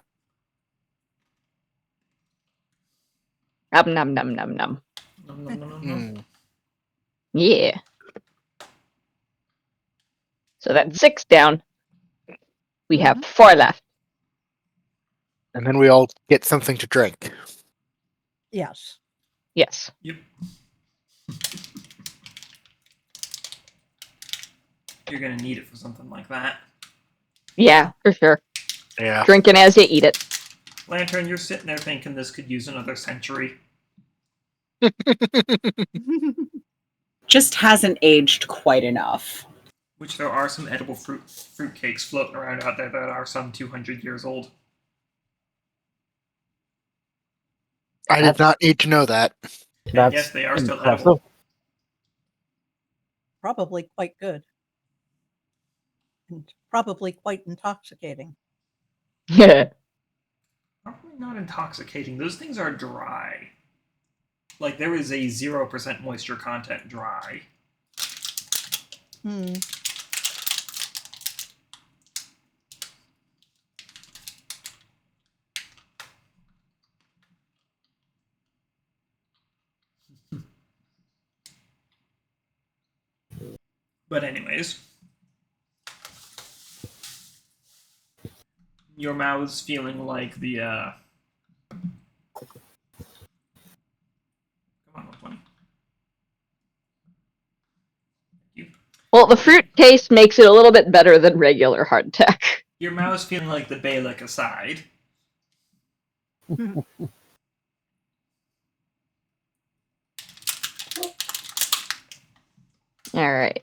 Nom nom nom nom nom. Nom, nom, nom, nom, nom. Mm. Yeah. So that's 6 down. We have 4 left. And then we all get something to drink. Yes. Yes. Yep. You're gonna need it for something like that. Yeah, for sure. Yeah. Drinking as you eat it. Lantern, you're sitting there thinking this could use another century. Just hasn't aged quite enough. Which there are some edible fruit cakes floating around out there that are some 200 years old. I did not need to know that. And That's yes, they are still impressive. edible. Probably quite good. And probably quite intoxicating. Yeah. Probably not intoxicating. Those things are dry. Like, there is a 0% moisture content dry. Hmm. But anyways, your mouth's feeling like the come on, 120. You. Well, the fruit taste makes it a little bit better than regular hardtack. Your mouth's feeling like the Balak aside. All right.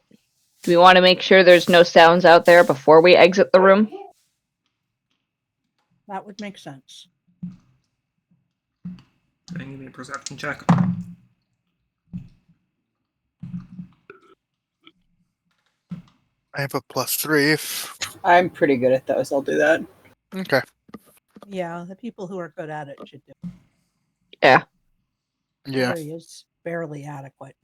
Do we want to make sure there's no sounds out there before we exit the room? That would make sense. Then give me a perception check. I have a +3 if... I'm pretty good at those, I'll do that. Okay. Yeah, the people who are good at it should do. Yeah. Yeah. 3 is barely adequate.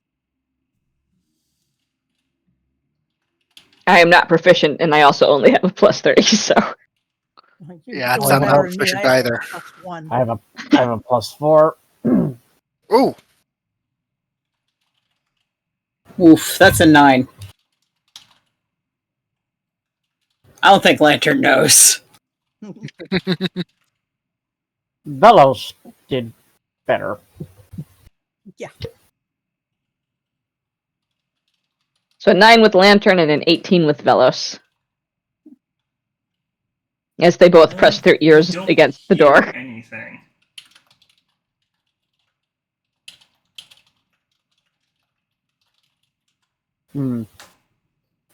I am not proficient, and I also only have a +30, so. Yeah, it's doing not better than me. proficient I have either. +1. I have a +4. Ooh. Oof, that's a 9. I don't think Lantern knows. Vellos did better. Yeah. So a 9 with Lantern and an 18 with Vellos. As they both press their ears Don't against the hear door. Anything.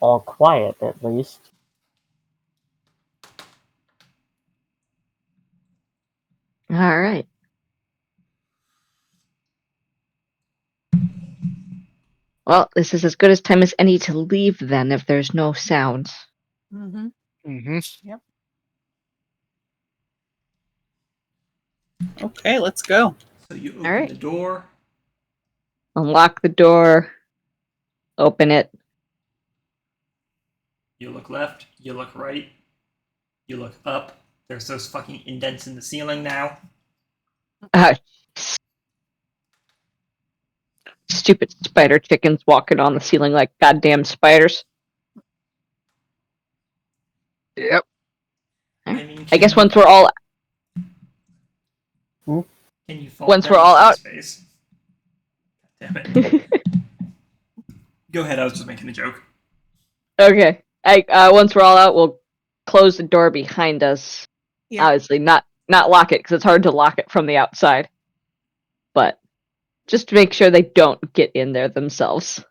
All quiet, at least. All right. Well, this is as good a time as any to leave then if there's no sounds. Mm-hmm. Mm-hmm. Okay, let's go. So you open Alright. the door. Unlock the door. Open it. You look left. You look right. You look up. There's those fucking indents in the ceiling now. Stupid spider chickens walking on the ceiling like goddamn spiders. Yep. I guess once we're all Can you fall once down we're all to out- space? Damn it. Go ahead, I was just making a joke. Okay. Once we're all out, we'll close the door behind us. Yeah. Obviously, not lock it because it's hard to lock it from the outside. But just to make sure they don't get in there themselves.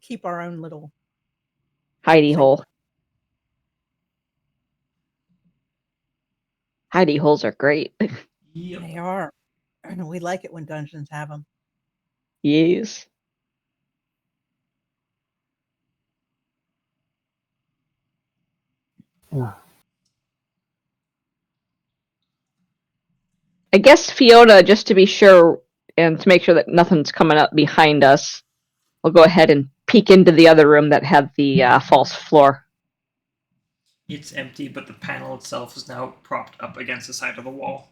Keep our own little. Hidey hole. Hidey holes are great. Yep. They are. And we like it when dungeons have them. Yes. I guess Fiona, just to be sure and to make sure that nothing's coming up behind us, we'll go ahead and peek into the other room that had the false floor. It's empty, but the panel itself is now propped up against the side of the wall.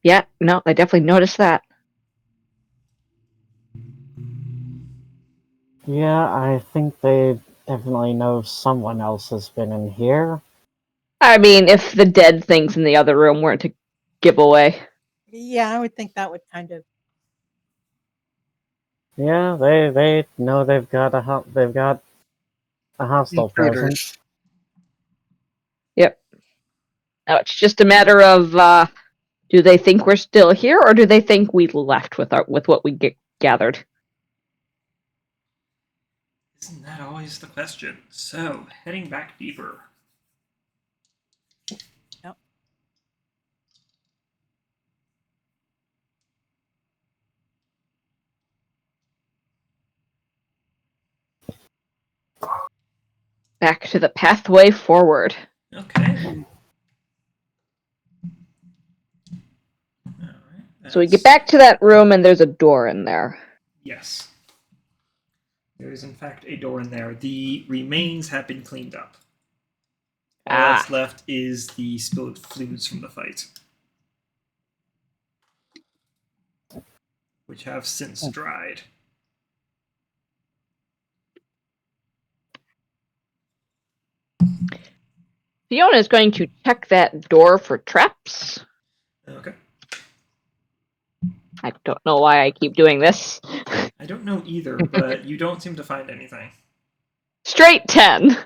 Yeah, no, I definitely noticed that. Yeah, I think they definitely know someone else has been in here. I mean, if the dead things in the other room weren't a giveaway. Yeah, I would think that would kind of. Yeah, they know they've got a hostile presence. Intruders. Now it's just a matter of do they think we're still here, or do they think we left with what we gathered? Isn't that always the question? So, heading back deeper. Yep. Back to the pathway forward. Okay. Alright, So we get back to that room, and there's a door in there. Yes. There is, in fact, a door in there. The remains have been cleaned up. All that's left is the spilled fluids from the fight, which have since dried. Fiona is going to check that door for traps. Okay. I don't know why I keep doing this. I don't know either, but you don't seem to find anything. Straight 10.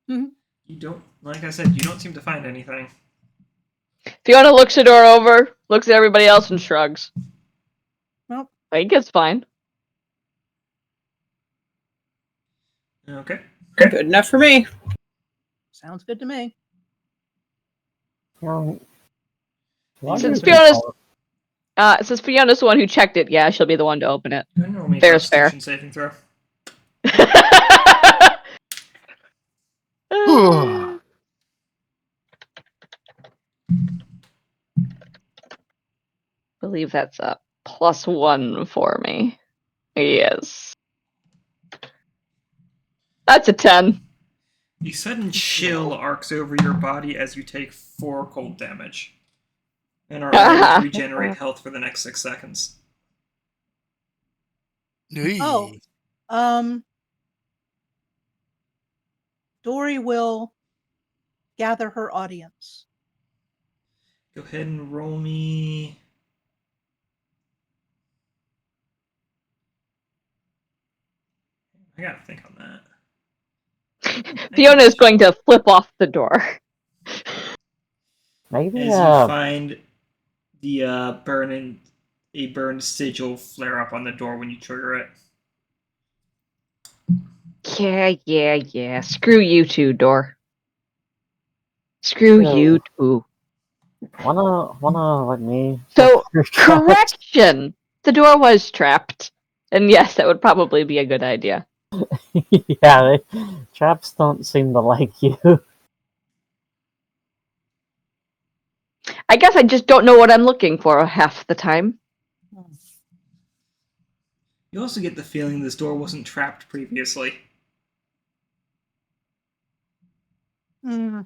You don't, like I said, you don't seem to find anything. Fiona looks the door over, looks at everybody else, and shrugs. Nope. I think it's fine. Okay. Good enough for me. Sounds good to me. Since Fiona's the one who checked it, yeah, she'll be the one to open it. Fair's fair. Saving throw. Believe that's a +1 for me. Yes. That's a 10. The sudden chill arcs over your body as you take 4 cold damage. And are able to regenerate health for the next 6 seconds. Oh. Dori will gather her audience. Go ahead and roll me. I gotta think on that. Fiona is going to flip off the door. Maybe As you find the burned sigil flare up on the door when you trigger it. Yeah. Screw you two, door. Screw you two. Wanna let me? So, correction! The door was trapped. And yes, that would probably be a good idea. Yeah, traps don't seem to like you. I guess I just don't know what I'm looking for half the time. You also get the feeling this door wasn't trapped previously. Hmm.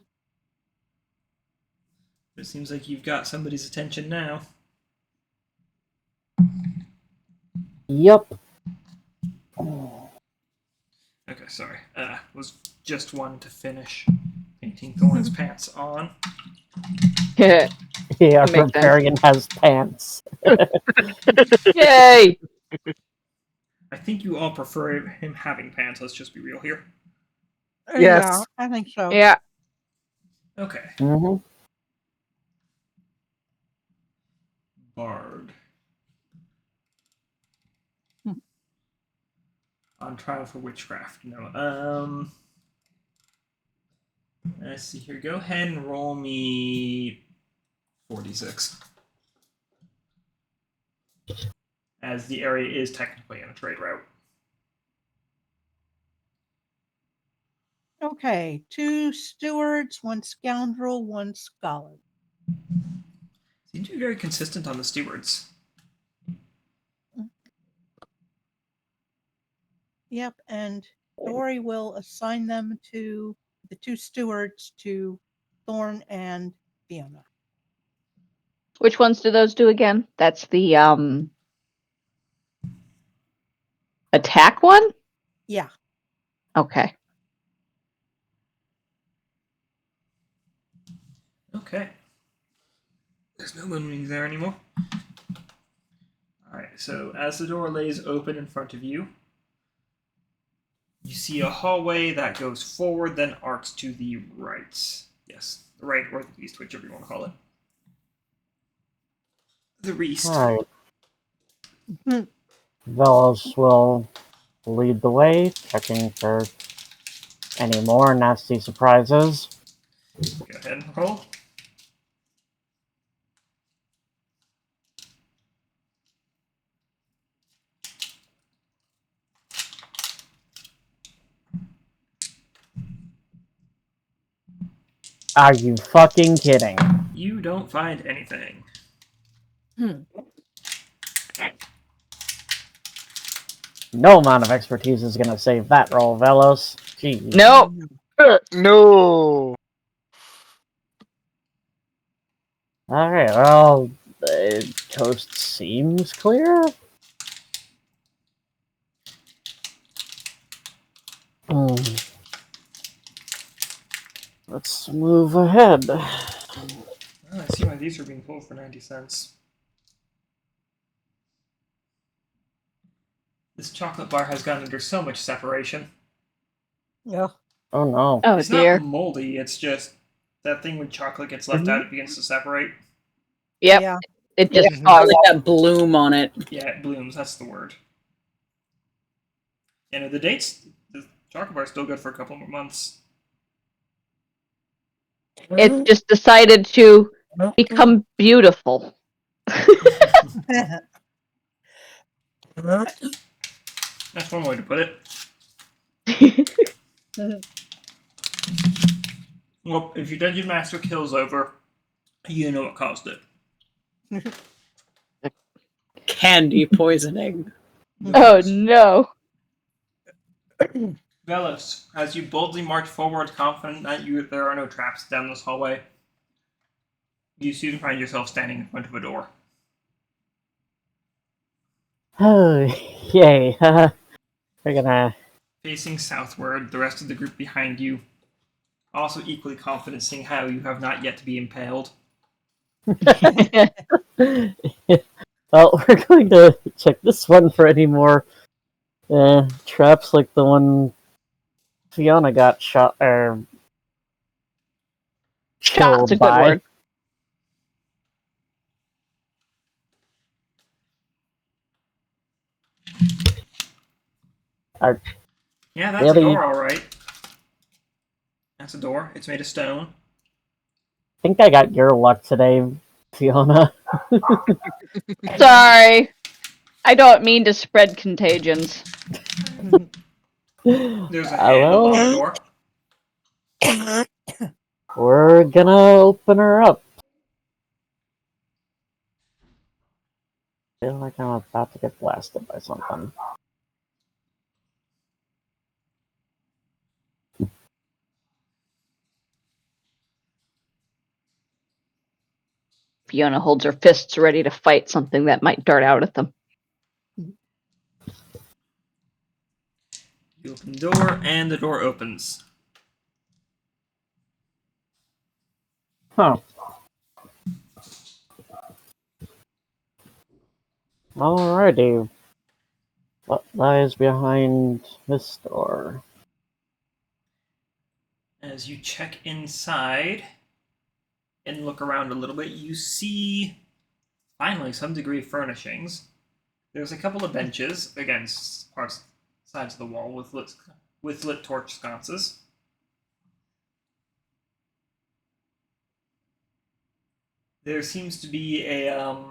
It seems like you've got somebody's attention now. Yep. Okay, sorry. Was just one to finish painting Thorn's pants on. Yeah, Makes sense. Barbarian has pants. Yay! I think you all prefer him having pants. Let's just be real here. Yes. Yeah, I think so. Yeah. Okay. Mm-hmm. Bard. Hmm. On trial for witchcraft. No. Let's see here. Go ahead and roll me 46. As the area is technically in a trade route. Okay, 2 stewards, 1 scoundrel, 1 scholar. Seem to be very consistent on the stewards. Yep, and Dori will assign them to the 2 stewards to Thorn and Fiona. Which ones do those do again? That's the attack one? Yeah. Okay. Okay. There's no moon there anymore. Alright, so as the door lays open in front of you, you see a hallway that goes forward, then arcs to the right. Yes, the right or the east, whichever you want to call it. The east. Alright. Vellos will lead the way, checking for any more nasty surprises. Go ahead and roll. Are you fucking kidding? You don't find anything. No amount of expertise is gonna save that roll, Vellos. Jeez. Nope. No. Alright, well, the coast seems clear. Let's move ahead. Oh, I see why these are being pulled for 90 cents. This chocolate bar has gone under so much separation. Yeah. Oh no. Oh It's dear. not moldy, it's just that thing when chocolate gets left out, it begins to separate. Yep. Yeah. It just Mhm. falls Like that bloom on it. Yeah, it blooms, that's the word. And the dates, the chocolate bar is still good for a couple more months. It just decided to become beautiful. That's one way to put it. Well, if your Dungeon Master kills over, you know what caused it. Candy poisoning. Oh no. Vellos, as you boldly march forward, confident that there are no traps down this hallway, you soon find yourself standing in front of a door. Oh, yay. We're gonna... Facing southward, the rest of the group behind you, also equally confident, seeing how you have not yet to be impaled. Well, we're going to check this one for any more traps like the one Fiona got shot or Shot's a killed good by. word. Yeah, that's Really? a door, alright. That's a door. It's made of stone. I think I got your luck today, Fiona. Sorry. I don't mean to spread contagions. There's a handle on the door. We're gonna open her up. I feel like I'm about to get blasted by something. Fiona holds her fists ready to fight something that might dart out at them. You open the door, and the door opens. Huh. Alrighty. What lies behind this door? As you check inside and look around a little bit, you see finally some degree of furnishings. There's a couple of benches against sides of the wall with lit torch sconces. There seems to be a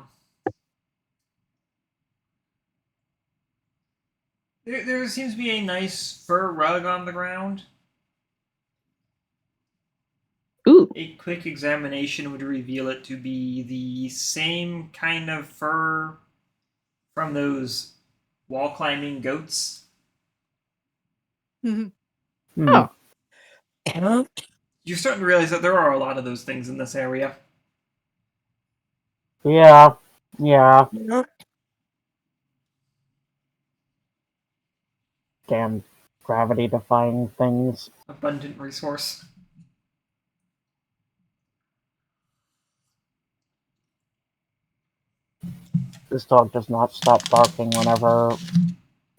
there seems to be a nice fur rug on the ground. Ooh. A quick examination would reveal it to be the same kind of fur from those wall climbing goats. Oh. You're starting to realize that there are a lot of those things in this area. Yeah. Damn gravity-defying things. Abundant resource. This dog does not stop barking whenever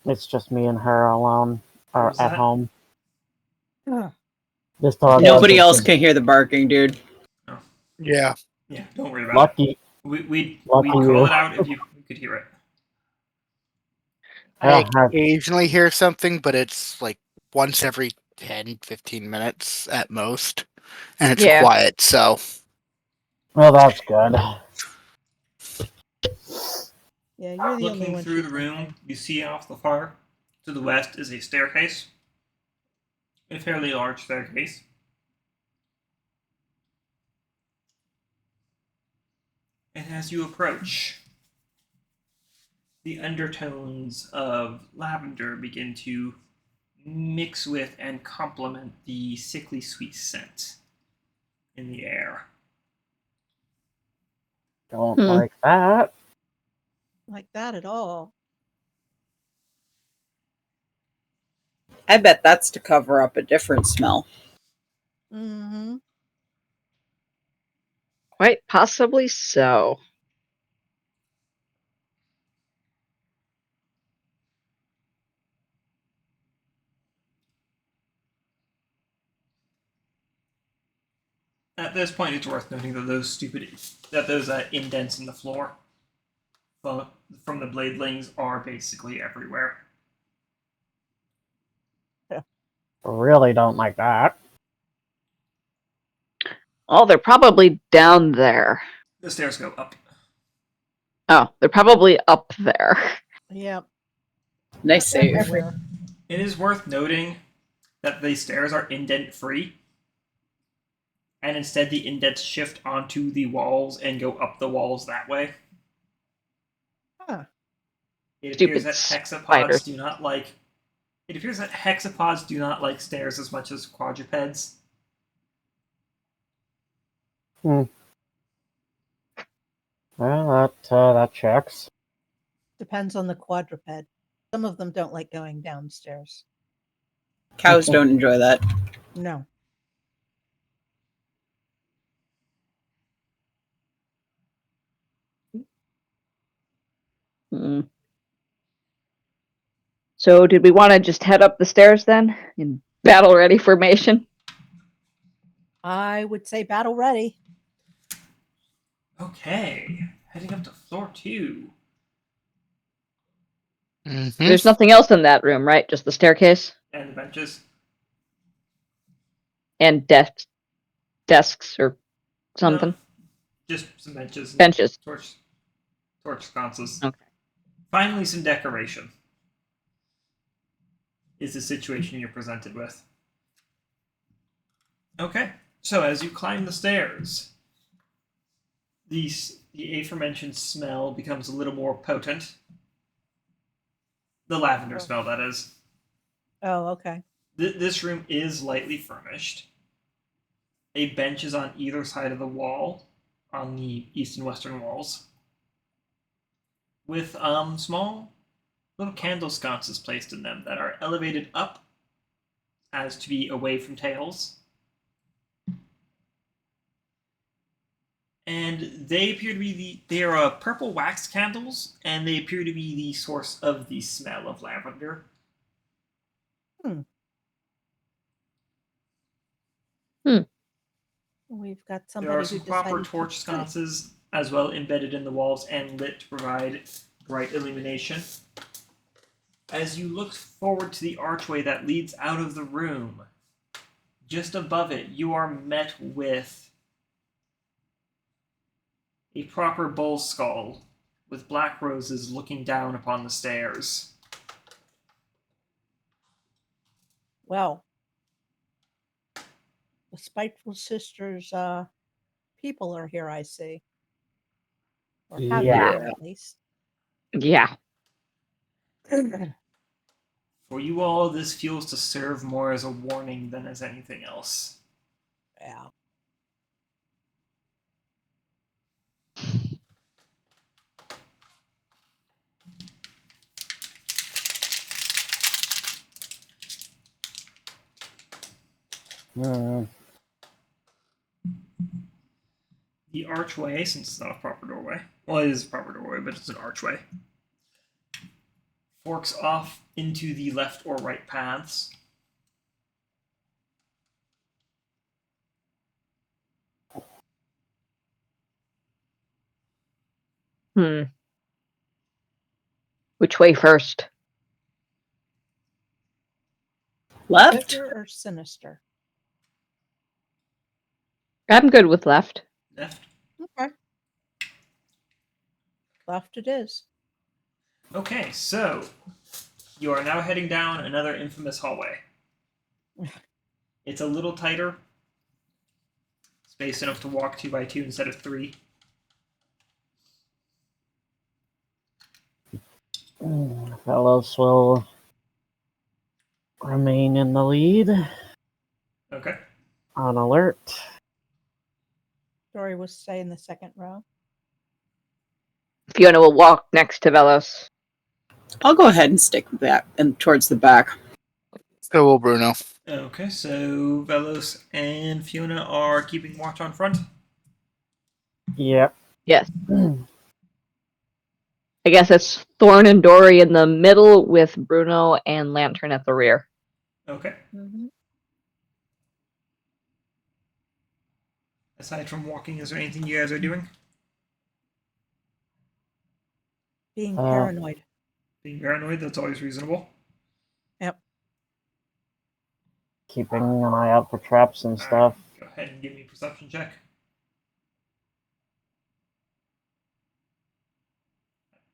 it's just me and her alone or What was at that? home. Huh. This dog. Nobody is else just can hear the barking, dude. Yeah. Yeah, don't worry about lucky. it. We'd Lucky call you. it out if you could hear it. I Yeah, occasionally hear something, but it's like once every 10, 15 minutes at most. And it's Yeah. quiet, so. well, that's good. Yeah, you're the only Looking one. through she the can room, hear. you see off the far to the west is a staircase. A fairly large staircase. And as you approach, the undertones of lavender begin to mix with and complement the sickly sweet scent in the air. Don't Hmm. like that. Like that at all. I bet that's to cover up a different smell. Mm-hmm. Quite possibly so. At this point, it's worth noting that those indents in the floor from the bladelings are basically everywhere. Really don't like that. Oh, they're probably down there. The stairs go up. Oh, they're probably up there. Yep. Nice save. Everywhere. It is worth noting that the stairs are indent free, and instead the indents shift onto the walls and go up the walls that way. Huh. It Stupid appears that hexapods spiders. do not like. It appears that hexapods do not like stairs as much as quadrupeds. Well, that checks. Depends on the quadruped. Some of them don't like going downstairs. Cows don't enjoy that. No. Hmm. So, did we want to just head up the stairs then in battle ready formation? I would say battle ready. Okay, heading up to floor 2. Mm-hmm. There's nothing else in that room, right? Just the staircase And the benches. and desks or something. No, just some benches. And Benches. Torch sconces. Okay. Finally, some decoration. is the situation you're presented with. Okay, so as you climb the stairs, the aforementioned smell becomes a little more potent. The lavender smell, that is. Oh, okay. This room is lightly furnished. A bench is on either side of the wall, on the east and western walls, with small little candle sconces placed in them that are elevated up as to be away from tails. And they appear to be they are purple wax candles, and they appear to be the source of the smell of lavender. We've got There somebody are who some decided proper to torch sconces as well embedded in the walls and lit to provide bright illumination. As you look forward to the archway that leads out of the room, just above it, you are met with a proper bull skull with black roses looking down upon the stairs. Well, the Spiteful Sisters people are here, I see. Or have Yeah. been, at least. Yeah. For you all, this feels to serve more as a warning than as anything else. Yeah. Hmm. The archway, since it's not a proper doorway, well, it is a proper doorway, but it's an archway, forks off into the left or right paths. Which way first? Left? Bitter or sinister? I'm good with left. Left. Okay. Left it is. Okay, so you are now heading down another infamous hallway. It's a little tighter. Space enough to walk 2 by 2 instead of 3. Vellos will remain in the lead, Okay. on alert. Dori will stay in the second row. Fiona will walk next to Vellos. I'll go ahead and stick back and towards the back. So will Bruno. Okay, so Vellos and Fiona are keeping watch on front. Yep. Yes. I guess it's Thorn and Dori in the middle with Bruno and Lantern at the rear. Okay. Mm-hmm. Aside from walking, is there anything you guys are doing? Being paranoid. Being paranoid, that's always reasonable. Yep. Keeping an eye out for traps and stuff. Go ahead and give me a perception check.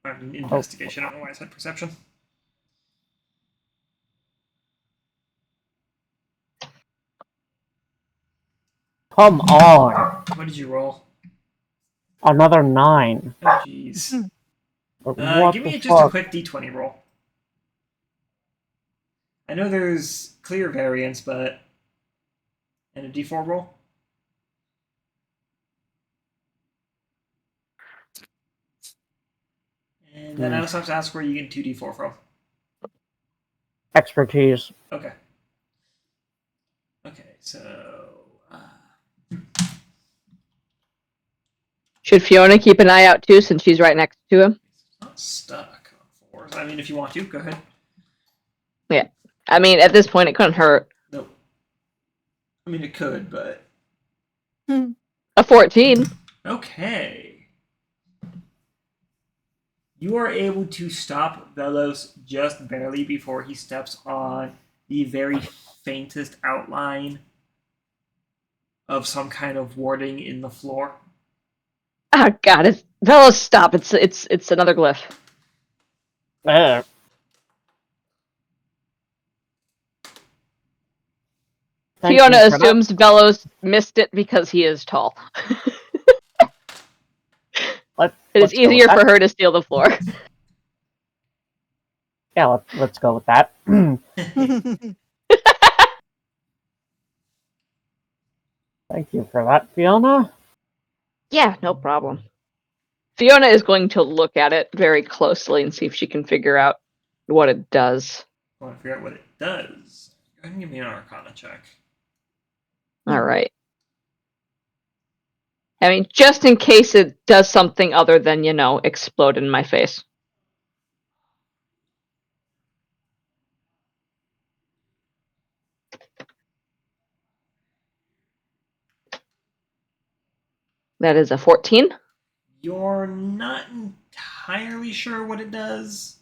I mean, investigation. I don't know why I said perception. Come on! What did you roll? Another 9. Oh, jeez. What Give the me just a fuck? quick d20 roll. I know there's clear variance, but... And a d4 roll? And then I also have to ask where you get 2d4 from. Expertise. Okay. Okay, so... Should Fiona keep an eye out too, since she's right next to him? not stuck on 4s. I mean, if you want to, go ahead. Yeah. I mean, at this point, it couldn't hurt. Nope. I mean, it could, but... A 14. Okay. You are able to stop Vellos just barely before he steps on the very faintest outline of some kind of warding in the floor. Oh God! Vellos, stop! It's another glyph. Thank Fiona you for that. assumes Vellos missed it because he is tall. It is Let's go with easier that. for her to steal the floor. Yeah, let's go with that. Thank you for that, Fiona. Yeah, no problem. Fiona is going to look at it very closely and see if she can figure out what it does. I want to figure out what it does. Go ahead and give me an Arcana check. All right. I mean, just in case it does something other than, explode in my face. That is a 14. You're not entirely sure what it does,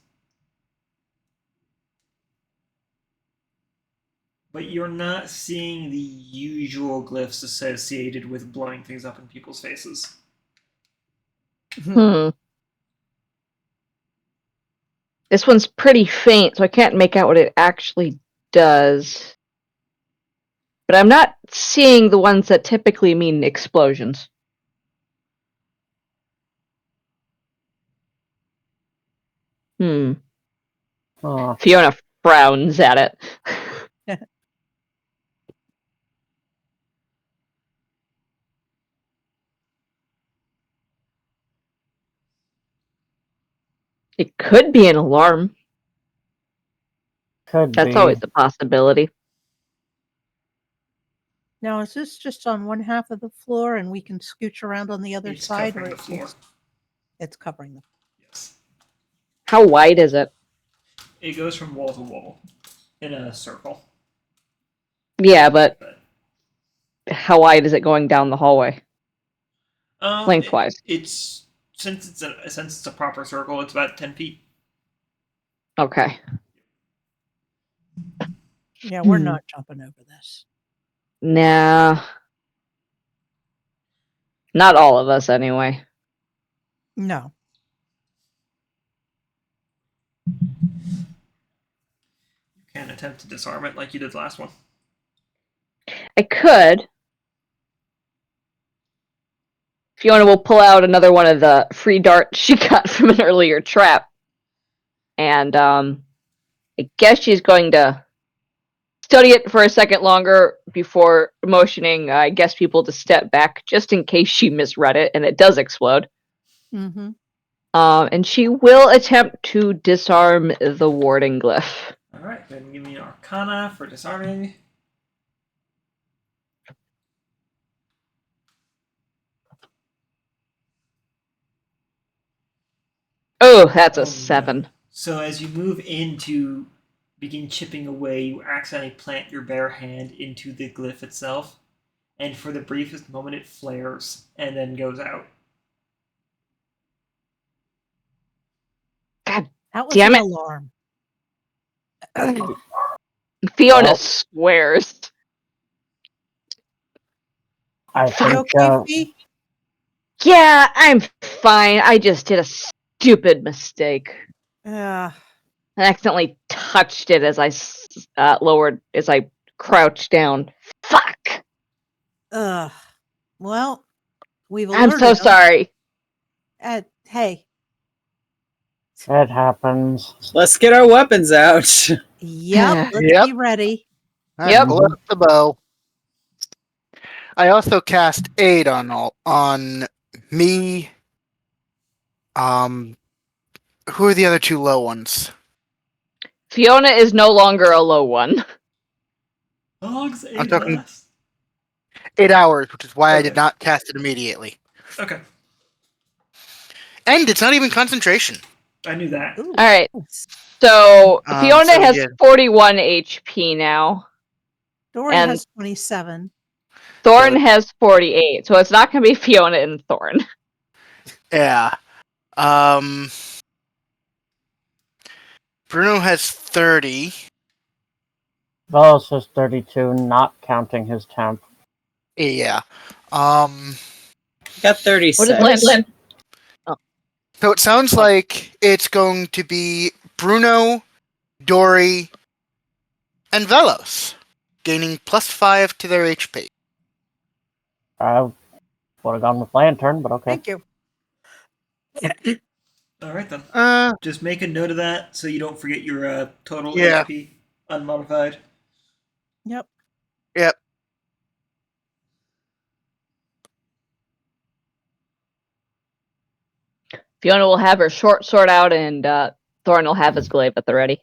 but you're not seeing the usual glyphs associated with blowing things up in people's faces. This one's pretty faint, so I can't make out what it actually does. But I'm not seeing the ones that typically mean explosions. Oh, Fiona frowns at it. It could be an alarm. could That's be. always a possibility. Now, is this just on one half of the floor and we can scooch around on the other It's side? covering the Or floor. it's covering the Yes. How wide is it? It goes from wall to wall in a circle. Yeah, but But how wide is it going down the hallway? Lengthwise. It's since it's a proper circle, it's about 10 feet. Okay. Yeah, we're not jumping over this. Nah. Not all of us, anyway. No. You can attempt to disarm it like you did the last one. I could. Fiona will pull out another one of the free darts she got from an earlier trap. And I guess she's going to study it for a second longer before motioning, I guess, people to step back, just in case she misread it and it does explode. Mm-hmm. And she will attempt to disarm the warding glyph. Alright, then give me an Arcana for disarming. Oh, that's Oh, a no. 7. So as you move in to begin chipping away, you accidentally plant your bare hand into the glyph itself, and for the briefest moment it flares and then goes out. God That was damn an it. alarm. Fiona Well. swears. I You think okay, Fee? Yeah, I'm fine. I just did a stupid mistake. Yeah. I accidentally touched it as I as I crouched down. Fuck! Well, we've I'm alerted so them. sorry. Hey. it happens. Let's get our weapons out. Yep. Let's Yep. be ready. Yep. Pull out the bow. I also cast aid on me. Who are the other two low ones? Fiona is no longer a low one. How long does I'm aid talking- last? 8 hours, which is why I did Okay. not cast it immediately. Okay, And it's not even concentration. I knew that. Ooh. Alright, so Fiona so, has yeah. 41 HP now. Dori And- has 27. Thorn has 48, so it's not going to be Fiona and Thorn. Yeah. Bruno has 30. Vellos has 32, not counting his temp. Yeah. Got 36. What is Lynn? So it sounds like it's going to be Bruno, Dori, and Vellos. gaining +5 to their HP. I would have gone with lantern, but okay. Thank you. All right then. Uh, Just make a note of that so you don't forget your total Yeah. HP unmodified. Yep. Yep. Fiona will have her short sword out, and Thorn will have his glaive at the ready.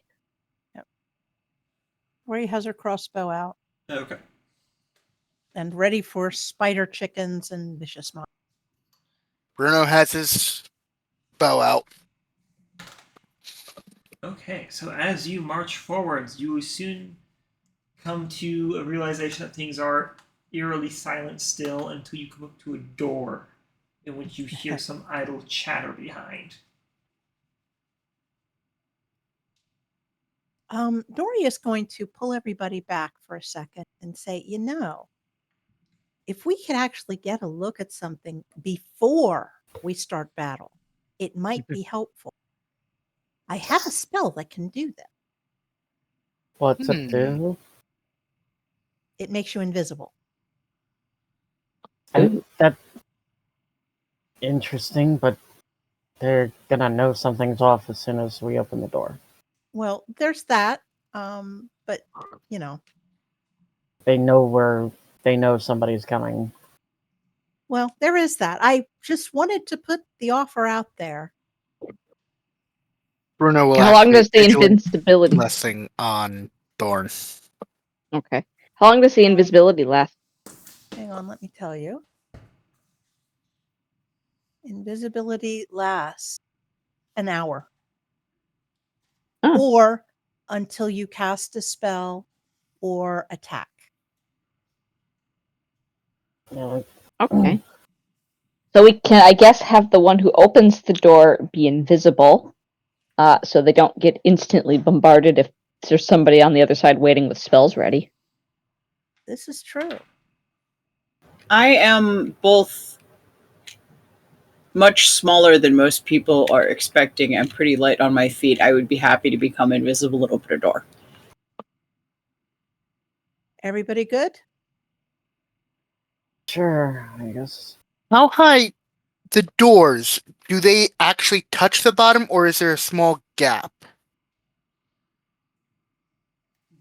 Dori has her crossbow out Okay. and ready for spider chickens and vicious monsters. Bruno has his bow out. Okay, so as you march forwards, you will soon come to a realization that things are eerily silent still until you come up to a door in which you hear some idle chatter behind. Dori is going to pull everybody back for a second and say, if we could actually get a look at something before we start battle, it might be helpful. I have a spell that can do that. What's it do? It makes you invisible. That's interesting, but they're gonna know something's off as soon as we open the door. Well, there's that. But They know somebody's coming. well, there is that. I just wanted to put the offer out there. Bruno will How long activate does the Vigilance invincibility? blessing on Thorn. Okay. How long does the invisibility last? Hang on, let me tell you. Invisibility lasts an hour. Oh. Or until you cast a spell or attack. Yeah, Okay. So we can, I guess, have the one who opens the door be invisible, so they don't get instantly bombarded if there's somebody on the other side waiting with spells ready. This is true. I am both much smaller than most people are expecting and pretty light on my feet. I would be happy to become invisible and open a door. Everybody good? sure, I guess. How high the doors? Do they actually touch the bottom, or is there a small gap?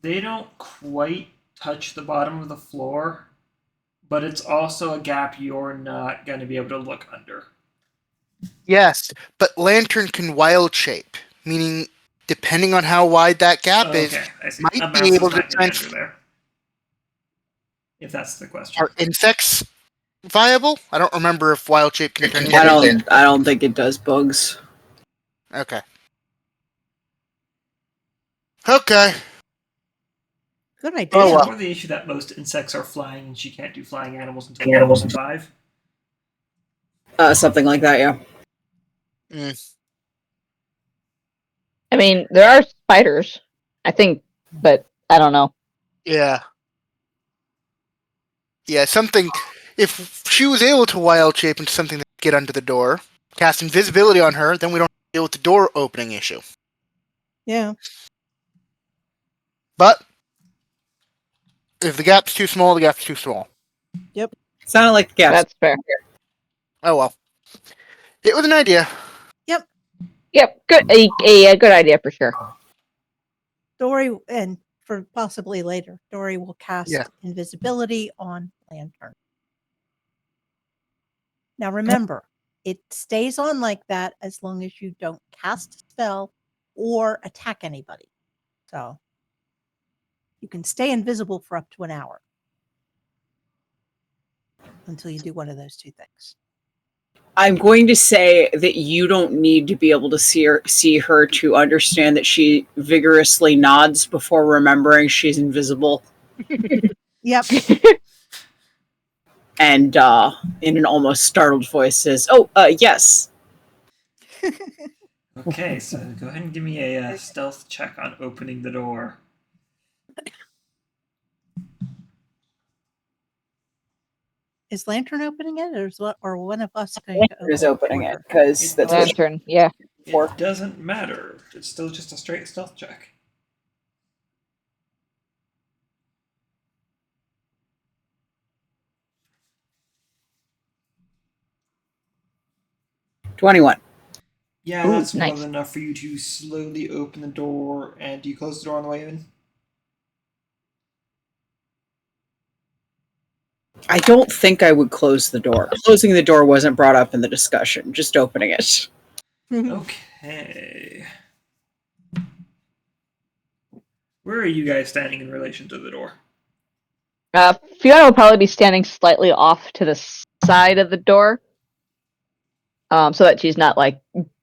They don't quite touch the bottom of the floor, but it's also a gap you're not going to be able to look under. Yes, but Lantern can wild shape, meaning depending on how wide that gap is, Okay, I see. might A be mouse able is to not going to trans- enter there. If that's the question. are insects viable? I don't remember if wild shape can turn I don't think it does bugs. Okay. Okay. Good idea. Oh, It's well. more the issue that most insects are flying, and she can't do flying animals until level 5. Something like that, yeah. I mean, there are spiders, I think, but I don't know. Yeah. Yeah, something. If she was able to wild shape into something that could get under the door, cast invisibility on her, then we don't deal with the door opening issue. Yeah. But if the gap's too small, the gap's too small. Sounded like the gas. That's fair. Oh well. It was an idea. Yep, good. A good idea for sure. Dori, and for possibly later, Dori will cast Yeah. invisibility on Lantern. Now remember, it stays on like that as long as you don't cast a spell or attack anybody. So you can stay invisible for up to an hour until you do one of those two things. I'm going to say that you don't need to be able to see her to understand that she vigorously nods before remembering she's invisible. Yep. And in an almost startled voice says, yes. Okay, so go ahead and give me a stealth check on opening the door. Is Lantern opening it, or one of us going to open Is opening for it her? because that's what Lantern, yeah. It doesn't matter. It's still just a straight stealth check. 21. Yeah, Ooh, that's more nice. than enough for you to slowly open the door. And do you close the door on the way in? I don't think I would close the door. Closing the door wasn't brought up in the discussion, just opening it. Okay. Where are you guys standing in relation to the door? Fiona will probably be standing slightly off to the side of the door, so that she's not like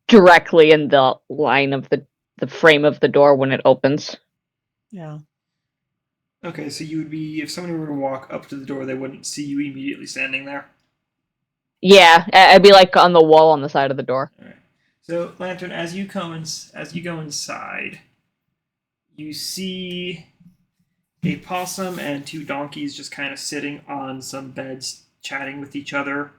directly in the line of the frame of the door when it opens. Yeah. Okay, so you would be, if somebody were to walk up to the door, they wouldn't see you immediately standing there. Yeah, I'd be like on the wall on the side of the door. All right. So, Lantern, as you go inside, you see a possum and two donkeys just kind of sitting on some beds, chatting with each other.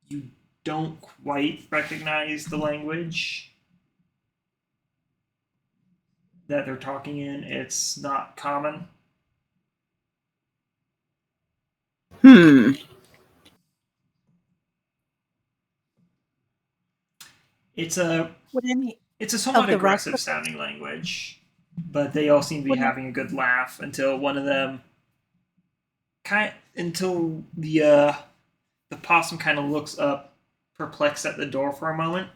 You don't quite recognize the language that they're talking in. It's not common. It's a What do you mean? somewhat the rest aggressive of- sounding language, but they all seem to be What do you- having a good laugh until one of them until the possum kind of looks up, perplexed at the door for a moment,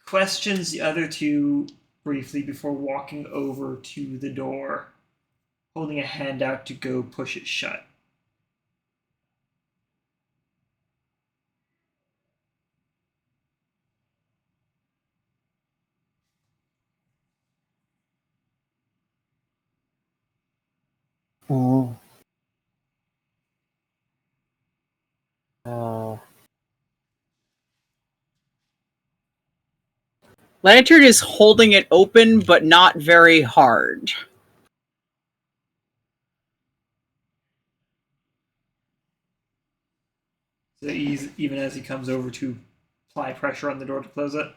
questions the other two briefly before walking over to the door, holding a hand out to go push it shut. Mm. Uh, Lantern is holding it open, but not very hard. So even as he comes over to apply pressure on the door to close it.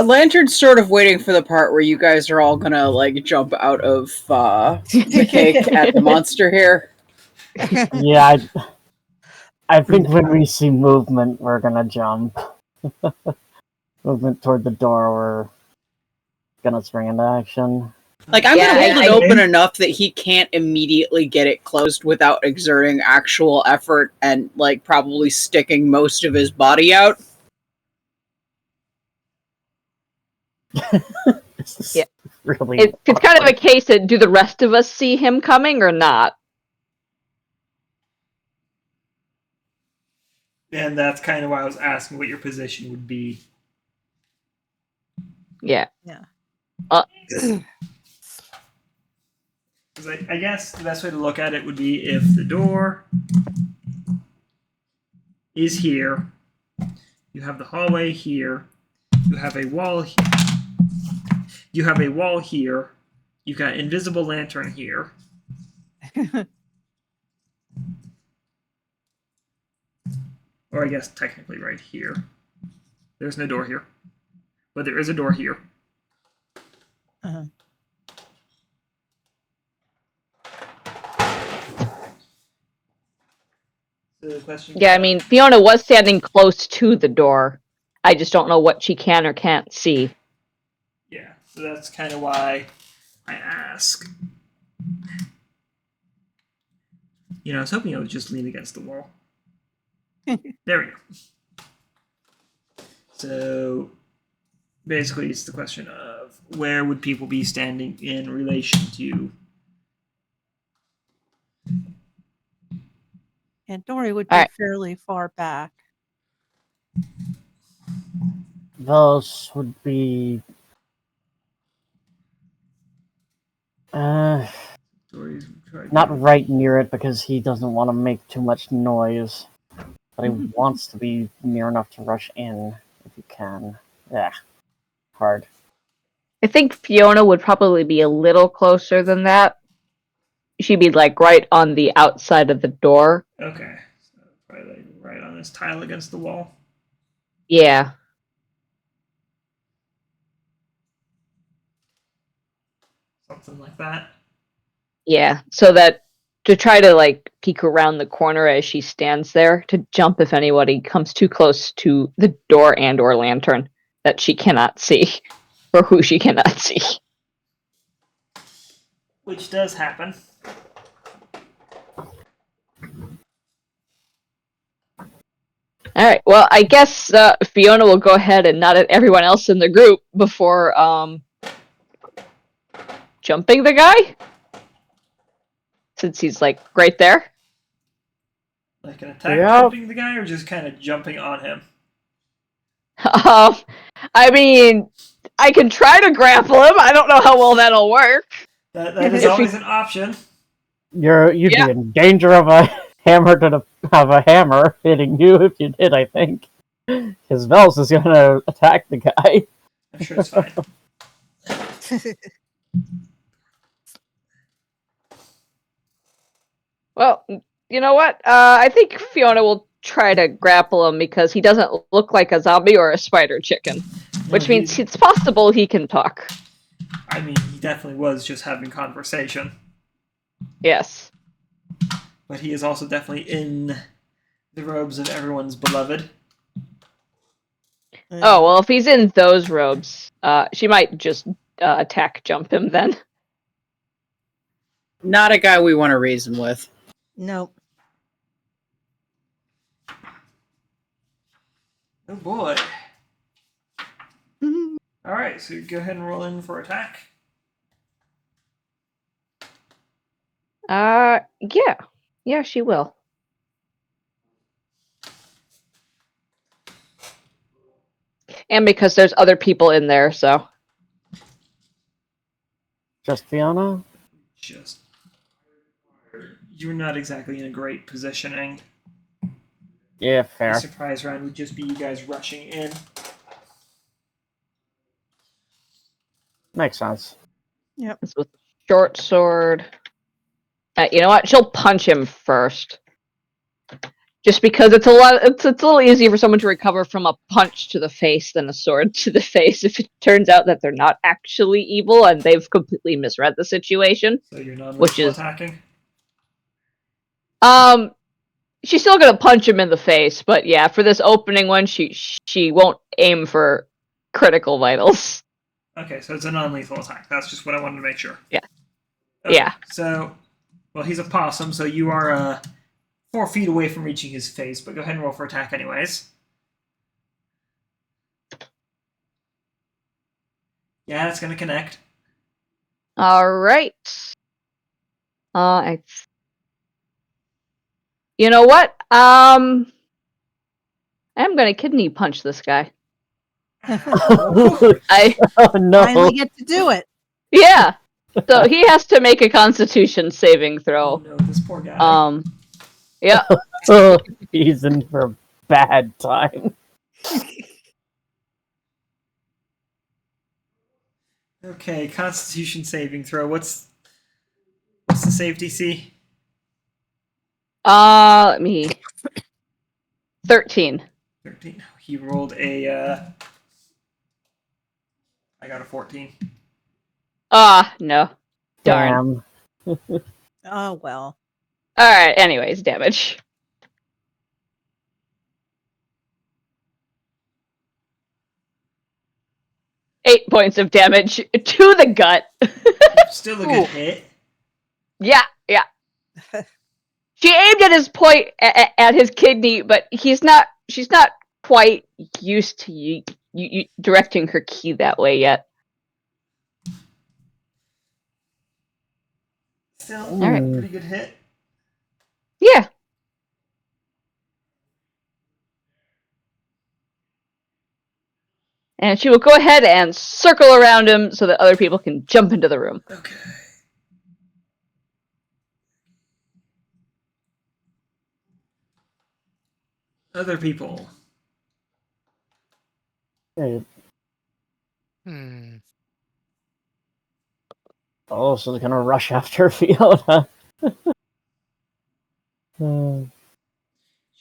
Lantern's sort of waiting for the part where you guys are all gonna like jump out of the cake at the monster here. yeah, I think when we see movement, we're gonna jump. Movement toward the door, we're gonna spring into action. Like, I'm Yeah, gonna hold it I- open enough that he can't immediately get it closed without exerting actual effort and, like, probably sticking most of his body out. This is Yeah. really It's kind of a case of, do the rest of us see him coming or not? And that's kind of why I was asking what your position would be. Yeah. Yeah. 'Cause I guess the best way to look at it would be if the door is here, you have the hallway here, you have a wall here, you've got invisible lantern here. Or I guess technically right here. There's no door here. But there is a door here. Uh-huh. So the question. Yeah, I mean, Fiona was standing close to the door. I just don't know what she can or can't see. Yeah, so that's kind of why I ask. I was hoping I would just lean against the wall. There we go. So basically, it's the question of where would people be standing in relation to. And Dori would be All right. fairly far back. Vellos would be Dori's not right near it because he doesn't want to make too much noise, but he wants to be near enough to rush in if he can. Yeah, hard. I think Fiona would probably be a little closer than that. She'd be like right on the outside of the door. Okay, so probably like right on this tile against the wall. Yeah. Something like that. Yeah, so that to try to like peek around the corner as she stands there to jump if anybody comes too close to the door and or lantern that she cannot see or who she cannot see. Which does happen. All right. Well, I guess Fiona will go ahead and nod at everyone else in the group before jumping the guy, since he's like right there. Like an attack Yep. jumping the guy, or just kind of jumping on him? I mean, I can try to grapple him. I don't know how well that'll work. That is If always he- an option. You'd Yeah. be in danger of a hammer hitting you if you did, I think. Because Vellos is gonna attack the guy. I'm sure it's fine. Well, you know what? I think Fiona will try to grapple him because he doesn't look like a zombie or a spider chicken, which No, means it's possible he can talk. I mean, he definitely was just having conversation. Yes. But he is also definitely in the robes of everyone's beloved. Oh, well, if he's in those robes, she might just attack jump him then. Not a guy we want to reason with. Nope. Oh boy. Mhm. Alright, so go ahead and roll in for attack. Yeah. Yeah, she will. And because there's other people in there, so. Just Fiona? Just. You're not exactly in a great positioning. Yeah, The fair. surprise round would just be you guys rushing in. Makes sense. It's with short sword. You know what? She'll punch him first. Just because it's a little easier for someone to recover from a punch to the face than a sword to the face if it turns out that they're not actually evil and they've completely misread the situation. So you're non Which is- attacking? She's still gonna punch him in the face, but yeah, for this opening one, she won't aim for critical vitals. Okay, so it's a non-lethal attack. That's just what I wanted to make sure. Yeah. Okay, Yeah. So, well, he's a possum, so you are 4 feet away from reaching his face, but go ahead and roll for attack anyways. Yeah, it's going to connect. All right. You know what? I'm gonna kidney punch this guy. Oh I no. Finally get to do it. yeah. So he has to make a Constitution saving Oh throw. no, this poor guy. Yeah. Oh, he's in for a bad time. Okay, Constitution saving throw. What's the save DC? Let me. 13. 13. He rolled a. I got a 14. No. Darn. Damn. Oh well. All right. Anyways, damage. Eight points of damage to the gut. Still a good hit. Yeah. She aimed at his point at his kidney, but she's not quite used to you directing her ki that way yet. Still All right. pretty good hit. Yeah. And she will go ahead and circle around him so that other people can jump into the room. Okay. Other people. Hey, Hmm. oh, so they're gonna rush after Fiona. Hmm.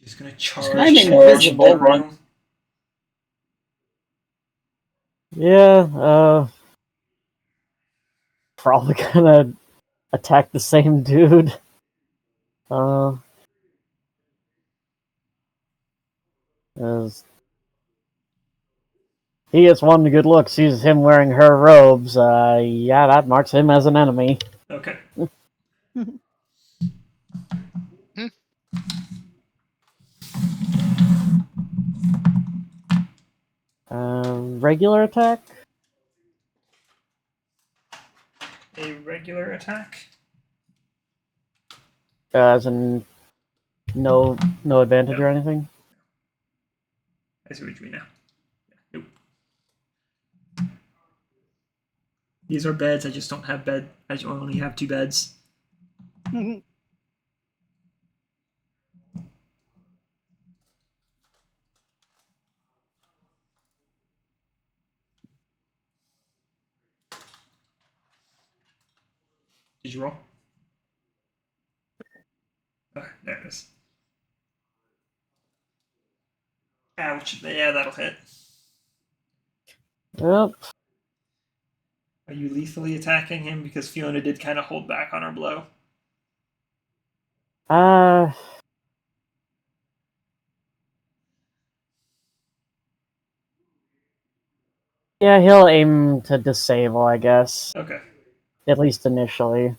Just gonna charge. I'm into invisible. the room. Yeah, probably gonna attack the same dude. As he gets one good look, sees him wearing her robes. Yeah, that marks him as an enemy. Okay. Regular attack. A regular attack. As in no advantage or anything. I see what you mean now. Yeah. Nope. These are beds. I just don't have bed. I only have 2 beds. Did you roll? Oh, there it is. Ouch. Yeah, that'll hit. Yep. Are you lethally attacking him? Because Fiona did kind of hold back on her blow. Yeah, he'll aim to disable, I guess. Okay. At least initially.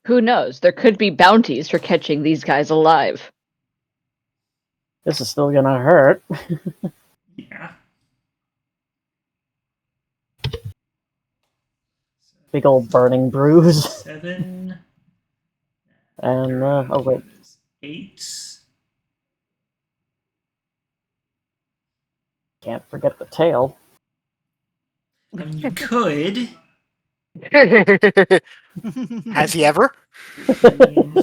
Who knows? There could be bounties for catching these guys alive. This is still gonna hurt. Yeah. Big old burning bruise. 7. And, oh wait. 8. Can't forget the tail. I mean, you could. Has he ever? 15.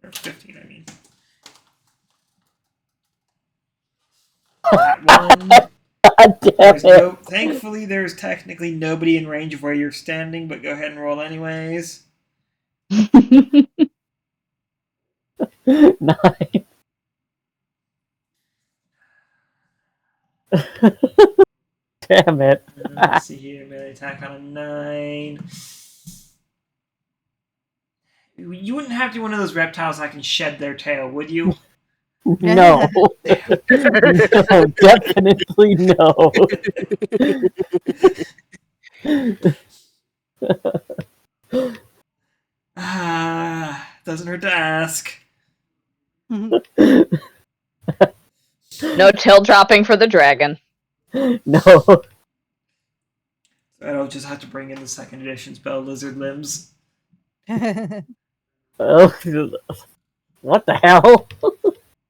Or 15, I mean. That one. God damn it. Thankfully, there's technically nobody in range of where you're standing, but go ahead and roll anyways. 9. Damn it. Let's see here. Melee attack on a 9. You wouldn't have to be one of those reptiles that can shed their tail, would you? No. No, definitely no. Doesn't hurt to ask. No tail dropping for the dragon. No. So I'll just have to bring in the 2nd edition spell, Lizard Limbs. Oh, what the hell?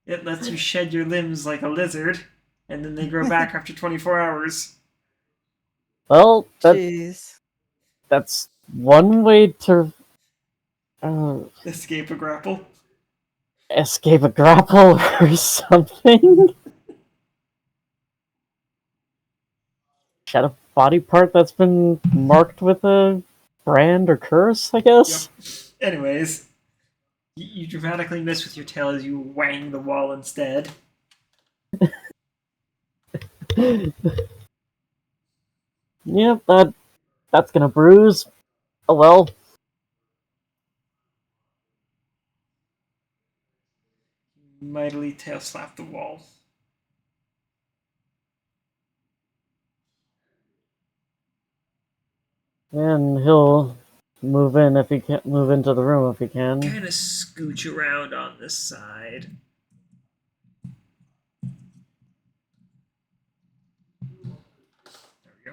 It lets you shed your limbs like a lizard, and then they grow back after 24 hours. Well, Jeez. that's one way to Escape a grapple. escape a grapple or something. Shed a body part that's been marked with a brand or curse, I guess. Yep. Anyways, you dramatically miss with your tail as you wang the wall instead. Yep, that's gonna bruise. Oh well. Mightily tail slap the wall. And he'll move in if he can move into the room if he can. Kind of scooch around on this side. There we go.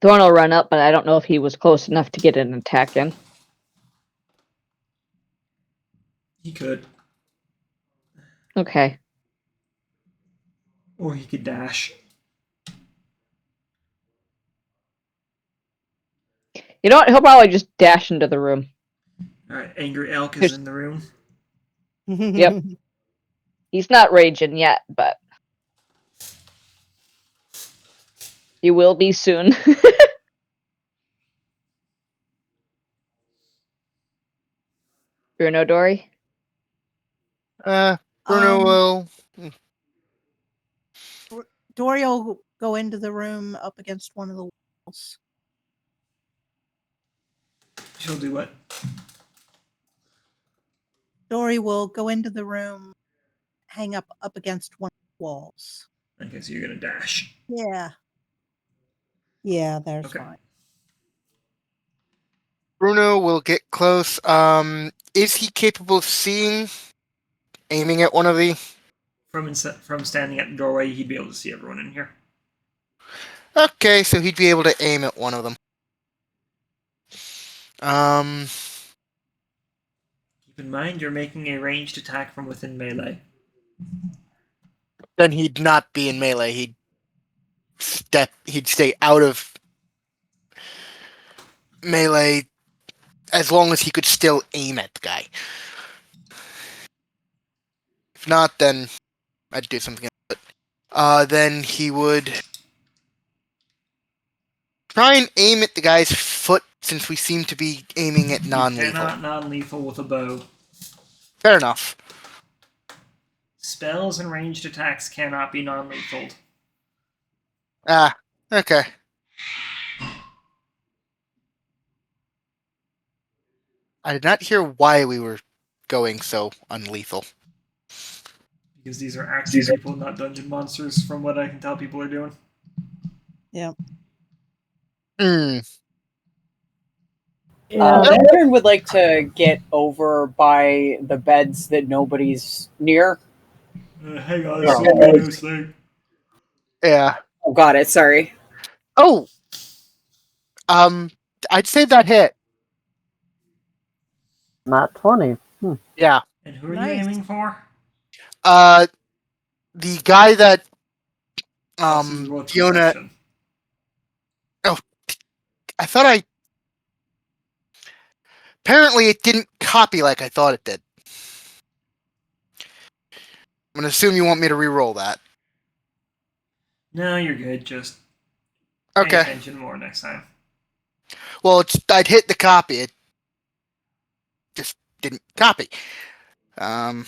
Thorn will run up, but I don't know if he was close enough to get an attack in. He could. Okay. Or he could dash. You know what? He'll probably just dash into the room. Alright, Angry Elk is in the room. Yep. He's not raging yet, but he will be soon. Bruno, Dori? Bruno Um, will. Dori will go into the room up against one of the walls. She'll do what? Dori will go into the room, hang up against one of the walls. Okay, so you're gonna dash. Yeah. Yeah, there's Okay. fine. Bruno will get close. Is he capable of seeing, aiming at one of the? From standing at the doorway, he'd be able to see everyone in here. Okay, so he'd be able to aim at one of them. Keep in mind, you're making a ranged attack from within melee. Then he'd not be in melee. He'd stay out of melee as long as he could still aim at the guy. If not, then I'd do something else. But, then he would try and aim at the guy's foot, since we seem to be aiming at You non-lethal. cannot non-lethal with a bow. Fair enough. Spells and ranged attacks cannot be non-lethal. Ah, okay. I did not hear why we were going so unlethal. Because these are actually people, not dungeon monsters, from what I can tell people are doing. Hmm. Yeah, Lantern would like to get over by the beds that nobody's near. Hang on, Oh. this thing. Yeah. Oh, got it. Sorry. Oh! I'd say that hit. not 20. Yeah. And who are Nice. you aiming for? The guy that, So you roll Fiona... perception. I thought I... Apparently it didn't copy like I thought it did. I'm gonna assume you want me to re-roll that. No, you're good. Just pay Okay. attention more next time. Well, I'd hit the copy. It just didn't copy. Alright.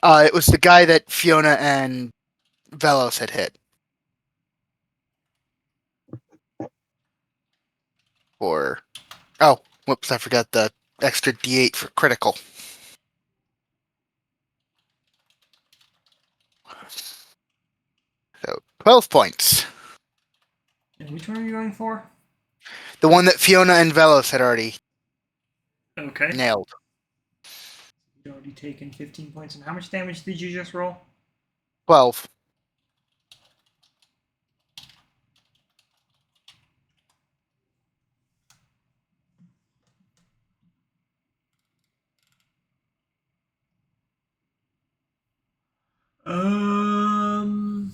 It was the guy that Fiona and Vellos had hit. Or... Oh, whoops, I forgot the extra D8 for critical. So, 12 points. And which one are you going for? The one that Fiona and Vellos had already Okay. nailed. You've already taken 15 points. And how much damage did you just roll? 12. Um...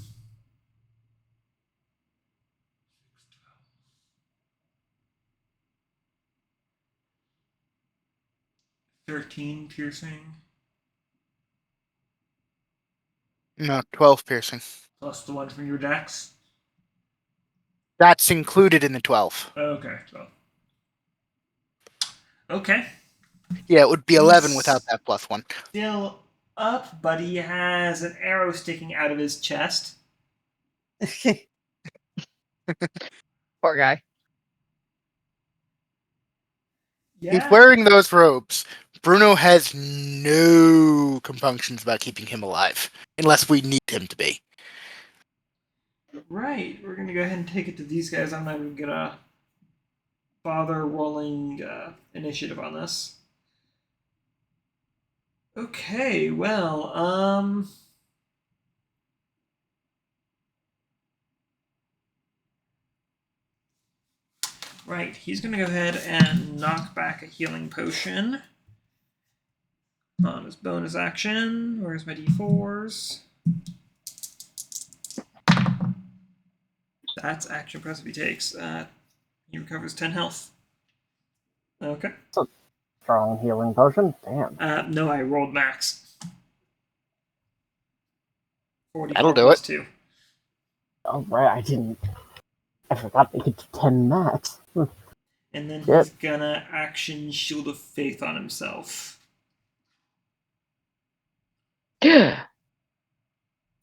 13 piercing. No, 12 piercing. Plus the one from your dex. That's included in the 12. Okay, 12. Okay. Yeah, it would be 11 without that plus one. Still up, but he has an arrow sticking out of his chest. Poor guy. Yeah. He's wearing those robes. Bruno has no compunctions about keeping him alive, unless we need him to be. Right. We're going to go ahead and take it to these guys. I'm not even going to bother rolling initiative on this. Okay, well, right, he's going to go ahead and knock back a healing potion on his bonus action. Where's my d4s? That's action press if he takes. He recovers 10 health. Okay. Strong healing potion. Damn. No, I rolled max. 44 That'll do plus it. 2. Oh, right, I forgot they get to 10 max. And then Yep. he's gonna action Shield of Faith on himself.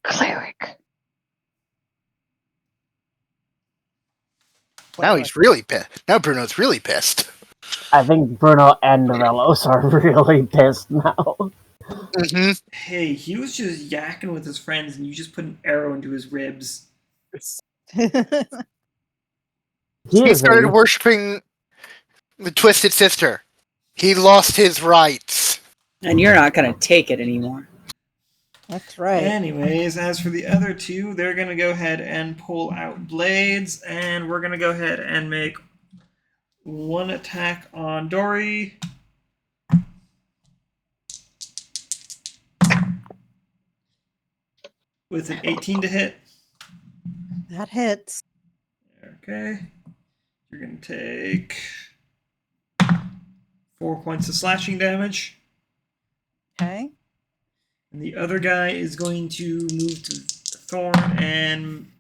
Cleric. Now he's really pissed. Now Bruno's really pissed. I think Bruno and Vellos are really pissed now. Mm-hmm. Hey, he was just yakking with his friends, and you just put an arrow into his ribs. He He is started a- worshiping the Twisted Sister. He lost his rights. And you're not going to take it anymore. That's right. Anyways, as for the other two, they're gonna go ahead and pull out blades, and we're gonna go ahead and make one attack on Dori. With an 18 to hit. That hits. Okay. You're going to take 4 points of slashing damage. Okay. And the other guy is going to move to Thorn and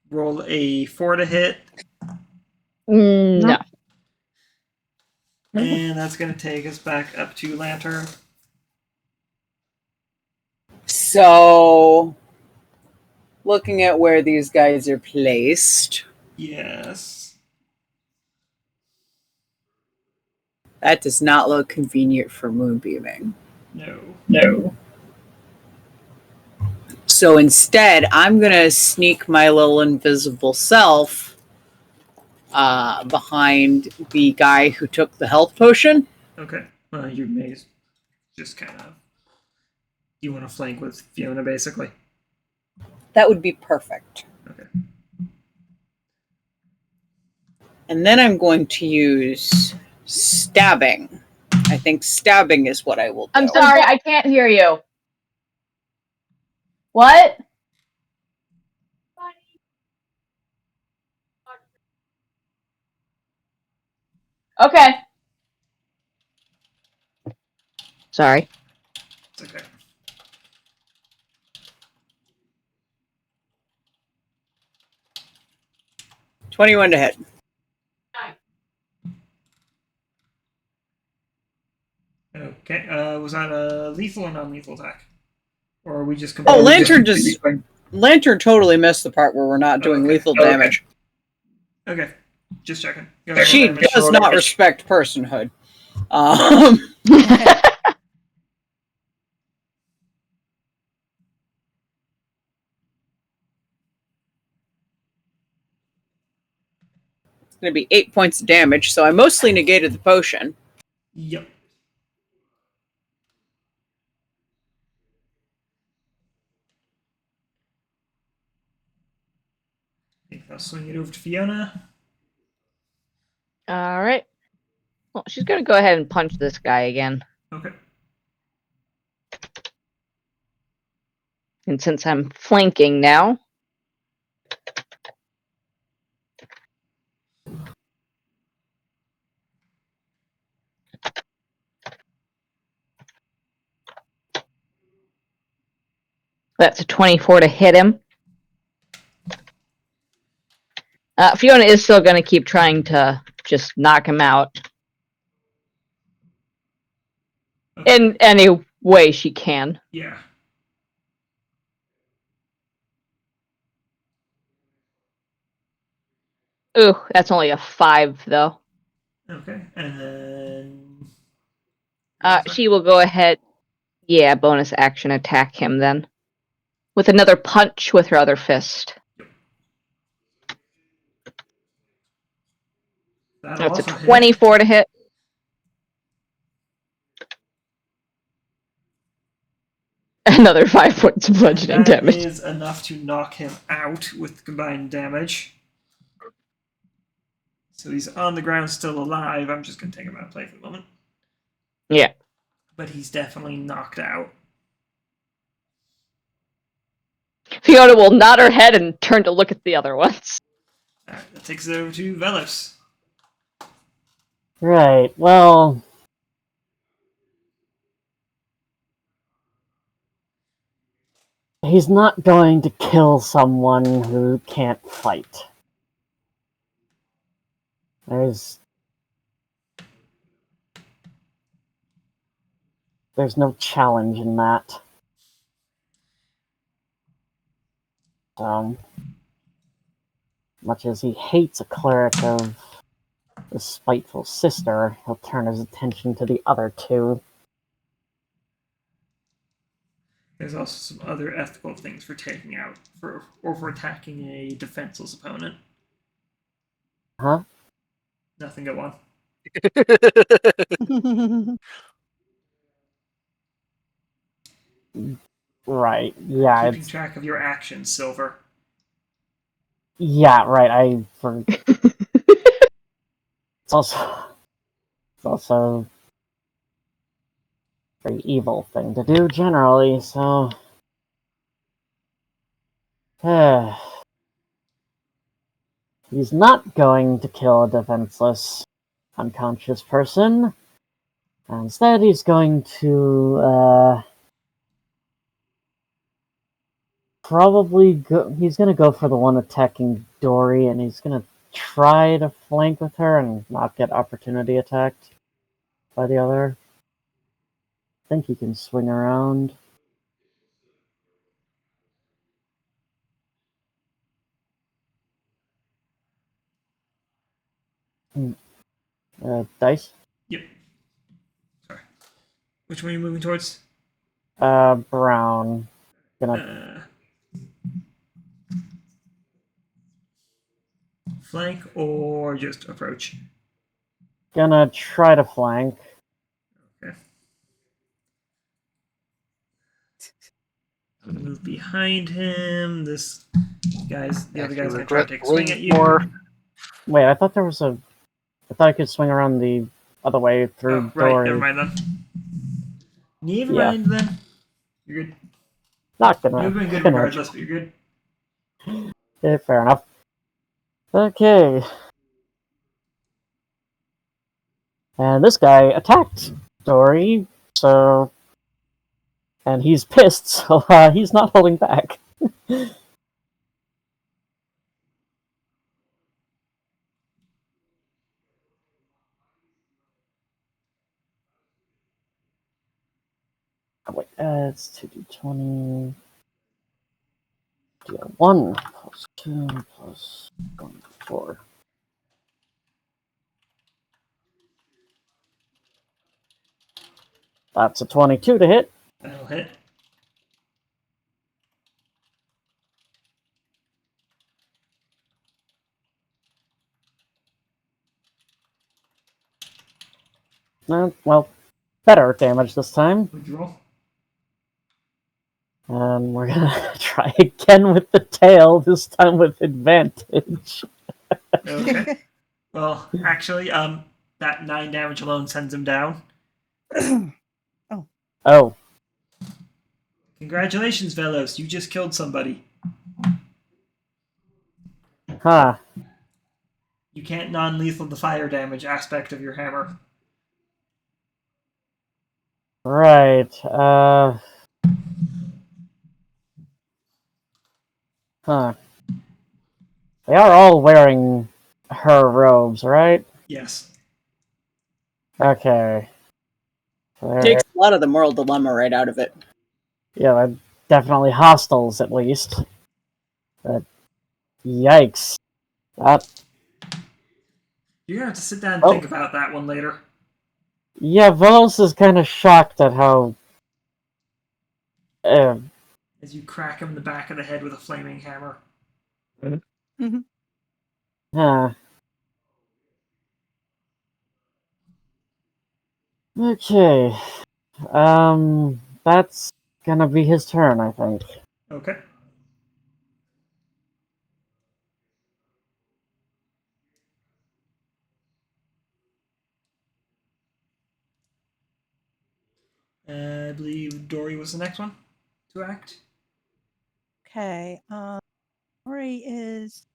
roll a 4 to hit. No. And that's going to take us back up to Lantern. So, looking at where these guys are placed, Yes. that does not look convenient for moonbeaming. No. So instead, I'm going to sneak my little invisible self behind the guy who took the health potion. Okay. You may just kind of... You want to flank with Fiona, basically? That would be perfect. Okay. And then I'm going to use stabbing. I think stabbing is what I will do. I'm sorry, I can't hear you. What? Okay. Sorry. It's okay. $21 to hit. Okay. Was that a lethal or non-lethal attack? Or are we just... Oh, Lantern totally missed the part where we're not doing Okay. lethal damage. Okay. Just checking. She does not respect personhood. It's going to be 8 points of damage, so I mostly negated the potion. Yep. I think I'll swing it over to Fiona. All right. Well, she's going to go ahead and punch this guy again. Okay. And since I'm flanking now, that's a 24 to hit him. Fiona is still going to keep trying to just knock him out in any way she can. Yeah. Ooh, that's only a 5, though. Okay. And then... She will go ahead. Yeah, bonus action attack him then. With another punch with her other fist. That'll That's a also hit. 24 to hit. Another 5 points of bludgeoning That damage. is enough to knock him out with combined damage. So he's on the ground, still alive. I'm just going to take him out of play for the moment. Yeah. But he's definitely knocked out. Fiona will nod her head and turn to look at the other ones. Alright, that takes it over to Vellos. Right, well... He's not going to kill someone who can't fight. There's there's no challenge in that. Much as he hates a cleric of the spiteful sister, he'll turn his attention to the other two. There's also some other ethical things for taking out for attacking a defenseless opponent. Huh? Nothing, go on. Right. Yeah. Keeping track of your actions, Silver. Yeah. Right. It's also a very evil thing to do generally. So. He's not going to kill a defenseless, unconscious person. Instead, he's going to he's going to go for the one attacking Dori, and he's going to try to flank with her and not get opportunity attacked by the other. I think he can swing around. Dice? Yep. Sorry. Which one are you moving towards? Brown. Flank or just approach? Gonna try to flank. Okay. Move behind him. The other guy's gonna try to take a swing at you. Wait, I thought I could swing around the other way through right, Dori. never mind then. Never mind then. You're good. Not gonna. You've been good regardless, but you're good. Yeah, fair enough. Okay. And this guy attacked Dori, so... And he's pissed, so he's not holding back. Wait, it's 2d20... Deal 1 plus 2 plus 1, 4. That's a 22 to hit. That'll hit. Well, better damage this time. Would you roll? And we're gonna try again with the tail, this time with advantage. Okay. Well, actually, that 9 damage alone sends him down. Oh. Congratulations, Vellos. You just killed somebody. Huh. You can't non-lethal the fire damage aspect of your hammer. Right. Huh. They are all wearing her robes, right? Yes. Okay. Takes a lot of the moral dilemma right out of it. Yeah, they're definitely hostiles, at least. But, yikes. That... You're gonna have to sit down and think about that one later. Yeah, Vellos is kind of shocked at how... As you crack him in the back of the head with a flaming hammer. Huh. Okay. That's gonna be his turn, I think. Okay. I believe Dori was the next one to act. Okay. Dori is.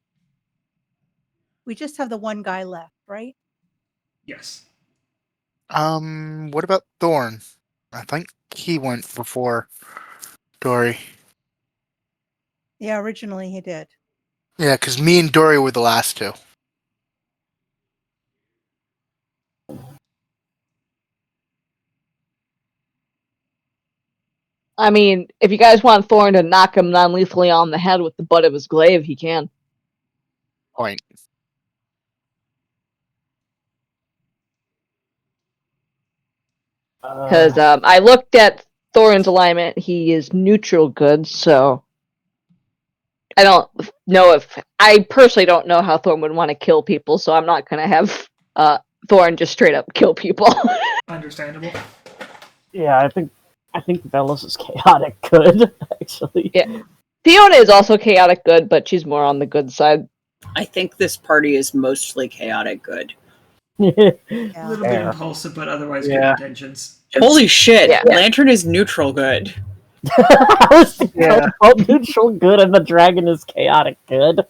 We just have the one guy left, right? Yes. What about Thorn? I think he went before Dori. Yeah, originally he did. Yeah, because me and Dori were the last two. I mean, if you guys want Thorn to knock him non-lethally on the head with the butt of his glaive, he can. Point. Because I looked at Thorn's alignment. He is neutral good, so I don't know if... I personally don't know how Thorn would want to kill people, so I'm not going to have Thorn just straight up kill people. Understandable. Yeah, I think Vellos is chaotic good, actually. Yeah. Fiona is also chaotic good, but she's more on the good side. I think this party is mostly chaotic good. A Yeah. little bit impulsive, but otherwise good Yeah. intentions. Holy shit! Yeah. Lantern is neutral good. I was thinking Yeah. about neutral good and the dragon is chaotic good.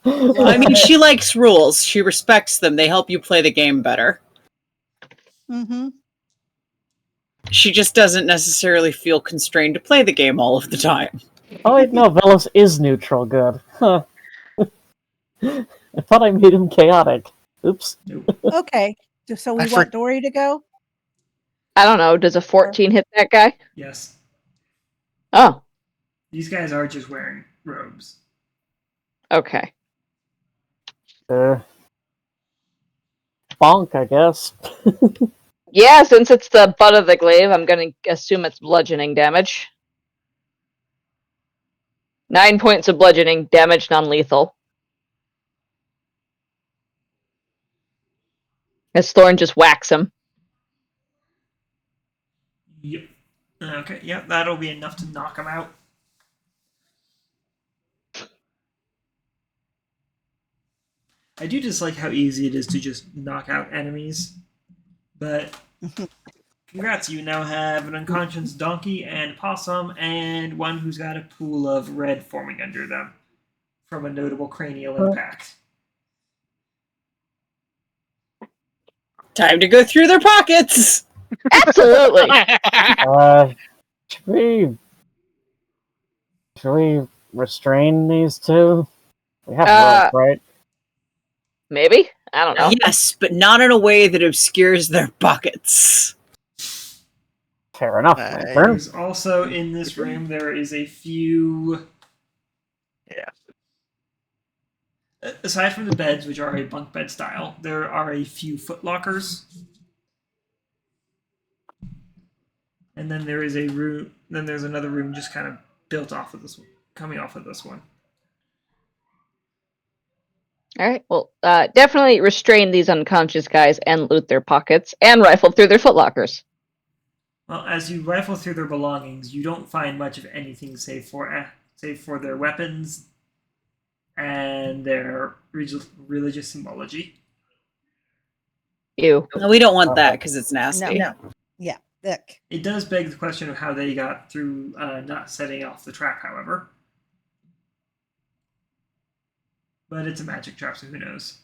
I mean, she likes rules. She respects them. They help you play the game better. Mm-hmm. She just doesn't necessarily feel constrained to play the game all of the time. Oh wait, no, Vellos is neutral good. Huh. I thought I made him chaotic. Oops. Nope. Okay. So we I want Dori to go? I don't know. Does a 14 hit that guy? Yes. Oh, These guys are just wearing robes. okay. Bonk, I guess. Yeah, since it's the butt of the glaive, I'm going to assume it's bludgeoning damage. 9 points of bludgeoning damage, non-lethal. As Thorn just whacks him. Yep. Okay, yep, that'll be enough to knock him out. I do just like how easy it is to just knock out enemies. But congrats, you now have an unconscious donkey and possum and one who's got a pool of red forming under them from a notable cranial impact. Time to go through their pockets! Absolutely. Should we restrain these two? We have rope, right? Maybe? I don't know. Yes, but not in a way that obscures their buckets. Fair enough. Nice. Lantern. There's also in this room there is a few. Yeah. Aside from the beds, which are a bunk bed style, there are a few footlockers. And then there is a room. Then there's another room just kind of built off of this one, coming off of this one. All right. Well, definitely restrain these unconscious guys and loot their pockets and rifle through their footlockers. Well, as you rifle through their belongings, you don't find much of anything save for their weapons and their religious symbology. Ew. No, we don't want that because it's nasty. No. Yeah. Ick. It does beg the question of how they got through not setting off the trap, however. But it's a magic trap, so who knows?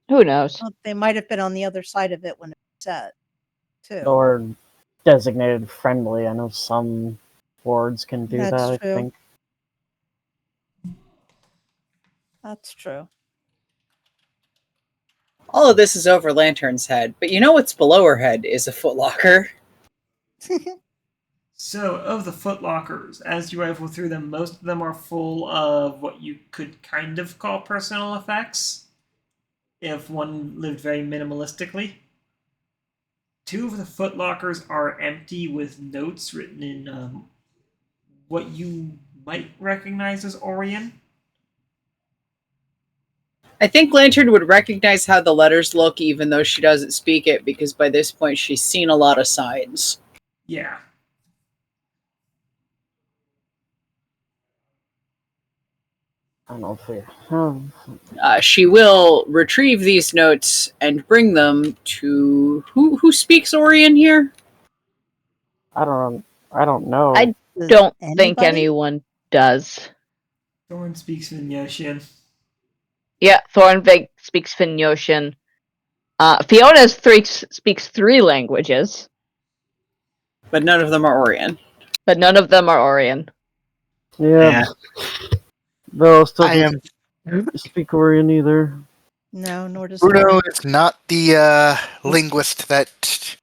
Who knows? Well, they might have been on the other side of it when it was set, too. Or designated friendly. I know some wards can do That's that, true. I think. That's true. All of this is over Lantern's head, but you know what's below her head is a footlocker. So, of the footlockers, as you rifle through them, most of them are full of what you could kind of call personal effects, if one lived very minimalistically. 2 of the footlockers are empty with notes written in what you might recognize as Orion. I think Lantern would recognize how the letters look even though she doesn't speak it, because by this point she's seen a lot of signs. Yeah. I don't know if we have... She will retrieve these notes and bring them to... Who speaks Orion here? I don't know. I Does don't think anybody? anyone does. Thorn speaks Venusian. Yeah, Thornvig speaks Fennecian. Fiona speaks 3 languages, But none of them are Orion. but none of them are Orion. Yeah. Vellos I doesn't am. speak Orion either. No, nor does Bruno Dori. is not the linguist that.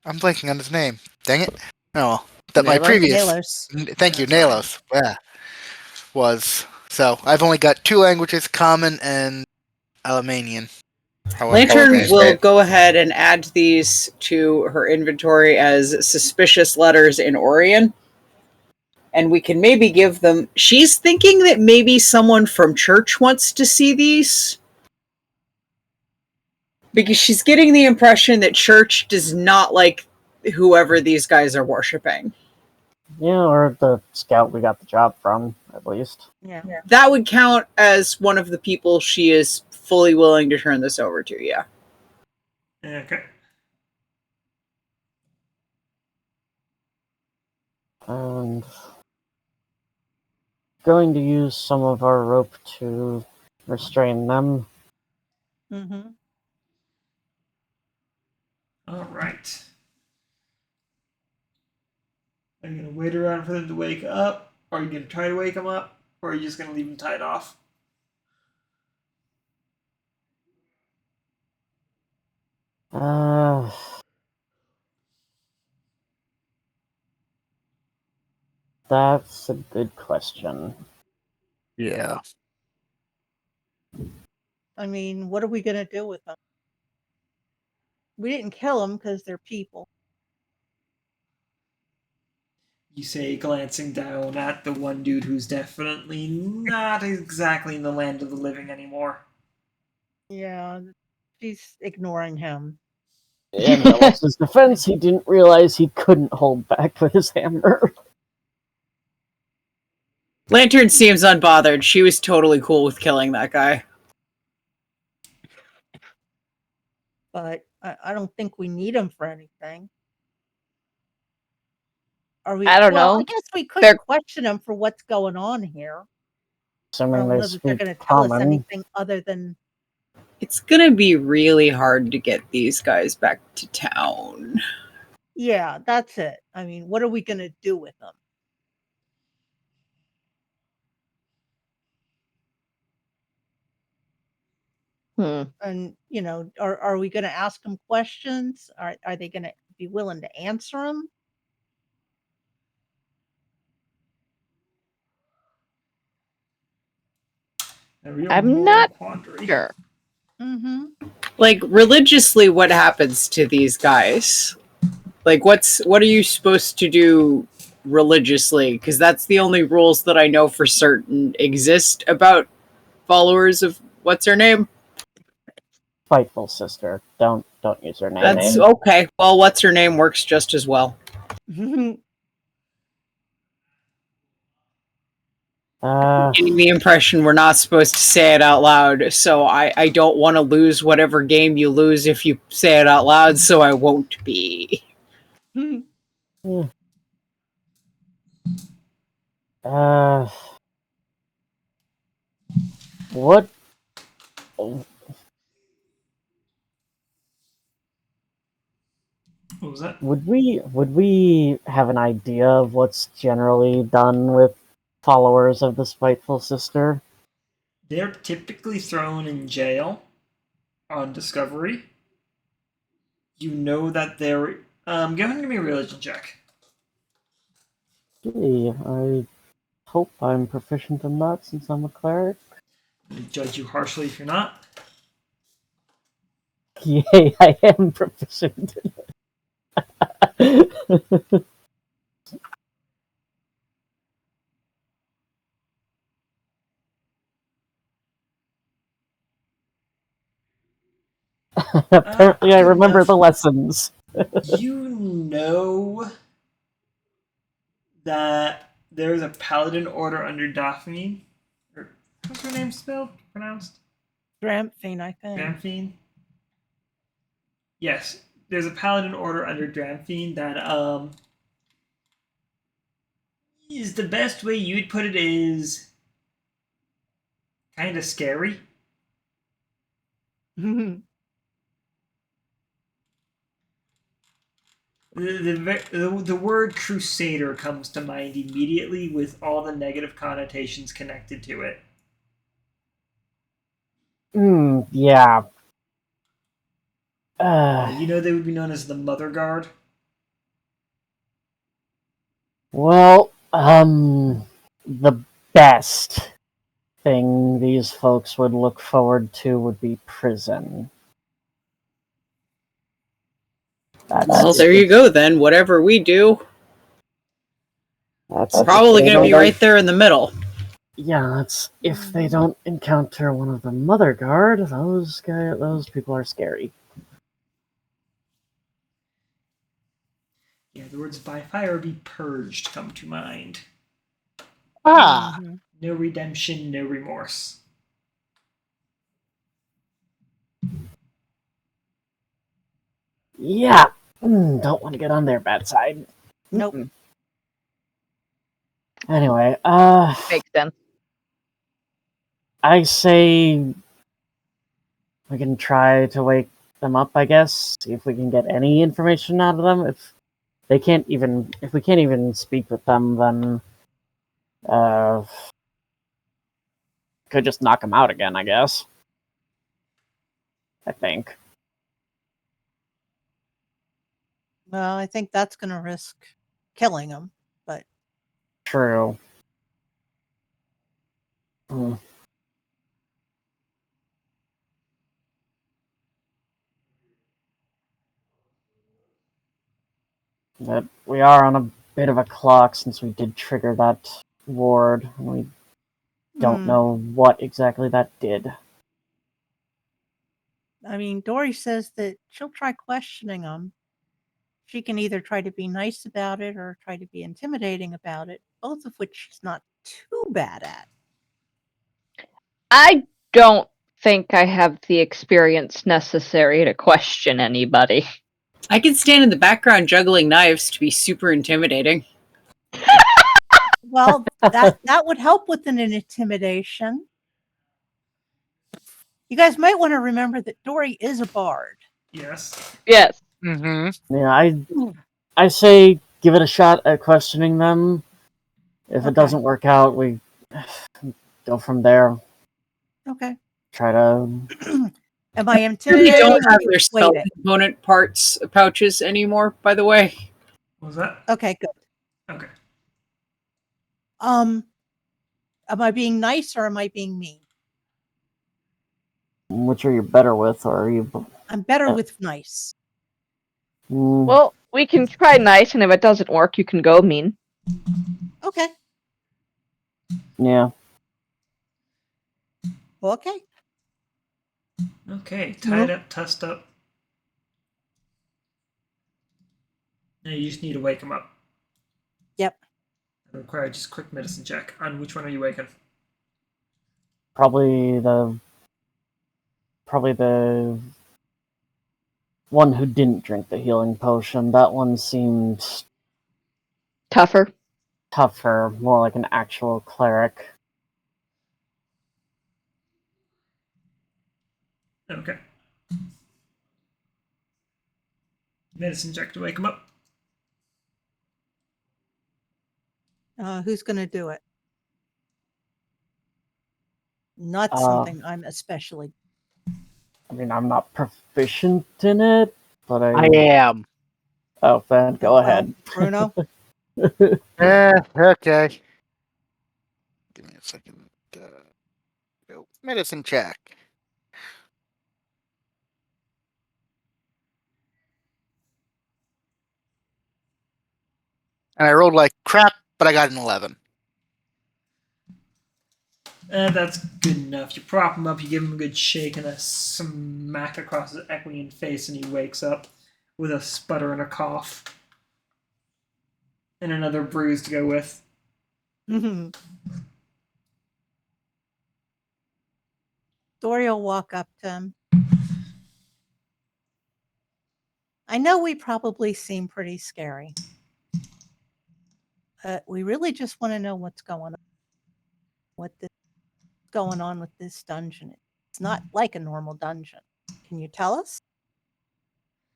I'm blanking on his name. Dang it. Oh, that my Nalos? previous. Nalos. Thank you, That's fine. Nalos. Yeah, was. So I've only got 2 languages: Common and Alamanian. However, Lantern Okay, will great. go ahead and add these to her inventory as suspicious letters in Orion. And we can maybe give them. She's thinking that maybe someone from church wants to see these. Because she's getting the impression that church does not like whoever these guys are worshiping. Yeah, or the scout we got the job from, at least. Yeah. That would count as one of the people she is fully willing to turn this over to, yeah. Okay. And going to use some of our rope to restrain them. Mm-hmm. All right. Are you gonna wait around for them to wake up? Are you gonna try to wake them up? Or are you just gonna leave them tied off? That's a good question. yeah. I mean, what are we going to do with them? We didn't kill them because they're people. You say, glancing down at the one dude who's definitely not exactly in the land of the living anymore. Yeah, she's ignoring him. In Vellos' defense, he didn't realize he couldn't hold back with his hammer. Lantern seems unbothered. She was totally cool with killing that guy. But I don't think we need him for anything. Are we? I don't Well, I know. guess we could They're- question him for what's going on here. I Assuming don't they know that they're speak going to tell us common. anything other than It's gonna be really hard to get these guys back to town. yeah, that's it. I mean, what are we going to do with them? And are we going to ask them questions? Are they going to be willing to answer them? I'm not quandary. sure. Mm-hmm. Like, religiously, what happens to these guys? Like, what are you supposed to do religiously? Because that's the only rules that I know for certain exist about followers of what's her name. Spiteful sister. Don't use her name. That's okay. Well, what's her name works just as well. Getting the impression we're not supposed to say it out loud, so I don't want to lose whatever game you lose if you say it out loud, so I won't be. What? What was that? Would we have an idea of what's generally done with followers of the Spiteful Sister? They're typically thrown in jail on discovery. You know that they're. Go ahead and give me a religion check. Gee, I hope I'm proficient in that since I'm a cleric. I judge you harshly if you're not. Yay, I am proficient in it. Apparently, I remember the lessons. You know that there's a paladin order under Daphne. Or what's her name pronounced? Dramphine, I think. Dramphine? Yes. There's a paladin order under Dramphine that is the best way you'd put it is kind of scary. The word crusader comes to mind immediately with all the negative connotations connected to it. Yeah. You know they would be known as the Mother Guard. Well, the best thing these folks would look forward to would be prison. Well, there you go then. Whatever we do, That's probably going to be right there in the middle. Yeah, that's if they don't encounter one of the Mother Guard. Those people are scary. Yeah, the words "by fire be purged" come to mind. Ah, No redemption, no remorse. Yeah, don't want to get on their bad side. Nope. Anyway, Makes sense. I say we can try to wake them up, I guess. See if we can get any information out of them. If we can't even speak with them, then could just knock them out again, I guess. I think. Well, I think that's going to risk killing them, but True. But we are on a bit of a clock since we did trigger that ward, and we don't know what exactly that did. I mean, Dori says that she'll try questioning them. She can either try to be nice about it or try to be intimidating about it, both of which she's not too bad at. I don't think I have the experience necessary to question anybody. I can stand in the background juggling knives to be super intimidating. Well, that would help with an intimidation. You guys might want to remember that Dori is a bard. Yes. Yes. Yeah, I say give it a shot at questioning them. If it doesn't work out, we go from there. Okay. Try to. Am I They intimidating? don't have their spell persuading? component pouches anymore, by the way. What was that? Okay, good. Okay. Am I being nice or am I being mean? Which are you better with, or are you? I'm better with nice. Well, we can try nice, and if it doesn't work, you can go mean. Okay. Yeah. Okay. Okay, tied up, tussed up. Now you just need to wake him up. Yep. I require just a quick medicine check. On which one are you waking? Probably the one who didn't drink the healing potion. That one seemed Tougher. tougher, more like an actual cleric. Okay. Medicine check to wake him up. Who's going to do it? Not something I'm especially. I mean, I'm not proficient in it, but I am. Oh, then go ahead. Bruno? Okay. Give me a second. Medicine check. And I rolled like crap, but I got an 11. That's good enough. You prop him up, you give him a good shake and a smack across his equian face, and he wakes up with a sputter and a cough. And another bruise to go with. Dori will walk up to him. I know we probably seem pretty scary. We really just want to know what's going on. What's going on with this dungeon? It's not like a normal dungeon. Can you tell us?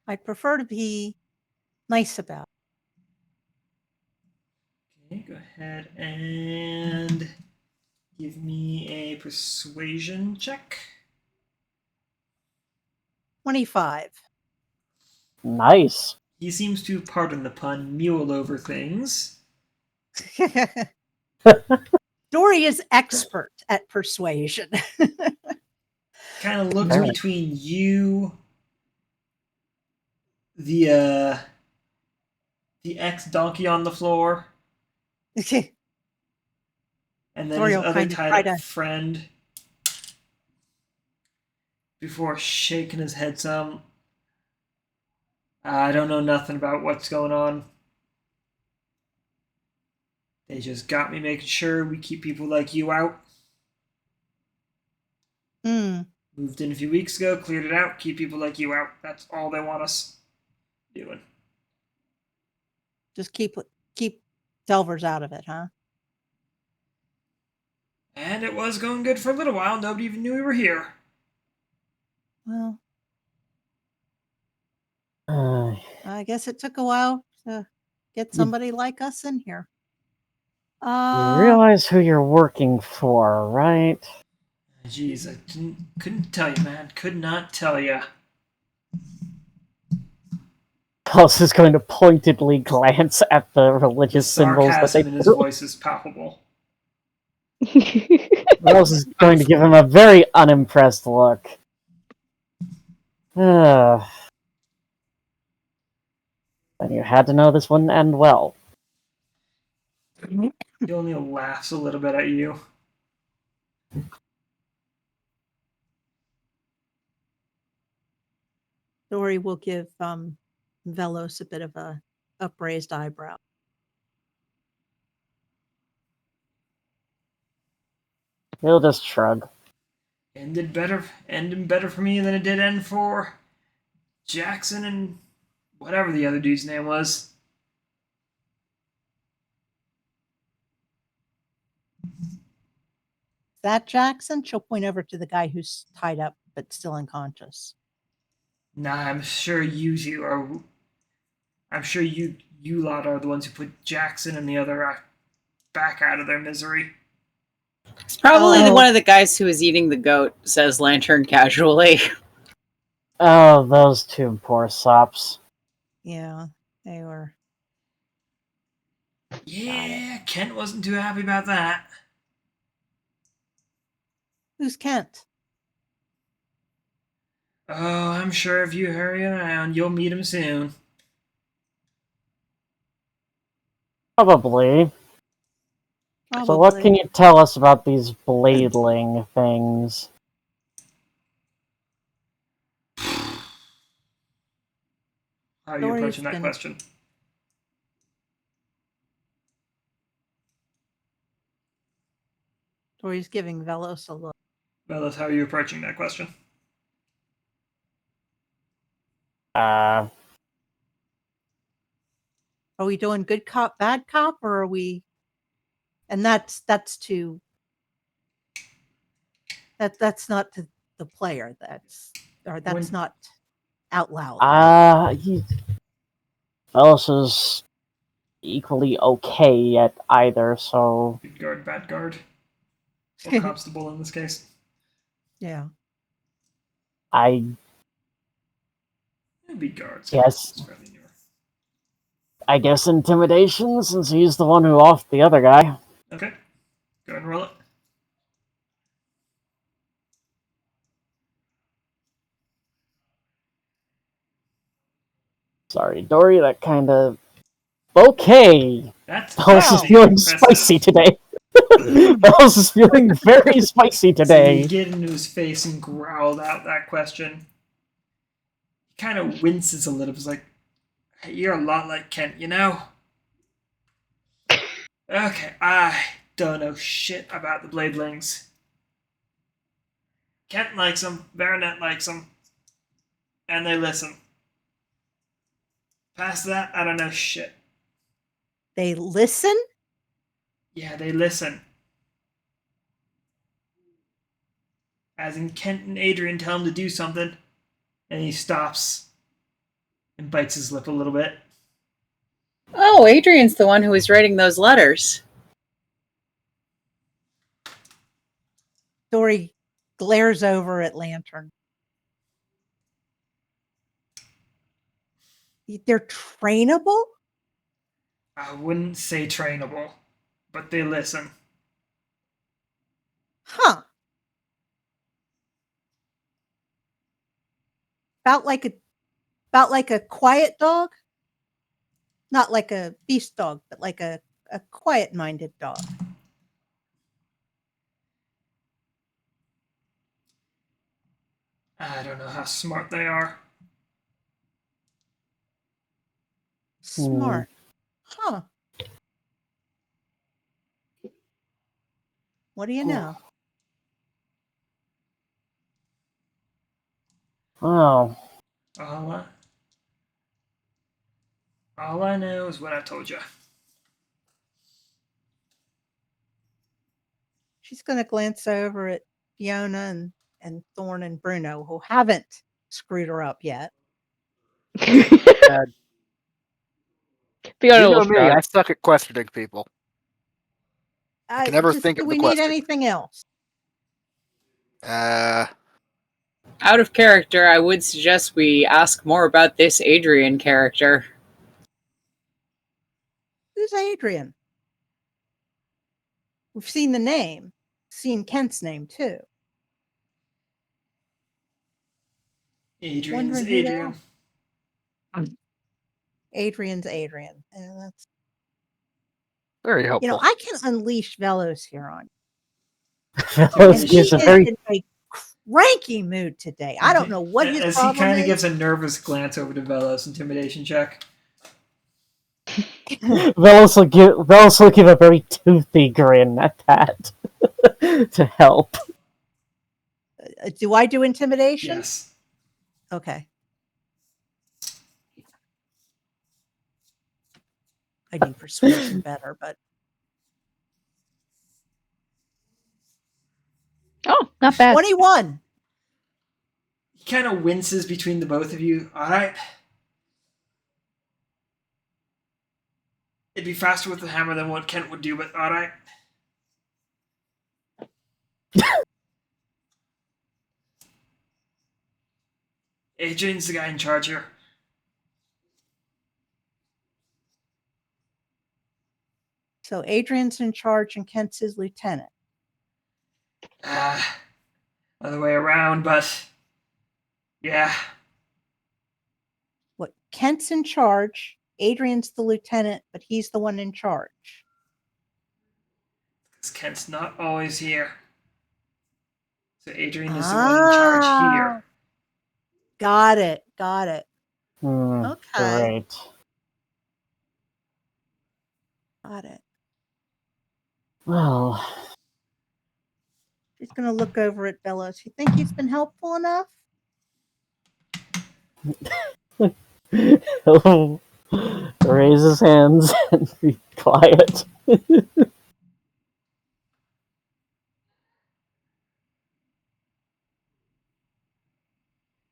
I'd prefer to be nice about it. Okay, go ahead and give me a persuasion check. 25. Nice. He seems to, pardon the pun, mule over things. Dori is expert at persuasion. Kind of looks Alright. between you, the ex-donkey on the floor, and then Dori his will other kind of try tied up to. friend before shaking his head some. I don't know nothing about what's going on. They just got me making sure we keep people like you out. Hmm. Moved in a few weeks ago, cleared it out, keep people like you out. That's all they want us doing. Just keep Delvers out of it, huh? And it was going good for a little while. Nobody even knew we were here. Well, Uh, I guess it took a while to get somebody like us in here. you realize who you're working for, right? Jeez, I couldn't tell you, man. Could not tell you. Pulse is going to pointedly glance at the The religious symbols that they sarcasm in his do. voice is palpable. Rose is going to give him a very unimpressed look. And you had to know this wouldn't end well. He only laughs a little bit at you. Dori will give Vellos a bit of a upraised eyebrow. He'll just shrug. Ended better for me than it did end for Jackson and whatever the other dude's name was. That Jackson? She'll point over to the guy who's tied up but still unconscious. Nah, I'm sure you two are. I'm sure you lot are the ones who put Jackson and the other back out of their misery. It's probably Oh. one of the guys who was eating the goat, says Lantern casually. Oh, those two poor sops. Yeah, they were. Yeah, Kent wasn't too happy about that. Who's Kent? Oh, I'm sure if you hurry around, you'll meet him soon. Probably. Probably. So what can you tell us about these bladling things? How are you Dori's approaching that been- question? Dori's giving Vellos a look. Vellos, how are you approaching that question? Are we doing good cop, bad cop, or are we? And that's to that's not to the player. That's When- not out loud. Vellos is equally okay at either, so Good guard, bad guard. Or constable in this case. Yeah. It'd be guards. Yes. It's fairly newer. I guess intimidation, since he's the one who offed the other guy. Okay. Go ahead and roll it. Sorry, Dori, that kind of... Okay! That's Vellos is pretty feeling impressive. spicy today. Vellos is feeling very spicy So today. you get into his face and growled out that question. He kind of winces a little. He's like, hey, you're a lot like Kent, you know? Okay, I don't know shit about the Bladelings. Kent likes them, Baronet likes them, and they listen. Past that, I don't know shit. They listen? Yeah, they listen. As in Kent and Adrian tell him to do something, and he stops and bites his lip a little bit. Oh, Adrian's the one who was writing those letters. Dori glares over at Lantern. They're trainable? I wouldn't say trainable. but they listen. Huh. About like a quiet dog? Not like a beast dog, but like a quiet-minded dog. I don't know how smart they are. Smart. Huh. What do you know? Oh, All I know is what I told you. She's going to glance over at Fiona and Thorn and Bruno, who haven't screwed her up yet. Fiona You will know me, I shrug. suck at questioning people. I can never think Do of we the need question. anything else? Out of character, I would suggest we ask more about this Adrian character. Who's Adrian? We've seen the name, seen Kent's name too. Adrian's Wondering who they Adrian. are. Adrian's Adrian. And that's, Very helpful. I can unleash Vellos here on Vellos and he gives is a very in a cranky mood today. I don't know what his As he problem kind of is. gives a nervous glance over to Vellos, intimidation check. Vellos will give a very toothy grin at that to help. Do I do intimidation? Yes. Okay. I need persuasion better, but Oh, not bad. 21. He kind of winces between the both of you. All right. It'd be faster with the hammer than what Kent would do, but all right. Adrian's the guy in charge here. So Adrian's in charge and Kent's his lieutenant. Other way around, but yeah. What? Kent's in charge. Adrian's the lieutenant, but he's the one in charge. Because Kent's not always here. So Adrian is the one in charge here. Got it. Okay. Great. Got it. Well, She's going to look over at Vellos. You think he's been helpful enough? he'll raise his hands and be quiet.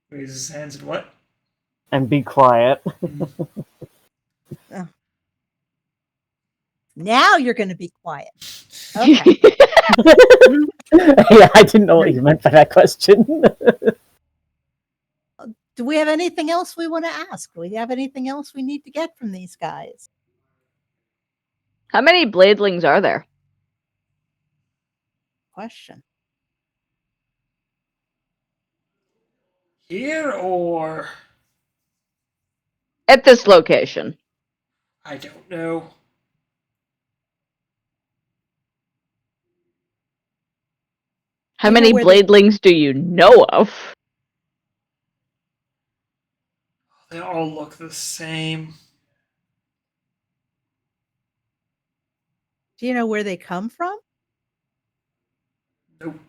Raises his hands and what? And be quiet. Now you're going to be quiet. Okay. Yeah, I didn't know what you meant by that question. Do we have anything else we want to ask? Do we have anything else we need to get from these guys? How many bladelings are there? Question. Here or At this location. I don't know. How You know many where they- bladelings do you know of? They all look the same. Do you know where they come from? Nope.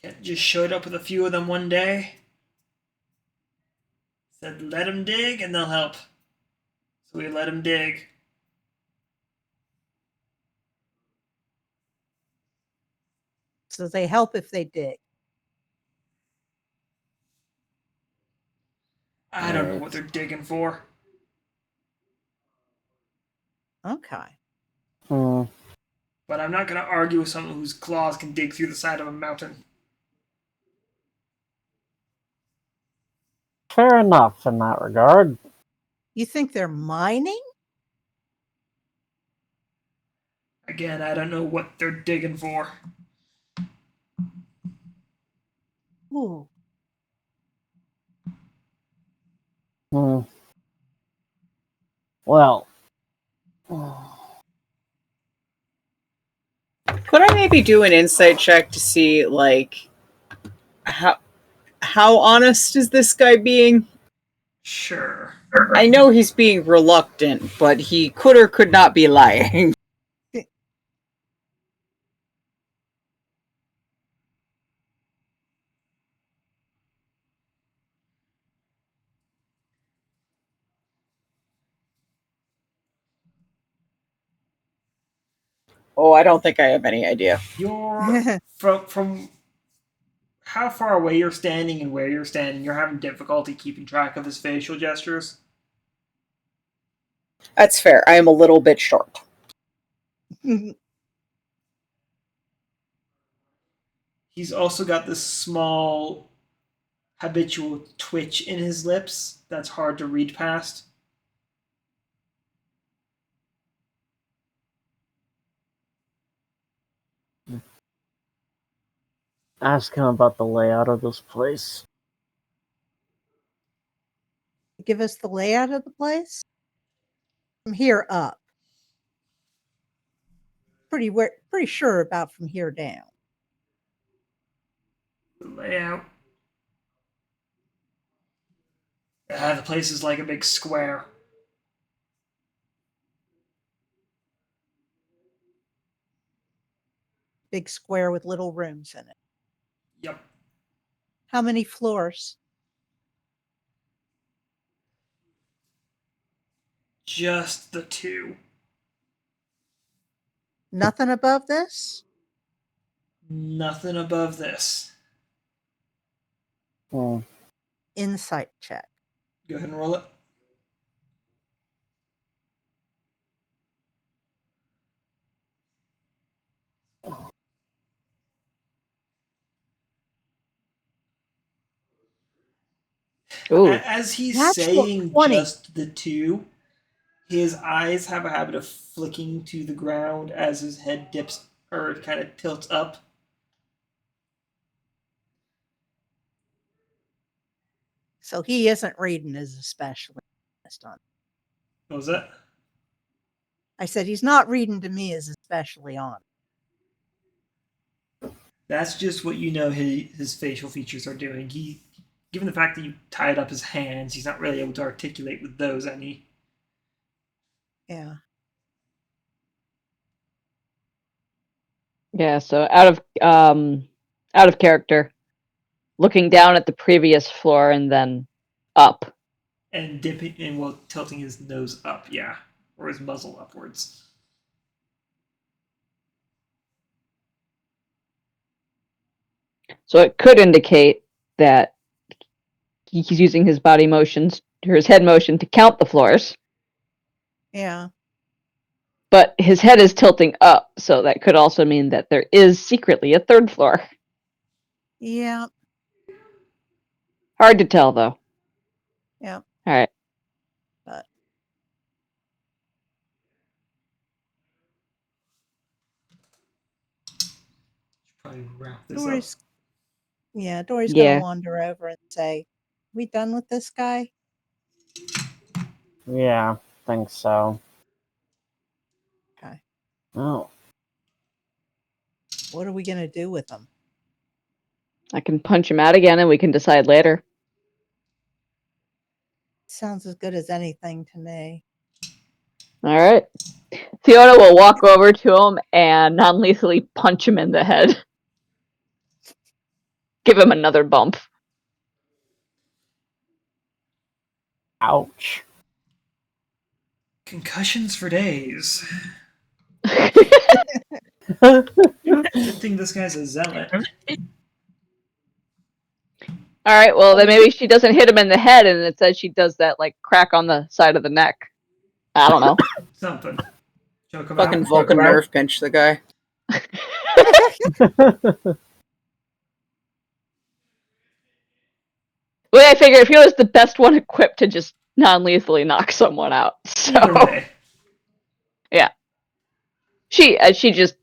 Kent just showed up with a few of them one day. Said, let them dig and they'll help. So we let them dig. So they help if they dig. I don't know what they're digging for. Okay. But I'm not going to argue with someone whose claws can dig through the side of a mountain. Fair enough in that regard. You think they're mining? Again, I don't know what they're digging for. Ooh. Hmm. Well. Could I maybe do an insight check to see, like, how honest is this guy being? Sure. I know he's being reluctant, but he could or could not be lying. Oh, I don't think I have any idea. You're from how far away you're standing and where you're standing, you're having difficulty keeping track of his facial gestures. That's fair. I am a little bit short. He's also got this small habitual twitch in his lips that's hard to read past. Ask him about the layout of this place. Give us the layout of the place? From here up. Pretty sure about from here down. The layout. The place is like a big square. Big square with little rooms in it. Yep. How many floors? Just the two. Nothing above this? Nothing above this. Hmm. Insight check. Go ahead and roll it. Ooh. As he's Natural saying 20. just the two, his eyes have a habit of flicking to the ground as his head dips or kind of tilts up. So he isn't reading as a specialist on. What was that? I said he's not reading to me as especially on. That's just what you know his facial features are doing. Given the fact that you tied up his hands, he's not really able to articulate with those any. Yeah. Yeah, so out of character. Looking down at the previous floor and then up. And dipping and tilting his nose up, yeah. Or his muzzle upwards. So it could indicate that he's using his body motions or his head motion to count the floors. Yeah. But his head is tilting up, so that could also mean that there is secretly a third floor. Yeah. Hard to tell, though. Yeah. All right. But Probably wrap this Dori's, up. Dori's Yeah. gonna wander over and say, "We done with this guy?" Yeah, think so. Okay. Oh. What are we gonna do with him? I can punch him out again and we can decide later. Sounds as good as anything to me. All right. Fiona will walk over to him and non-lethally punch him in the head. Give him another bump. Ouch. Concussions for days. Good thing this guy's a zealot. All right, well, then maybe she doesn't hit him in the head and it says she does that, like, crack on the side of the neck. I don't know. Something. Choke him Fucking out. Vulcan nerve pinch the guy. Well, I figure if he was the best one equipped to just non-lethally knock someone out. So Either way. she just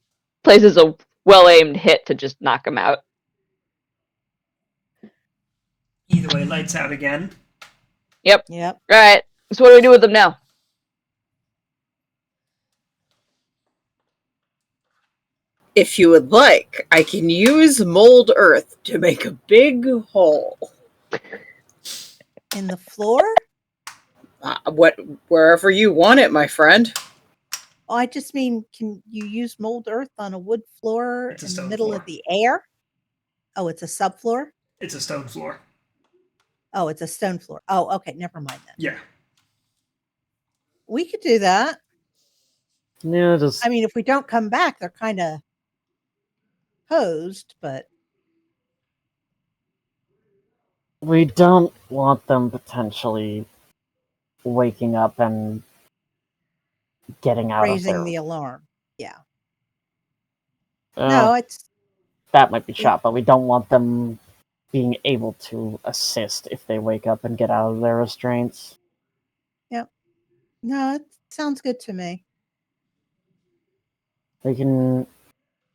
places a well-aimed hit to just knock him out. Either way, lights out again. Yep. Right. So what do we do with them now? If you would like, I can use mold earth to make a big hole. In the floor? Wherever you want it, my friend. Oh, I just mean, can you use mold earth on a wood floor It's a in the stone middle floor. of the air? Oh, it's a subfloor? It's a stone floor. Oh, it's a stone floor. Oh, okay. Never mind then. Yeah. We could do that. Yeah, just I mean, if we don't come back, they're kind of posed, but we don't want them potentially waking up and getting out raising of the there. alarm. Yeah. Uh, No, it's that might be shot, but we don't want them being able to assist if they wake up and get out of their restraints. no, it sounds good to me. We can,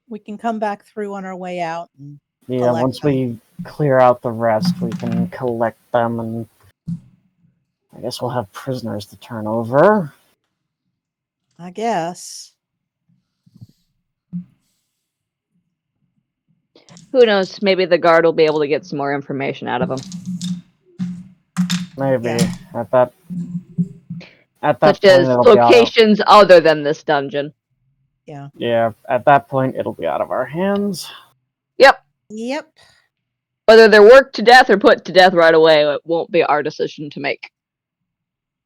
We can come back through on our way out. And yeah, collect once them. we clear out the rest, we can collect them, and I guess we'll have prisoners to turn over. I guess. Who knows? Maybe the guard will be able to get some more information out of them. Maybe Yeah. at that Such point as it'll be out of, locations other than this dungeon. yeah, at that point it'll be out of our hands. Yep. Whether they're worked to death or put to death right away, it won't be our decision to make.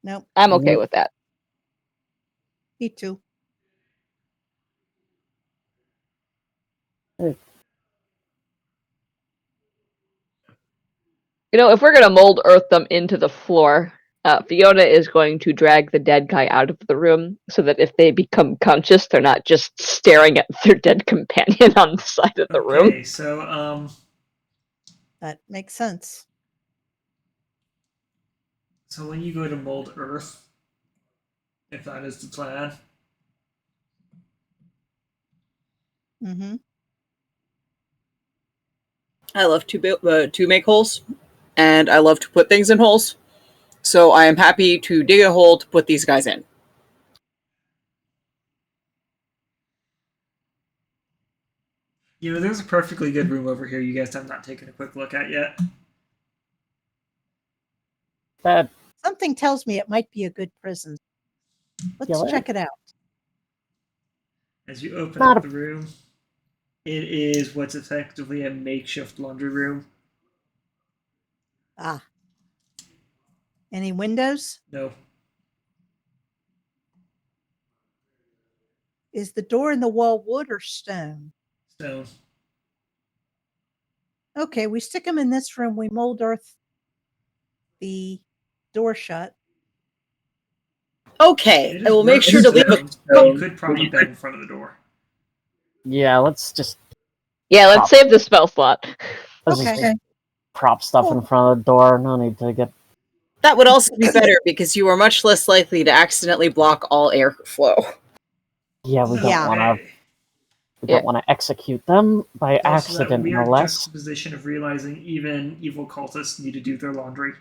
Nope. I'm okay with that. Me too. You know, if we're going to mold earth them into the floor, Fiona is going to drag the dead guy out of the room so that if they become conscious, they're not just staring at their dead companion on the side of the room. Okay, so That makes sense. so when you go to mold earth, if that is the plan, Mm-hmm. I love to make holes, and I love to put things in holes. So I am happy to dig a hole to put these guys in. you know, there's a perfectly good room over here you guys have not taken a quick look at yet. That Something tells me it might be a good prison. Let's Yeah, check it out. As you open Not up the room, it is what's effectively a makeshift laundry room. Ah. Any windows? No. Is the door in the wall wood or stone? Stone. Okay, we stick them in this room. We mold earth the door shut. Okay, It I will is make sure to leave a stone, but you could probably bed in front of the door. yeah, let's just Yeah, let's save the spell slot. let's Okay. just prop stuff in front of the door. No need to get. That would also be better because you are much less likely to accidentally block all airflow. Yeah, we don't Yeah. want to. Okay. We don't want to execute them by Also, that accident, weird no less. juxtaposition of realizing even evil cultists need to do their laundry.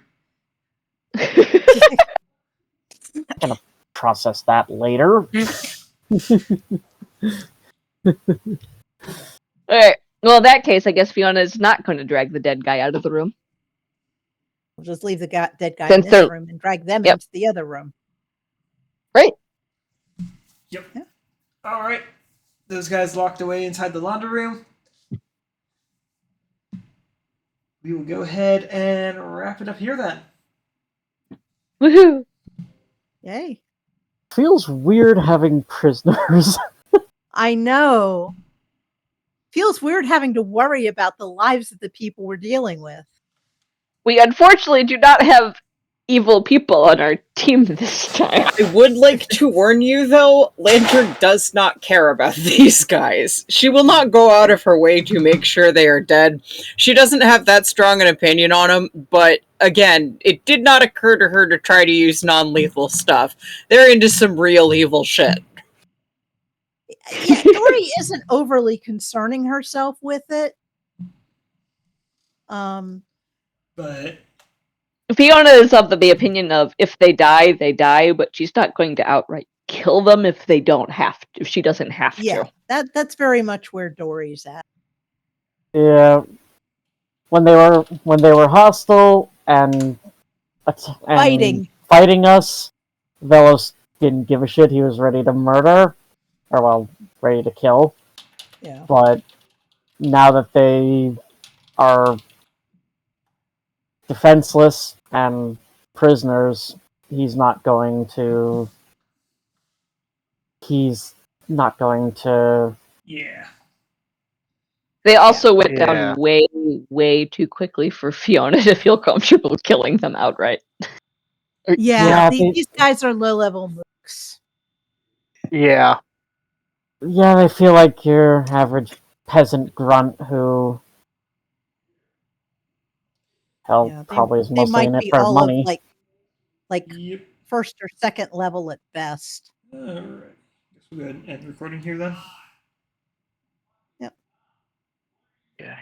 Process that later. Alright. Well, in that case, I guess Fiona is not going to drag the dead guy out of the room. We'll just leave the dead guy Since in this they're- room and drag them Yep. into the other room. Right. Yep. Yeah. All right. Those guys locked away inside the laundry room. We will go ahead and wrap it up here then. Woohoo! Yay. Feels weird having prisoners. I know. Feels weird having to worry about the lives of the people we're dealing with. We unfortunately do not have evil people on our team this time. I would like to warn you, though, Lantern does not care about these guys. She will not go out of her way to make sure they are dead. She doesn't have that strong an opinion on them, but again, it did not occur to her to try to use non-lethal stuff. They're into some real evil shit. Yeah, Dori isn't overly concerning herself with it. But Fiona is of the opinion of if they die, they die, but she's not going to outright kill them if they don't have to. If she doesn't have Yeah, to. that's very much where Dori's at. Yeah. When they were hostile and fighting us, Vellos didn't give a shit. He was ready to murder, or well, ready to kill. Yeah. But now that they are defenseless and prisoners, he's not going to. yeah. They also went down way, way too quickly for Fiona to feel comfortable killing them outright. Yeah, these guys are low-level mooks. Yeah. Yeah, they feel like your average peasant grunt who probably is mostly in it for money. Like Yep. first or second level at best. All right. Guess we'll go ahead and end recording here then. Yep. Yeah.